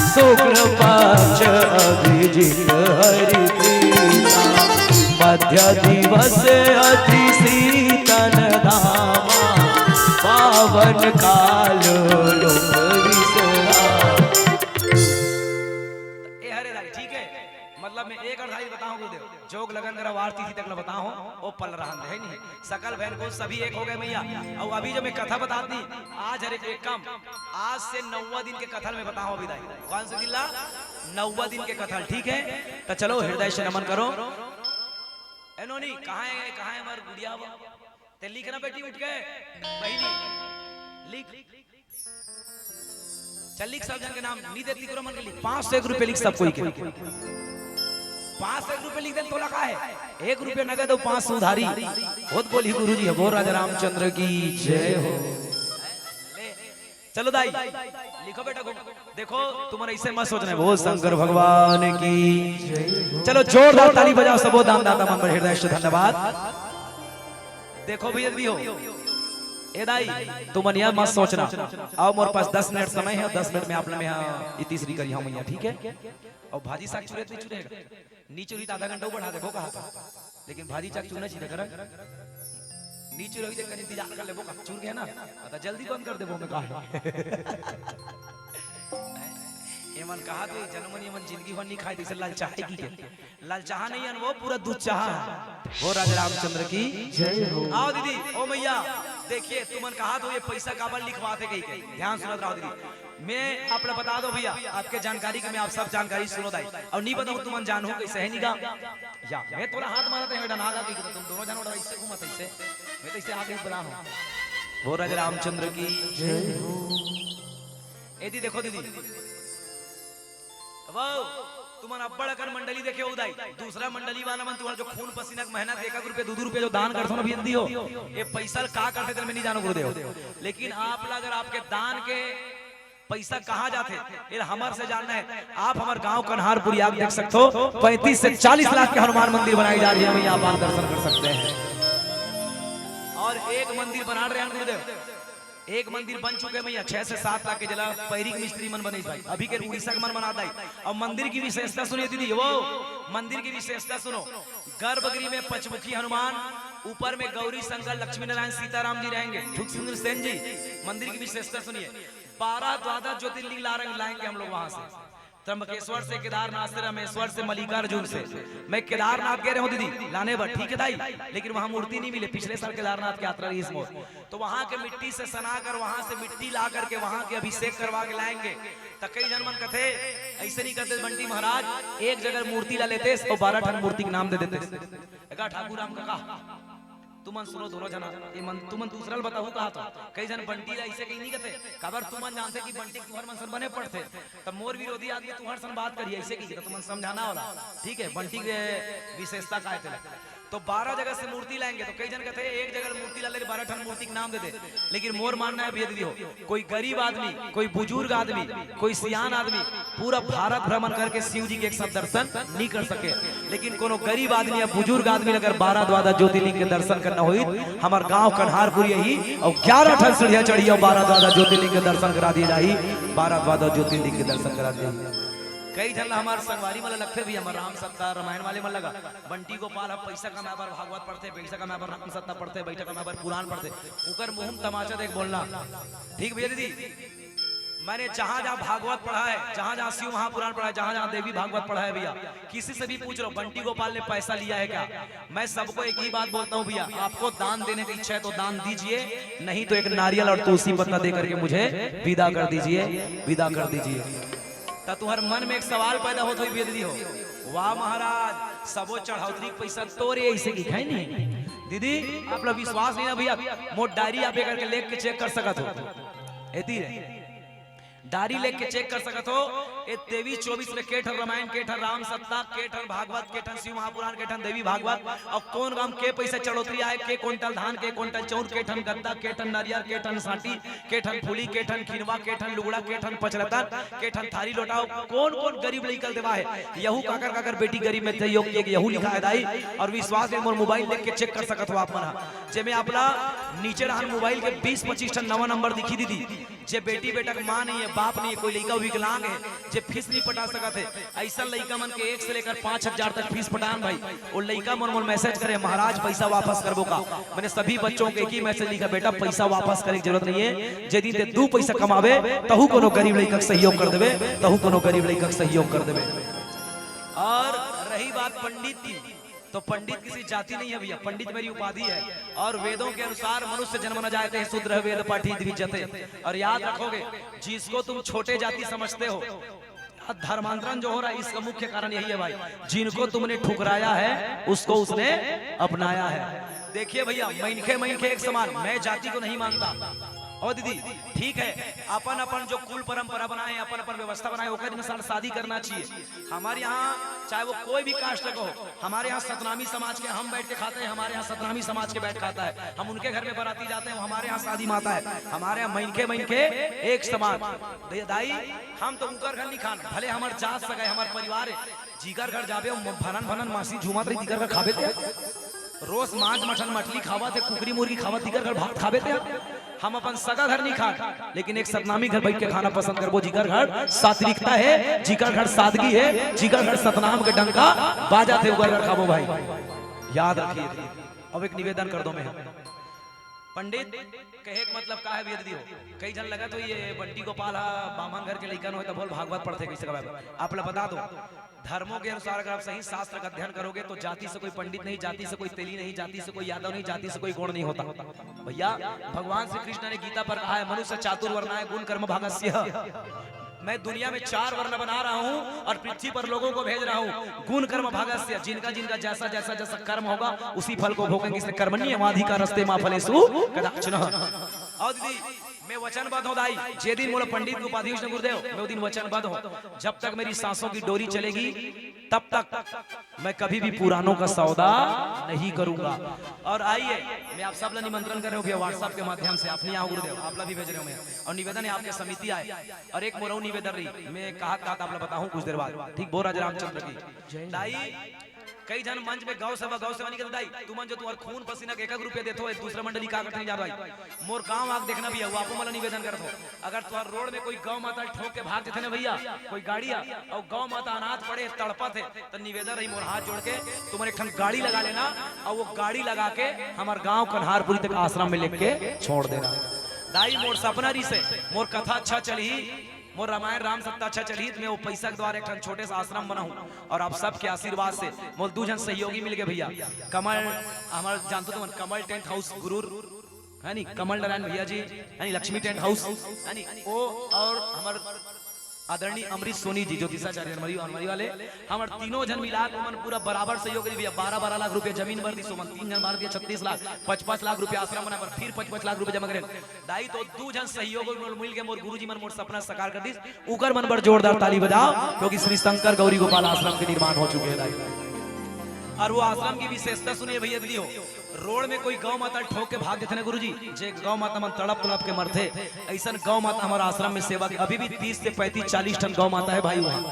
शुक्ल पक्ष अभिजित हरिप्रीता मध्य दिवस अति शीतल धामा पावन काल लोक मतलब मैं एक अर्थाई बताऊं गुरुदेव जोग लगन मेरा वार तिथि तक बताऊं वो पल रहा है नहीं सकल बहन को सभी एक हो गए मैया और अभी जो मैं कथा बताती आज हरे एक काम आज से 9वां दिन के कथल में बताऊं अभी दाई कौन से दिन ला 9वां दिन के कथल ठीक है तो चलो हृदय से नमन करो एनोनी कहाँ है हमार गुड़िया ते लिख ना बेटी उठ गए बहिनी लिख चल लिख सब जन के नाम नहीं देती करो मन के लिख 500 रुपए लिख सब कोई के 500 रुपए लिख दे तो लगा है 1 रुपया नगद और 5 उधारी बहुत बोली गुरुजी बोल राजा रामचंद्र की जय हो चलो दाई लिखो बेटा देखो तुम्हारा ऐसे मत सोचना है वो शंकर भगवान की जय चलो जोरदार ताली बजाओ सबो दान दाता मन हृदय से धन्यवाद देखो भैया भी हो ए दाई तुम यह मत सोचना आओ मोर पास 10 मिनट समय है 10 मिनट में आप लोग यहाँ तीसरी करी हम यहाँ ठीक है और भाजी साग चुरे तो चुरेगा नीचे रही आधा घंटा बढ़ा देखो कहा था लेकिन भाजी साग चुरना चाहिए कर नीचे रही देख इंतजार कर लेबो का चुर गया ना तो जल्दी बंद कर देबो मैं कहा एमन कहा तो जनमन यमन जिंदगी भर नहीं खाए जैसे लाल चाहे की लाल चाह नहीं है वो पूरा दूध चाह वो राजा रामचंद्र की जय हो आओ दीदी ओ मैया देखिए तुमन कहा तो ये पैसा काबर लिखवाते गई ध्यान सुनत रहो दीदी मैं आप लोग बता दो भैया आपके जानकारी के मैं आप सब जानकारी सुनो दाई और नहीं बताऊं तुमन जानो कैसे है निगा या मैं थोड़ा हाथ मारते हैं बेटा नागा की तुम दोनों जानो ऐसे घूमत ऐसे मैं तो इससे आगे बना हूं वो राजा रामचंद्र की जय हो एदी देखो दीदी वो तुमन अब्बड़ कर मंडली देखे उदाई दूसरा मंडली वाला मन तुम्हारा जो खून पसीना मेहनत 1 रुपए 2 रुपए जो दान करते हो ना भी हो ये पैसा का करते थे मैं नहीं जानो गुरुदेव लेकिन आप अगर आपके दान के पैसा कहाँ जाते ये हमार से जानना है आप हमारे गांव कन्हारपुरी आप देख सकते हो 35 से 40 लाख के हनुमान मंदिर बनाई जा रही है यहाँ आप दर्शन कर सकते हैं और एक मंदिर बना रहे हैं गुरुदेव एक मंदिर बन चुके भैया 6 से 7 लाख के जला पैरिक मिस्त्री मन बने भाई अभी के उड़ीसा के मन बना दाई और मंदिर की विशेषता सुनिए दीदी वो मंदिर की विशेषता सुनो गर्भगृह में पंचमुखी हनुमान ऊपर में गौरी शंकर लक्ष्मी नारायण सीताराम जी रहेंगे ठुक सुंदर सेन जी मंदिर की विशेषता सुनिए 12 द्वादश ज्योतिर्लिंग लाएंगे हम लोग वहां से त्र्यंबकेश्वर से केदारनाथ से रामेश्वर से मल्लिकार्जुन से मैं केदारनाथ कह रहा हूँ दीदी लाने पर ठीक है दाई लेकिन वहां मूर्ति नहीं मिले पिछले साल केदारनाथ की यात्रा रही इस मोर तो वहां के मिट्टी से सना कर वहां से मिट्टी ला करके वहां के अभिषेक करवा के लाएंगे तो कई जन मन कथे ऐसे नहीं करते बंटी महाराज एक जगह मूर्ति ला लेते और 12 ठन मूर्ति के नाम दे देते ठाकुर राम का तुमन सुनो दोनों जना ये मन तुमन दूसरा बताओ कहा था कई जन बंटी ऐसे कहीं नहीं कहते खबर तुमन जानते कि बंटी तुम्हारे मन सन बने पड़ते तब मोर विरोधी आदमी तुम्हारे सन बात करिए ऐसे की तुमन समझाना वाला ठीक है बंटी के विशेषता का है तो 12 जगह से मूर्ति लाएंगे तो कई जन कहते हैं एक जगह मूर्ति ला ले 12 ठन मूर्ति के नाम दे दे लेकिन मोर मानना है भेद दियो कोई गरीब आदमी कोई बुजुर्ग आदमी कोई सियान आदमी पूरा भारत भ्रमण करके शिव जी के एक साथ दर्शन नहीं कर सके लेकिन कोनो गरीब आदमी या बुजुर्ग आदमी अगर 12 द्वादश ज्योतिर्लिंग के दर्शन करना हुई हमारे गांव कन्हारपुर यही और 11 ठन सीढ़ियां चढ़ी और 12 द्वादश ज्योतिर्लिंग के दर्शन करा दिए जाही 12 द्वादश ज्योतिर्लिंग के दर्शन करा दिए कई जन हमारे संगवारी वाला लगते भी हमारे राम सत्ता रामायण वाले में लगा बंटी गोपाल हम पैसा कमा पर भागवत पढ़ते पैसा कमा पर राम सत्ता पढ़ते बैठा कमा पर पुराण पढ़ते उकर मुंह तमाचा देख बोलना ठीक भैया दीदी मैंने जहां जहां भागवत पढ़ा है, जहां जहां शिव महापुराण पढ़ा है, जहां जहां देवी भागवत पढ़ा है भैया, किसी से भी पूछ लो बंटी गोपाल ने पैसा लिया है क्या? मैं सबको एक ही बात बोलता हूँ भैया, आपको दान देने की इच्छा है तो दान दीजिए, नहीं तो एक नारियल और तुलसी पत्ता दे करके मुझे विदा कर दीजिए, विदा कर दीजिए। तो तुम्हारे मन में एक सवाल पैदा हो तो दीदी हो, वाह महाराज सबो चढ़ौतरी पैसा तोरे ऐसे की खाई नहीं दीदी, आप लोग विश्वास नहीं ना भैया, मोट डायरी आप करके लेके चेक कर सकत हो, एती रे डायरी लेके चेक कर सकत हो, 23-24 में केठन रामायण, केठन राम सप्ताह, केठन भागवत, केठन शिव महापुराण, केठन देवी भागवत, और कौन गांव के पैसा चढ़ोतरी आए, के क्विंटल धान, के क्विंटल चाउर, केठन गद्दा, केठन नारियल, केठन साटी, केठन फूली, केठन खिनवा, केठन लुगड़ा, केठन पचरतन, केठन थारी लोटाओ, कौन कौन गरीब निकल देवा है, यहू काकर काकर बेटी गरीब में सहयोग किए, यहू लिखा है दाई, और विश्वास है मोर मोबाइल लेके चेक कर सकत हो आप मना, जेमे आपला नीचे रहन मोबाइल के 20-25 टन नवा नंबर दिखी दीदी, जे बेटी बेटा के मां नहीं है, बाप नहीं है, कोई लड़का विकलांग है, जे फीस नहीं पटा सकत है, ऐसा लड़का मन के 1 से लेकर 5,000 तक फीस पटान भाई, और लड़का मन मैसेज करे महाराज पैसा वापस करबो का, मैंने सभी बच्चों के एक ही मैसेज लिखा, बेटा पैसा वापस करे की जरूरत नहीं है, यदि ते 2 पैसा कमावे तहु कोनो गरीब लड़का के सहयोग कर देवे, तहु कोनो गरीब लड़का के सहयोग कर देवे। और रही बात पंडित की, तो पंडित किसी जाति नहीं है भैया, पंडित मेरी उपाधि है, और वेदों के अनुसार मनुष्य जन्म न जाते हैं शूद्र वेद पाठी द्विजते, और याद रखोगे जिसको तुम छोटे जाति समझते हो, धर्मांतरण जो हो रहा है इसका मुख्य कारण यही है भाई, जिनको तुमने ठुकराया है उसको उसने अपनाया है। देखिए भैया मैनखे एक समान, मैं जाति को नहीं मानता, और दीदी ठीक है अपन अपन जो कुल परंपरा बनाए, अपन अपन व्यवस्था बनाए, ओकर अनुसार शादी करना चाहिए। हमारे यहाँ चाहे वो कोई भी कास्ट का हो, हमारे यहाँ सतनामी समाज के हम बैठ के खाते हैं, हमारे यहाँ सतनामी समाज के बैठ खाता है, हम उनके घर में बराती जाते हैं, हमारे यहाँ शादी माता है, हमारे यहाँ मैनखे एक समान दाई, हम तो उनकर घर नहीं खाना, भले हमारे जात सगाए हमारे परिवार है, जीकर घर जाबे भनन मासी झूमत रही, जीकर घर खावे थे रोज मांस मटन मछली खावा थे, कुकरी मुर्गी खावा, जीकर घर भात खावे थे, हम अपन सगा घर नहीं खा, लेकिन एक सतनामी घर बैठ के खाना पसंद करबो, जिकर घर सात्विकता है, जिकर घर सादगी है, जिकर घर सतनाम के डंका बाजा थे उगर घर खाबो भाई, याद रखिए। अब एक निवेदन कर दो मैं, पंडित कहे मतलब का है वेद हो, कई जन लगा तो ये बंटी गोपाल बामन घर के लइकन हो तो बोल भागवत पढ़ते कैसे आप लोग बता दो, धर्मों के अनुसार अगर आप सही शास्त्र का अध्ययन करोगे तो जाति से कोई पंडित नहीं, जाति से कोई तेली नहीं, जाति से कोई यादव नहीं, जाति से कोई गुण नहीं होता भैया। भगवान श्री कृष्ण ने गीता पर कहा है मनुष्य चातुर्वर्णाय गुण कर्म भागस्य, मैं दुनिया में 4 वर्ण बना रहा हूँ और पृथ्वी पर लोगों को भेज रहा हूँ, गुण कर्म भागस्य, जिनका जिनका जैसा जैसा जैसा कर्म होगा उसी फल को भोगेंगे, इसलिए कर्मण्येवाधिका रस्ते मा फलेषु कदाचन। और दीदी मैं वचनबद्ध हूं दाई, जे दिन मोला पंडित की उपाधि गुरुदेव, मैं वो दिन वचनबद्ध हूं, जब तक मेरी सांसों की डोरी चलेगी तब तक मैं कभी भी पुरानों का सौदा नहीं करूंगा। और आइए मैं आप सब निमंत्रण कर रहे हो भैया व्हाट्सएप के माध्यम से, अपने यहाँ गुरुदेव आप भी भेज रहे हो मैं, और निवेदन है आपके समिति आए, और एक मोरऊ निवेदन रही मैं कहा आप बताऊं कुछ देर बाद, ठीक बोरा रामचंद्र की दाई, कई जन मंच में गौ सेवा नहीं करता दाई, तू मन जो तुम्हार खून पसीना के 1 रुपया देते हो, दूसरा मंडली का करते नहीं जा भाई, मोर गांव आग देखना भैया, वो आपको मला निवेदन करत हो, अगर तुम्हार रोड में कोई गौ माता ठोक के भाग देते ना भैया कोई गाड़िया, और गौ माता अनाथ पड़े तड़पत है, तो निवेदन रही मोर हाथ जोड़ के तुम्हारे एक गाड़ी लगा लेना, और वो गाड़ी लगा के हमारे गाँव कन्हारपुरी तक आश्रम में लेके छोड़ देना दाई। मोर सपना रही से मोर कथा अच्छा चली, मोर रामायण राम सप्ताह अच्छा चली, मैं वो पैसा के द्वारा एक छोटे सा आश्रम बनाऊं, और आप सबके आशीर्वाद से मोर 2 जन सहयोगी मिल गए भैया, कमल हमारे जानते हो कमल टेंट हाउस गुरूर है नी, कमल नारायण भैया जी है नी, लक्ष्मी टेंट हाउस है नी वो, और हमारे आदरणीय अमरीश सोनी जी ज्योतिषाचार्य हमारी वाले, हमारे तीनों जन मिला मन पूरा बराबर सहयोग भैया, 12-12 लाख रुपए जमीन भर दी, सोमन 3 जन मार दिया 36 लाख, 55 लाख रुपए आश्रम बना पर फिर 55 लाख रुपए जमा करे दाई, तो 2 जन सहयोग मिल के मोर गुरुजी मन मोर सपना साकार कर दी, उकर मन पर जोरदार ताली बजाओ, क्योंकि श्री शंकर गौरी गोपाल आश्रम के निर्माण हो चुके हैं दाई। और वो आश्रम की विशेषता सुनिए भैया दीदी हो, रोड में कोई गौ माता ठोक के भाग देते ना गुरुजी, जे गौ माता मन तड़प के मरते, ऐसा गौ माता हमारा आश्रम में सेवा की, अभी भी 30 से 35-40 टन गौ माता है भाई वहाँ,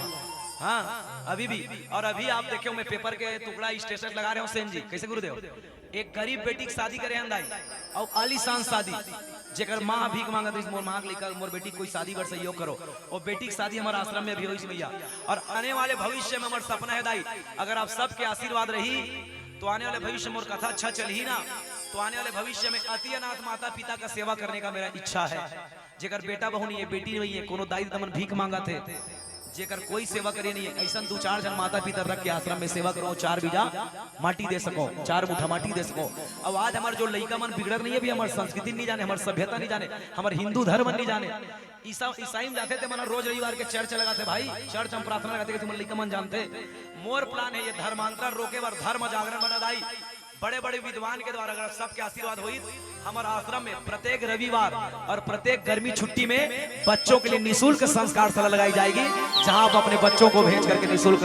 हाँ अभी भी। और अभी आप देखो मैं पेपर के टुकड़ा स्टेटस लगा रहे हो सेन जी, कैसे गुरुदेव, एक गरीब बेटी की शादी करे अंदाई, और आलीशान शादी, जेकर माँ भीख मांगत रही, मोर मांग लेकर मोर बेटी कोई शादी बर सहयोग करो, और बेटी की शादी हमारे आश्रम में भी हुई भैया। और आने वाले भविष्य में हमारा सपना है दाई, अगर आप सबके आशीर्वाद रही तो आने वाले भविष्य में कथा अच्छा चल ही ना, तो आने वाले भविष्य में अति अनाथ माता पिता का सेवा करने का मेरा इच्छा है। जेकर बेटा बहू नहीं है, बेटी नहीं है, कोनो दाई तमन भीख मांगा थे, जेकर कोई सेवा करे नहीं है, ऐसा 2-4 जन माता पिता रख के आश्रम में सेवा करो, 4 बीघा माटी दे सको, 4 मुठा माटी दे सको। अब आज हमारे जो लड़का मन बिगड़ नहीं है, भी हमारी संस्कृति नहीं जाने, हमारी सभ्यता नहीं जाने, हमारे हिंदू धर्म नहीं जाने। ईसाई में जाते थे, मना रोज रविवार के चर्च लगाते भाई, चर्च हम प्रार्थना लगाते, तुम लड़का मन जानते। मोर प्लान है ये धर्मांतरण रोके बार धर्म जागरण बना दाई, बड़े बड़े विद्वान के द्वारा अगर सबके आशीर्वाद हुई, हमारे आश्रम में प्रत्येक रविवार और प्रत्येक गर्मी छुट्टी में बच्चों के लिए निःशुल्क संस्कार शाला लगाई जाएगी, जहां आप अपने बच्चों को भेज करके निःशुल्क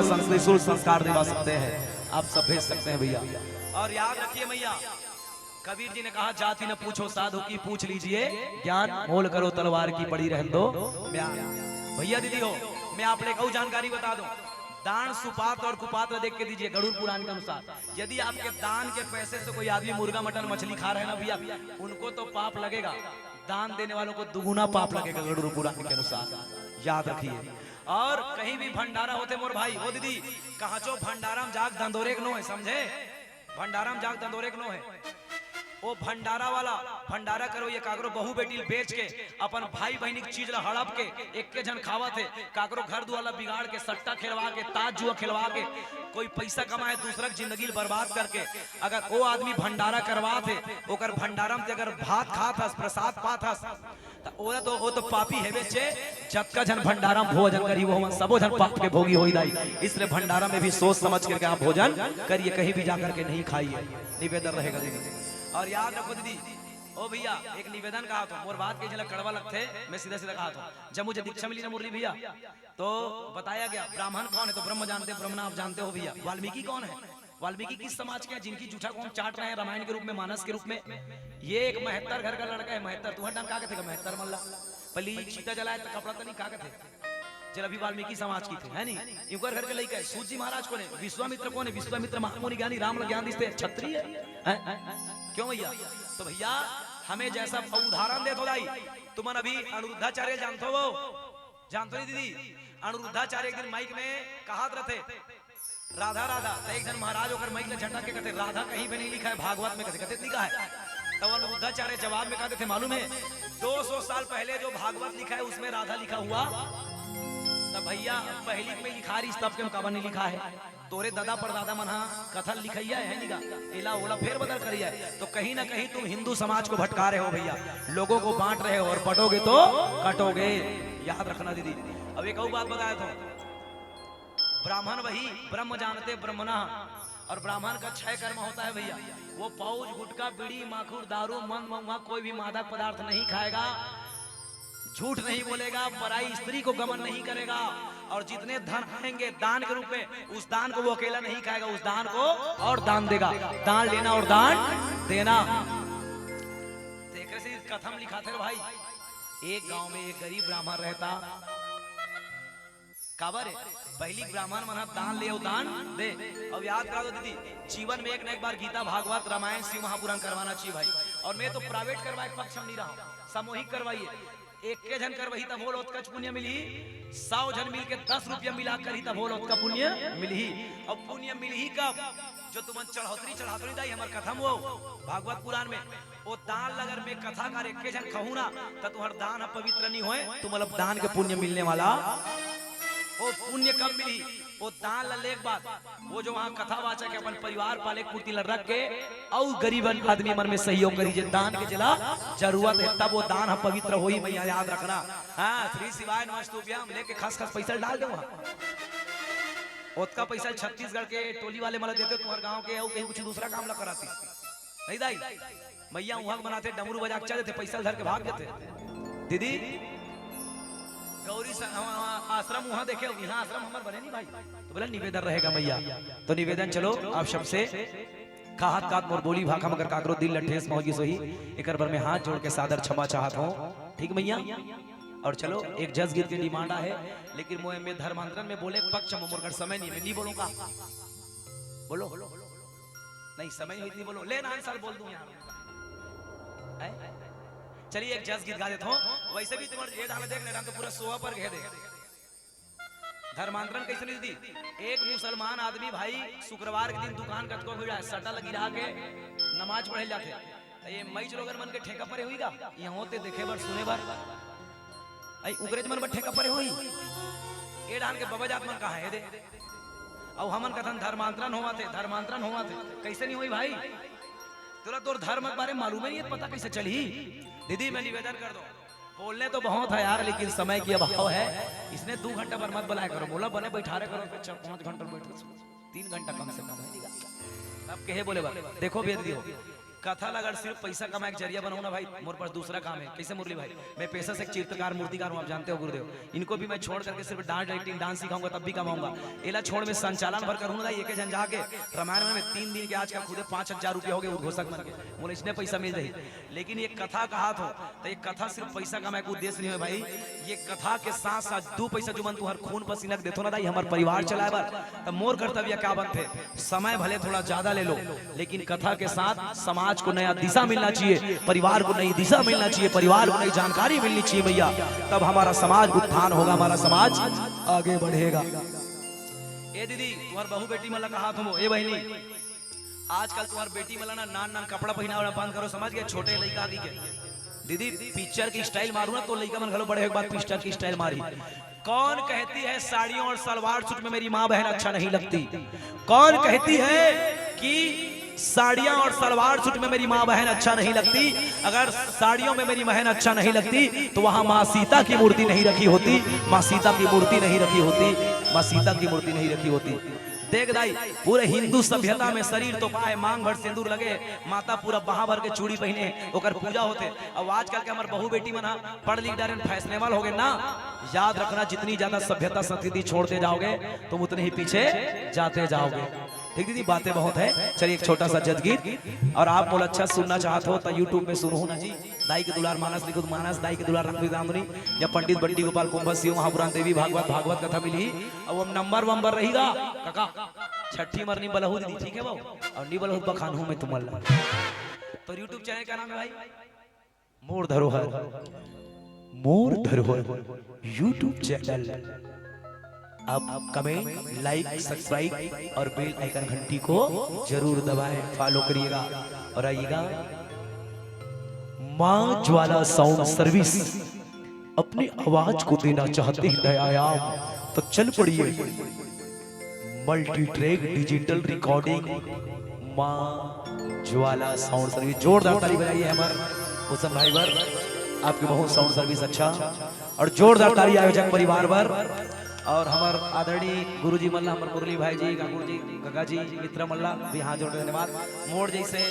संस्कार दिला सकते हैं, आप सब भेज सकते हैं भैया। और याद रखिए भैया, कबीर जी ने कहा जाति न पूछो साधु की पूछ लीजिए, ज्ञान मोल करो तलवार की पड़ी रहने दो म्यान। भैया दीदी हो, मैं आप लोगों को जानकारी बता दूं, दान सुपात्र और कुपात्र देख के दीजिए। गरुड़ पुराण के अनुसार यदि आपके दान के पैसे से कोई आदमी मुर्गा मटन मछली खा रहे हैं ना भैया, उनको तो पाप लगेगा, दान देने वालों को दुगुना पाप लगेगा गरुड़ पुराण के अनुसार, याद रखिए। और कहीं भी भंडारा होते मोर भाई हो दीदी, कहा चो भंडाराम जाग दंदोरे नो है, समझे, भंडाराम जाग दंदोरे नो है। वो भंडारा वाला भंडारा करो, ये काकरो बहू बेटी बेच के अपन भाई बहनी की चीज ला हड़प के एक के जन खावा थे, काकरो घर दुआला बिगाड़ के, सट्टा खेलवा के, ताज जुआ खेलवा के कोई पैसा कमाए, दूसरा की जिंदगी बर्बाद करके, अगर वो आदमी भंडारा करवा थे, ओकर भंडारा में अगर भात खात हस, प्रसाद पात हस, तो वो तो पापी है बेचे। जब का जन भंडारा में भोजन करी वो हम सबो जन पाप के भोगी होई दाई, इसलिए भंडारा में भी सोच समझ करके आप भोजन करिए, कहीं भी जाकर के नहीं खाइए, निवेदन रहेगा दीदी। और याद रखो दीदी, ओ भैया एक निवेदन कहा था, मोर बात के जला कड़वा लगते, मैं सीधा सीधा कहा था, जब मुझे दीक्षा मिली ना मुरली भैया, तो बताया गया ब्राह्मण कौन है, तो ब्रह्म जानते, ब्रह्मण आप जानते हो भैया। वाल्मीकि कौन है, वाल्मीकि किस समाज के हैं, जिनकी जूठा कौन चाट रहे हैं रामायण के रूप में, मानस के रूप में। ये एक 72 घर का लड़का है, 72 तुहर डान का थे, 72 मल्ला पली चीता जलाए तो कपड़ा तो नहीं का थे, चल अभी वाल्मीकि समाज की थे, है नहीं, इनकर घर के लड़का है। सूत जी महाराज कौन है, विश्वामित्र कौन है, विश्वामित्र महामुनि ज्ञानी, राम ज्ञान दिसते क्षत्रिय है, क्यों भैया। तो भैया हमें जैसा उदाहरण दे तो दाई, तुम अभी अनिरुद्धाचार्य जानते हो, जानते हो दीदी, अनिरुद्धाचार्य एक दिन माइक में कहा रहते राधा राधा, तो एक जन महाराज होकर माइक में झटक के कहते राधा कहीं पे नहीं लिखा है, भागवत में कहते लिखा है। तब अनिरुद्धाचार्य जवाब में कहते थे मालूम है, 200 साल पहले जो भागवत लिखा है उसमें राधा लिखा हुआ, तब भैया पहली में लिखा रही, तब के मुकाबले नहीं लिखा है, तोरे दादा पर दादा मना कथन लिखैया है निगा, एला ओला फेर बदल करिया है। तो कहीं ना कहीं तुम हिंदू समाज को भटका रहे हो भैया, लोगों को बांट रहे हो, और बटोगे तो कटोगे, याद रखना दीदी। अब एक और बात बताया था, ब्राह्मण वही ब्रह्म जानते ब्रह्मणा, और ब्राह्मण का 6 कर्म होता है भैया, वो पौज गुटखा बीड़ी माखूर दारू मन महुआ कोई भी मादक पदार्थ नहीं खाएगा, झूठ नहीं बोलेगा, पराई स्त्री को गमन नहीं करेगा, और जितने धन आएंगे दान के रूप में, उस दान को वो अकेला नहीं खाएगा, उस दान को और दान देगा, दान लेना और दान देना। देखे से कथम लिखा थे भाई, एक गांव में एक गरीब ब्राह्मण रहता, काबर पहली ब्राह्मण मना दान ले दान दे। अब याद करा दो दीदी, जीवन में एक न एक बार गीता भागवत रामायण शिव महापुराण करवाना चाहिए भाई, और मैं तो प्राइवेट करवाए पक्ष नहीं रहा, सामूहिक करवाइए, एक के जन करवही तब होल उत्कच पुण्य मिली, 100 जन मिल के 10 रुपया मिला कर ही तब होल उत्का पुण्य मिली। अब पुण्य मिली कब, जो तुम चढ़ातरी दाई हमार कथम हो भागवत पुराण में, वो दान लगर में कथा कर एक के जन कहूँ ना, तो तुम्हार दान पवित्र नहीं होए, तुम मतलब दान के पुण्य मिलने वाला। वो पुण्य कब मिली, वो दान लले के बाद, वो जो वहाँ कथा वाचक अपन परिवार पाले कुर्ती रख के और गरीब आदमी मन में सहयोग करी, जे दान के जला जरूरत है, तब वो दान पवित्र होई भैया, याद रखना। हाँ, श्री शिवाय नमस्तुभ्यम लेके खस पैसा डाल दो वहाँ, उसका पैसा छत्तीसगढ़ के टोली वाले मला देते, तुम्हारे गाँव के कहीं कुछ दूसरा काम ला कराती नहीं दाई, भैया वहाँ बनाते डमरू बजा के चल देते, पैसा धर के भाग देते। दीदी गौरी आश्रम वहां देखे, यहाँ आश्रम हमारे बने नहीं भाई, तो बोला निवेदन रहेगा मैया, तो निवेदन चलो आप सबसे काहत कात मोर बोली भाखा मगर काकरो दिल लठेस मौगी सोही, एक बार में हाथ जोड़ के सादर क्षमा चाहत हूँ, ठीक मैया। और चलो एक जज गीत की डिमांड है, लेकिन मोह में धर्मांतरण में बोले पक्ष मोरगढ़ समय नहीं, मैं नहीं बोलूंगा, बोलो नहीं समय नहीं बोलो, ले ना साल बोल दूं यार। चलिए एक जज गीत गा देता हूँ, वैसे भी तुम्हारे ये डाल देख ले तो पूरा सोहा पर घेर देगा। धर्मांतरण कैसे नहीं दी, एक मुसलमान आदमी भाई शुक्रवार के दिन दुकान कटको भिड़ा सटा लगी रहा के नमाज पढ़े जाते, ये मई लोगन मन के ठेका परे हुईगा, यहाँ होते देखे बार सुने बार आई उगरेज मन बट्ठे कपड़े होई ए डाल के बाबा जात मन कहा है दे और हमन कथन धर्मांतरण होवा थे कैसे नहीं हुई भाई तुरा तोर धर्म के बारे में मालूम ही नहीं पता कैसे चली। दीदी मैं निवेदन कर दो बोलने तो बहुत है यार लेकिन समय की अभाव है इसने 2 घंटा पर मत बुलाया करो बोला बने बैठा रहे करो 5 घंटा बैठ 3 घंटा कम से कम है अब कहे बोले देखो भी दीदी हो कथा अगर सिर्फ पैसा कमाए जरिया बनाऊं ना भाई मोर पास दूसरा काम है। कैसे मुरली भाई मैं पैसा से एक चित्रकार मूर्तिकार हूं आप जानते हो गुरुदेव इनको भी मैं छोड़ करके सिर्फ डांस डायरेक्टिंग डांस सिखाऊंगा तब भी कमाऊंगा एला छोड़ में संचालन भर करूंगा एक जन जाके रामायण में 3 दिन के आज का खुदे 5000 रुपया हो गए उद्घोषक बन के बोले इसने पैसा मिल जाए लेकिन ये कथा कहा तो ये कथा सिर्फ पैसा कमाए का उद्देश्य नहीं है भाई ये कथा के साथ साथ 2 पैसा जो मन तू हर खून पसीना देतो ना दाई हमारे परिवार चलाए बार तब मोर कर्तव्य क्या बनते समय भले थोड़ा ज्यादा ले लो लेकिन कथा के साथ समाज को नया दिशा मिलना चाहिए परिवार को नई दिशा मिलना चाहिए परिवार को नई जानकारी मिलनी चाहिए भैया तब हमारा समाज उत्थान होगा हमारा समाज आगे बढ़ेगा। ए दीदी तुम्हार बहू बेटी मला कहा तुम ए बहनी आजकल तुम्हार बेटी मला ना नान नान कपड़ा पहनावना बंद करो समझ गए छोटे लड़का की के दीदी पिक्चर की स्टाइल मारू ना तो लड़का मन घलो बड़े एक बार पिक्चर की स्टाइल मारी। कौन कहती है साड़ियों और सलवार सूट में मेरी माँ बहन अच्छा नहीं लगती कौन कहती है कि साड़ियां और सलवार सूट में मेरी माँ बहन अच्छा नहीं लगती अगर साड़ियों में मेरी बहन अच्छा नहीं लगती तो वहां माँ सीता की मूर्ति नहीं रखी होती माँ सीता की मूर्ति नहीं रखी होती माँ सीता की मूर्ति नहीं रखी होती। देख दाई पूरे हिंदू सभ्यता में शरीर तो पाए मांग भर सिंदूर लगे माता पूरा बाहा भर के चूड़ी पहने ओकर पूजा होते अब आजकल के हमारे बहू बेटी मना पढ़ लिख डारे फैशनेबल हो गए ना याद रखना जितनी ज्यादा सभ्यता संस्कृति छोड़ते जाओगे तुम उतने ही पीछे जाते जाओगे। ठीक दीदी बातें बहुत है चलिए एक छोटा सा जजगीत और आप बोल अच्छा सुनना चाहते हो तो यूट्यूब में सुनो ना जी दाई के दुलार मानस लिखुत मानस दाई के दुलार रंग दामनी या पंडित बंटी गोपाल कुंभ शिव महापुराण देवी भागवत भागवत कथा मिली अब वो नंबर वंबर रहेगा काका छठी मरनी बलहू दीदी ठीक है वो और नी बलहू बखान हूं मैं तुम्हारा तो यूट्यूब चैनल का नाम है भाई मोर धरोहर यूट्यूब चैनल आप कमेंट लाइक सब्सक्राइब और बेल आइकन घंटी को जरूर दबाएं फॉलो करिएगा और आइएगा मां ज्वाला साउंड सर्विस अपनी आवाज को देना चाहते हैं दयायाम तो चल पड़िए मल्टी ट्रैक डिजिटल रिकॉर्डिंग मां ज्वाला साउंड सर्विस जोरदार ताली बजाइए हमारे उस भाई पर आपके बहुत साउंड सर्विस अच्छा और जोरदार ताली आयोजक परिवार पर और हमार आदरणीय गुरुजी मल्ला हमार मुरली भाई जी काकू जी काका जी मित्र मल्ला भी हाथ जोड़ धन्यवाद मोड़ जैसे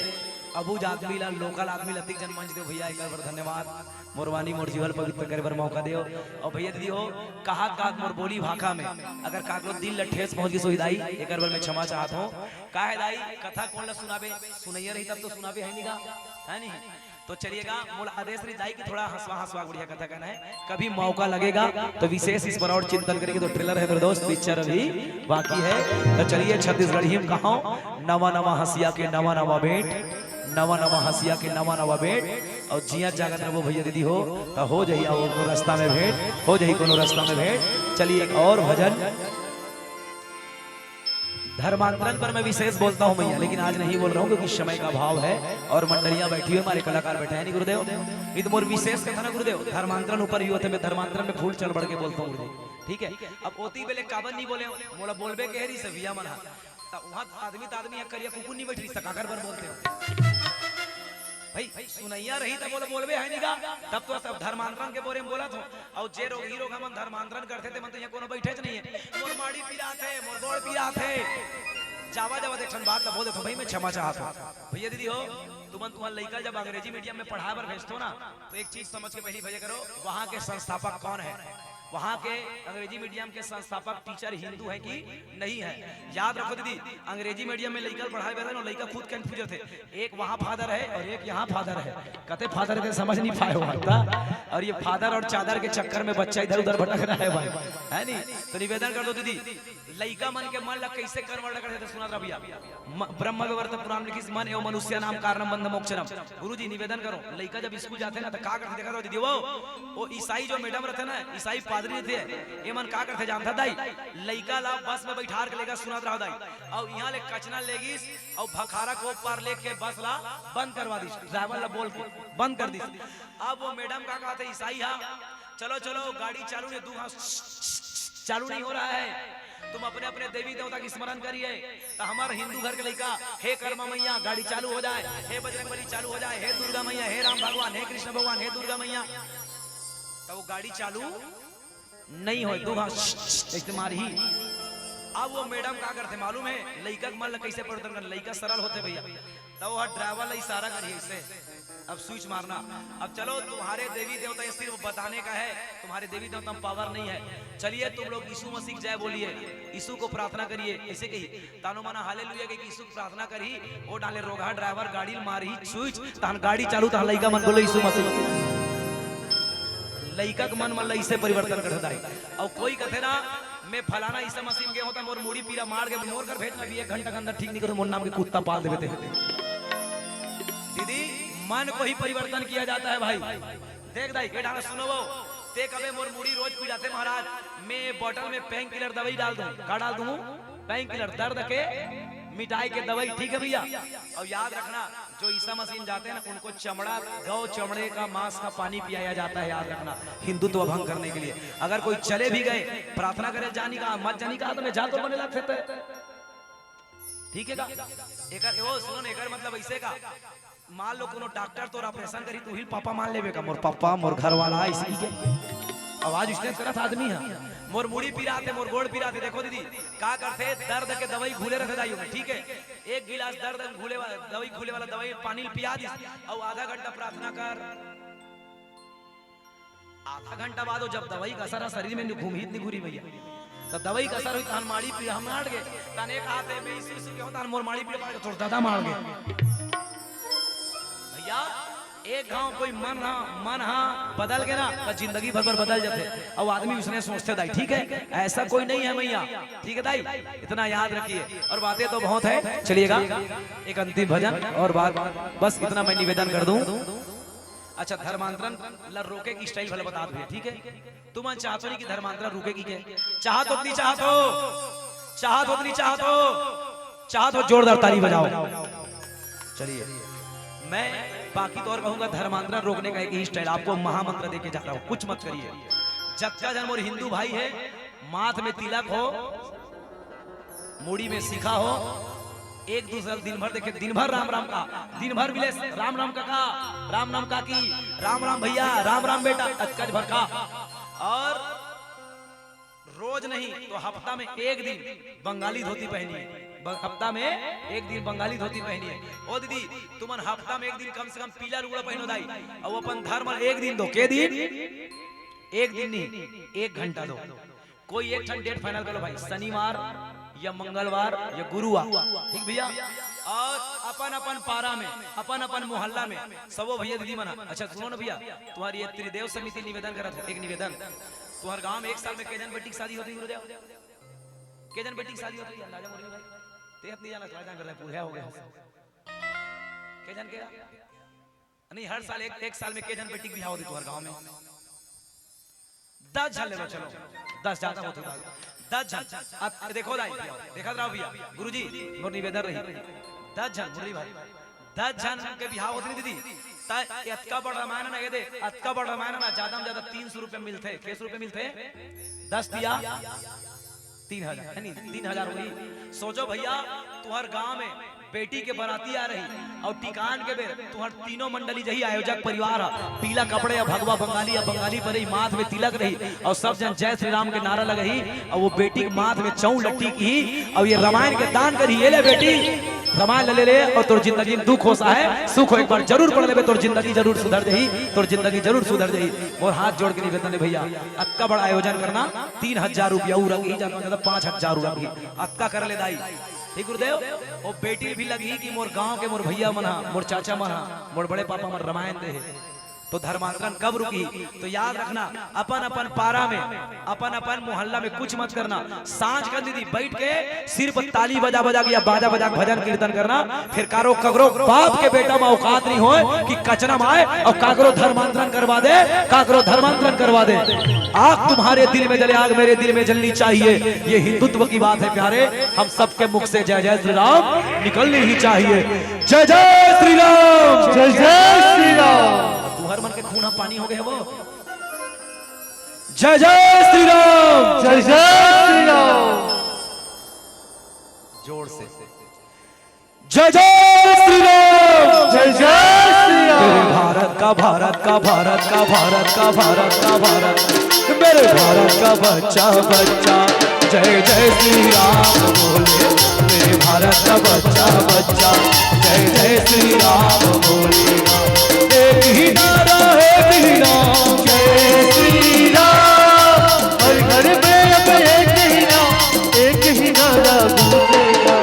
अबूज आदमी ला लोकल आदमी लतिक जनमंच दे भैया एक बार धन्यवाद मोरवानी मोर जीवन पवित्र करे बर मौका दियो और भैया दीदी हो कहा काक मोर बोली भाखा में अगर काकरो दिल लठेस पहुंच गई सोहिदाई एक बार मैं क्षमा चाहता हूं काहे दाई कथा कौन ला सुनाबे सुनैया रही तब तो सुनाबे है नीगा है नहीं तो चलिएगा मूल आदेश रही दाई की थोड़ा हंसवा गुड़िया कथा कहना है कभी मौका लगेगा तो विशेष इस पर और चिंतन करेंगे तो ट्रेलर है मेरे दोस्त पिक्चर अभी बाकी है तो चलिए छत्तीसगढ़ ही कहा नवा नवा हंसिया के नवा नवा भेंट नवा नवा हंसिया के नवा नवा भेंट और जिया जागत रहो भैया दीदी हो तो हो जाइए कोनो रास्ता में भेंट हो जाइए कोनो रास्ता में भेंट। चलिए एक और भजन धर्मांतरण पर मैं विशेष बोलता हूं भैया लेकिन आज नहीं बोल रहा हूं क्योंकि समय का भाव है और मंडलियां बैठी हुई हमारे कलाकार बैठे हैं नहीं गुरुदेव ये तो मोर विशेष कथा ना गुरुदेव धर्मांतरण ऊपर ही होते मैं धर्मांतरण में फूल चढ़ बढ़ के बोलता हूं गुरुदेव ठीक है। अब ओती बेले काबन नहीं बोले मोला बोलबे के हरी से भैया मना वहां आदमी करिया कुकुर नहीं बैठी सकाकर पर बोलते हो भाई सुनैया रही तब बोलबे है निका तब तो सब धर्मांतरण के बारे में बोला था और जे रोग हीरो हम धर्मांतरण करते थे मन तो यहाँ कोनो बैठे नहीं है मोर माड़ी पीरा थे मोर गोड़ पीरा थे जावा देखन बात ना बोले तो भाई मैं क्षमा चाहता हूं भैया दीदी हो तुम्हारा लड़का जब अंग्रेजी मीडियम में पढ़ा पर भेजतो ना तो एक चीज समझ के पहले भेजा करो वहां के संस्थापक कौन है वहां के अंग्रेजी मीडियम के संस्थापक टीचर हिंदू है कि नहीं है याद रखो दीदी अंग्रेजी मीडियम में लड़का पढ़ाए बैठे ना लड़का खुद कंफ्यूज थे एक वहां फादर है और एक यहाँ फादर है कहते फादर थे समझ नहीं पाए हुआ और ये फादर और चादर के चक्कर में बच्चा इधर उधर भटक रहा है भाई है नहीं तो निवेदन कर दो दीदी लड़का मन के मन लग कैसे कर्मण्ड करते सुना था भैया ब्रह्म विवर्त पुराण लिखित मन एवं मनुष्य नाम कारणम बंध मोक्षणम गुरुजी निवेदन करो लड़का जब स्कूल जाते ना तो का करते देखा दो दीदी वो ईसाई जो मैडम रहते ना ईसाई पादरी थे ये मन का करते जानता दाई लड़का ला बस में बैठार के लेगा सुना रहा दाई और यहाँ ले कचना लेगिस और भखारा को पार लेके बस ला बंद करवा दी ड्राइवर ला बोल के बंद कर दी। अब वो मैडम का कहते ईसाई हा चलो चलो गाड़ी चालू नहीं, तू चालू नहीं हो रहा है, तुम अपने अपने देवी देवता की स्मरण करिए। तो हमारे हिंदू घर के लड़का हे कर्मा मैया गाड़ी चालू हो जाए, हे बजरंगबली चालू हो जाए, हे दुर्गा मैया, हे राम भगवान, हे कृष्ण भगवान, हे दुर्गा मैया, तो वो गाड़ी चालू नहीं हो, तू ऐसे मार ही। अब वो मैडम क्या करते मालूम है, लड़का मन कैसे परिवर्तन कर, लड़का सरल होते भैया, तो वो ड्राइवर इशारा करिए इससे, अब स्विच मारना। अब चलो तुम्हारे देवी देवता ये सिर्फ बताने का है, तुम्हारे देवी देवता में पावर नहीं है। चलिए तुम लोग यीशु मसीह जय बोलिए, यीशु को प्रार्थना करिए, ऐसे कही तानो माना हालेलुया के यीशु को प्रार्थना करी, वो डाले रोगा ड्राइवर गाड़ी मारी स्विच, तान गाड़ी चालू, तान लइका मन बोले यीशु मसीह, लइका के मन मन इससे परिवर्तन कर देता है। और कोई कहते ना मैं फलाना ईसा मसीह के होता मोर मुड़ी पीरा मार के मोर कर भेजना भी 1 घंटा के अंदर ठीक नहीं करो, मोर नाम के कुत्ता पाल देते। दीदी मन को ही परिवर्तन किया जाता है भाई। देख दाई के डाला सुनो वो ते कबे मोर मुड़ी रोज पी जाते महाराज, मैं बोतल में पेन किलर दवाई डाल दूं, का डाल दूं पेन किलर दर्द के मिटाई के दवाई, ठीक है भैया। और याद रखना जो ईसा मसीह जाते हैं ना उनको चमड़ा गौ चमड़े का मांस का पानी पियाया जाता है, याद रखना हिंदुत्व भंग करने के लिए। अगर कोई चले भी गए प्रार्थना करे जानी का मत जानी का तो मैं जा तो बने लगते, ठीक है का एकर वो सुनो एकर मतलब ऐसे का मान लो कोनो डॉक्टर तो ऑपरेशन करी तू ही पापा मान लेबे का मोर पापा मोर घर वाला इसी के आवाज उसने करत आदमी है, मोर मुड़ी पिराते मोर गोड़ पिराते। देखो दीदी का करते दर्द के दवाई घुले रखे दाइयो में, ठीक है 1 गिलास दर्द घुले वाला दवाई घुले वाला दवाई पानी पिया दी और आधा घंटा प्रार्थना कर, आधा घंटा बाद जब दवाई का असर शरीर में घूम ही नहीं घूरी भैया, तब दवाई का असर हुई तान माड़ी पी हम मार गए, तान एक हाथ में यीशु के होता मोर माड़ी पी मार के थोड़ा दादा मार गए भैया। एक गांव कोई मन हा बदल के ना तो जिंदगी भर बदल जाते, अब आदमी उसने सोचते दाई, ठीक है ऐसा कोई नहीं है मैया, ठीक है दाई इतना याद रखिए। और बातें तो बहुत है, चलिएगा एक अंतिम भजन और बात बस इतना मैं निवेदन कर दूं। अच्छा धर्मांतरण रोके की स्टाइल भले बता दो, ठीक है तुम चाहतो नहीं कि धर्मांतरण रुकेगी के, चाहत उतनी चाहत हो जोरदार ताली बजाओ। चलिए मैं बाकी तो और कहूंगा धर्मांतरण रोकने का एक ही स्टाइल, आपको महामंत्र देके जा रहा हूं, कुछ मत करिए। जच्चा जन मोर हिंदू भाई है, माथ में तिलक हो, मुड़ी में शिखा हो, एक दूसरे दिन भर देखे, दिन भर राम राम का, दिन भर मिले राम राम का राम राम का की राम राम भैया राम राम बेटा अचकच भर का, और रोज नहीं तो हफ्ता में 1 दिन बंगाली धोती पहनिए, हफ्ता में 1 दिन बंगाली धोती पहनिए। ओ दीदी तुमन हफ्ता में 1 दिन कम से कम पीला लुगड़ा पहनो दाई, और अपन धर्म 1 दिन दो, के दिन 1 दिन नहीं 1 घंटा दो, कोई एक ठन डेट फाइनल करो भाई, शनिवार या मंगलवार या गुरुवार, ठीक भैया। और अपन अपन पारा में अपन अपन मोहल्ला में सबो भैया दीदी मना। अच्छा सुनो ना भैया, तुम्हारी त्रिदेव समिति निवेदन करा था, एक निवेदन तुम्हारे गांव में 1 साल में केजन बेटी की शादी होती है, गुरुदेव केजन बेटी की शादी होती है, अंदाजा मोरी भाई तेज नहीं जाना राजा कर रहा है, पूरा हो गया केजन के नहीं, हर साल एक साल में केजन बेटी की ब्याह होती तुम्हारे गांव में, 10 झल ले लो, चलो 10 ज्यादा होते 10 झल। अब देखो दाई देखा रहा भैया गुरुजी मोर निवेदन रही 10 झल मुरली भाई 10 झन के ब्याह होती दीदी, अतका बड़ रामायण ना दे, अतका बड़ रामायण ना ज्यादा में ज्यादा 300 रुपए मिलते, कैसे रुपए मिलते 10 दिया 3000 है नहीं 3000 हुई। सोचो भैया तुम्हार गांव में बेटी के बराती आ रही और टिकान के बेर तुम्हार तीनों मंडली जही आयोजक परिवार पीला कपड़े या भगवा बंगाली या बंगाली पर माथ में तिलक रही और सब जन जय श्री राम के नारा लगही, और वो बेटी के माथ में चौ लट्टी की और ये रामायण के दान करी, ये ले बेटी रामायण ले और तोर जिंदगी में दुख होसा है सुख हो एक बार जरूर पढ़ ले, तोर जिंदगी जरूर सुधर जाही, तोर जिंदगी जरूर सुधर जाही। और हाथ जोड़ के निवेदन है भैया अक्का बड़ा आयोजन करना, 3000 रुपया रंगी ज्यादा 5000 रंगी अक्का कर ले दाई, ठीक गुरुदेव। वो बेटी भी लगी कि मोर गांव के मोर भैया मना मोर चाचा मना मोर बड़े पापा मन रामायण दे, तो धर्मांतरण कब रुकी? तो याद रखना अपन अपन पारा में अपन अपन मोहल्ला में कुछ मत करना, सांझ कर दीदी बैठ के सिर्फ ताली बजा बजा के या बाजा बजा भजन कीर्तन करना, फिर कारो कगरो बाप के बेटा में औकात नहीं हो कि कचरा में आए और काकरो धर्मांतरण करवा दे, काकरो धर्मांतरण करवा दे। आग तुम्हारे दिल में जले आग मेरे दिल में जलनी चाहिए, ये हिंदुत्व की बात है प्यारे, हम सबके मुख से जय जय श्री राम निकलनी ही चाहिए। जय जय श्री राम, जय जय श्री राम। हर मन के खूना पानी हो गए वो जय जय श्री राम। जय जय श्री राम। जोर से जय जय श्री राम। जय जय श्री राम। मेरे भारत का भारत का भारत का भारत का भारत का भारत, मेरे भारत का बच्चा बच्चा जय जय श्री राम बोले। मेरे भारत का बच्चा बच्चा जय जय श्री राम बोले। एक ही नारा एक ही नाम जय श्री राम। हर घर में अब एक ही नाम, एक ही नारा गूंजेगा।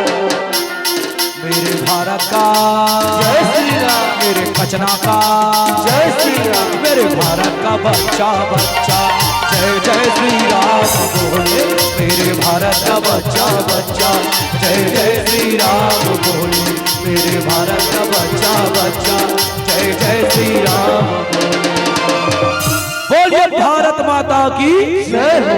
मेरे भारत का जय श्री राम। मेरे खजना का जय श्री राम। मेरे भारत का बच्चा बच्चा जय जय श्री राम बोले। मेरे भारत का बच्चा बच्चा जय जय श्री राम बोले। मेरे भारत का बच्चा बच्चा जय जय श्री राम बोले। बोलिए भारत माता की जय।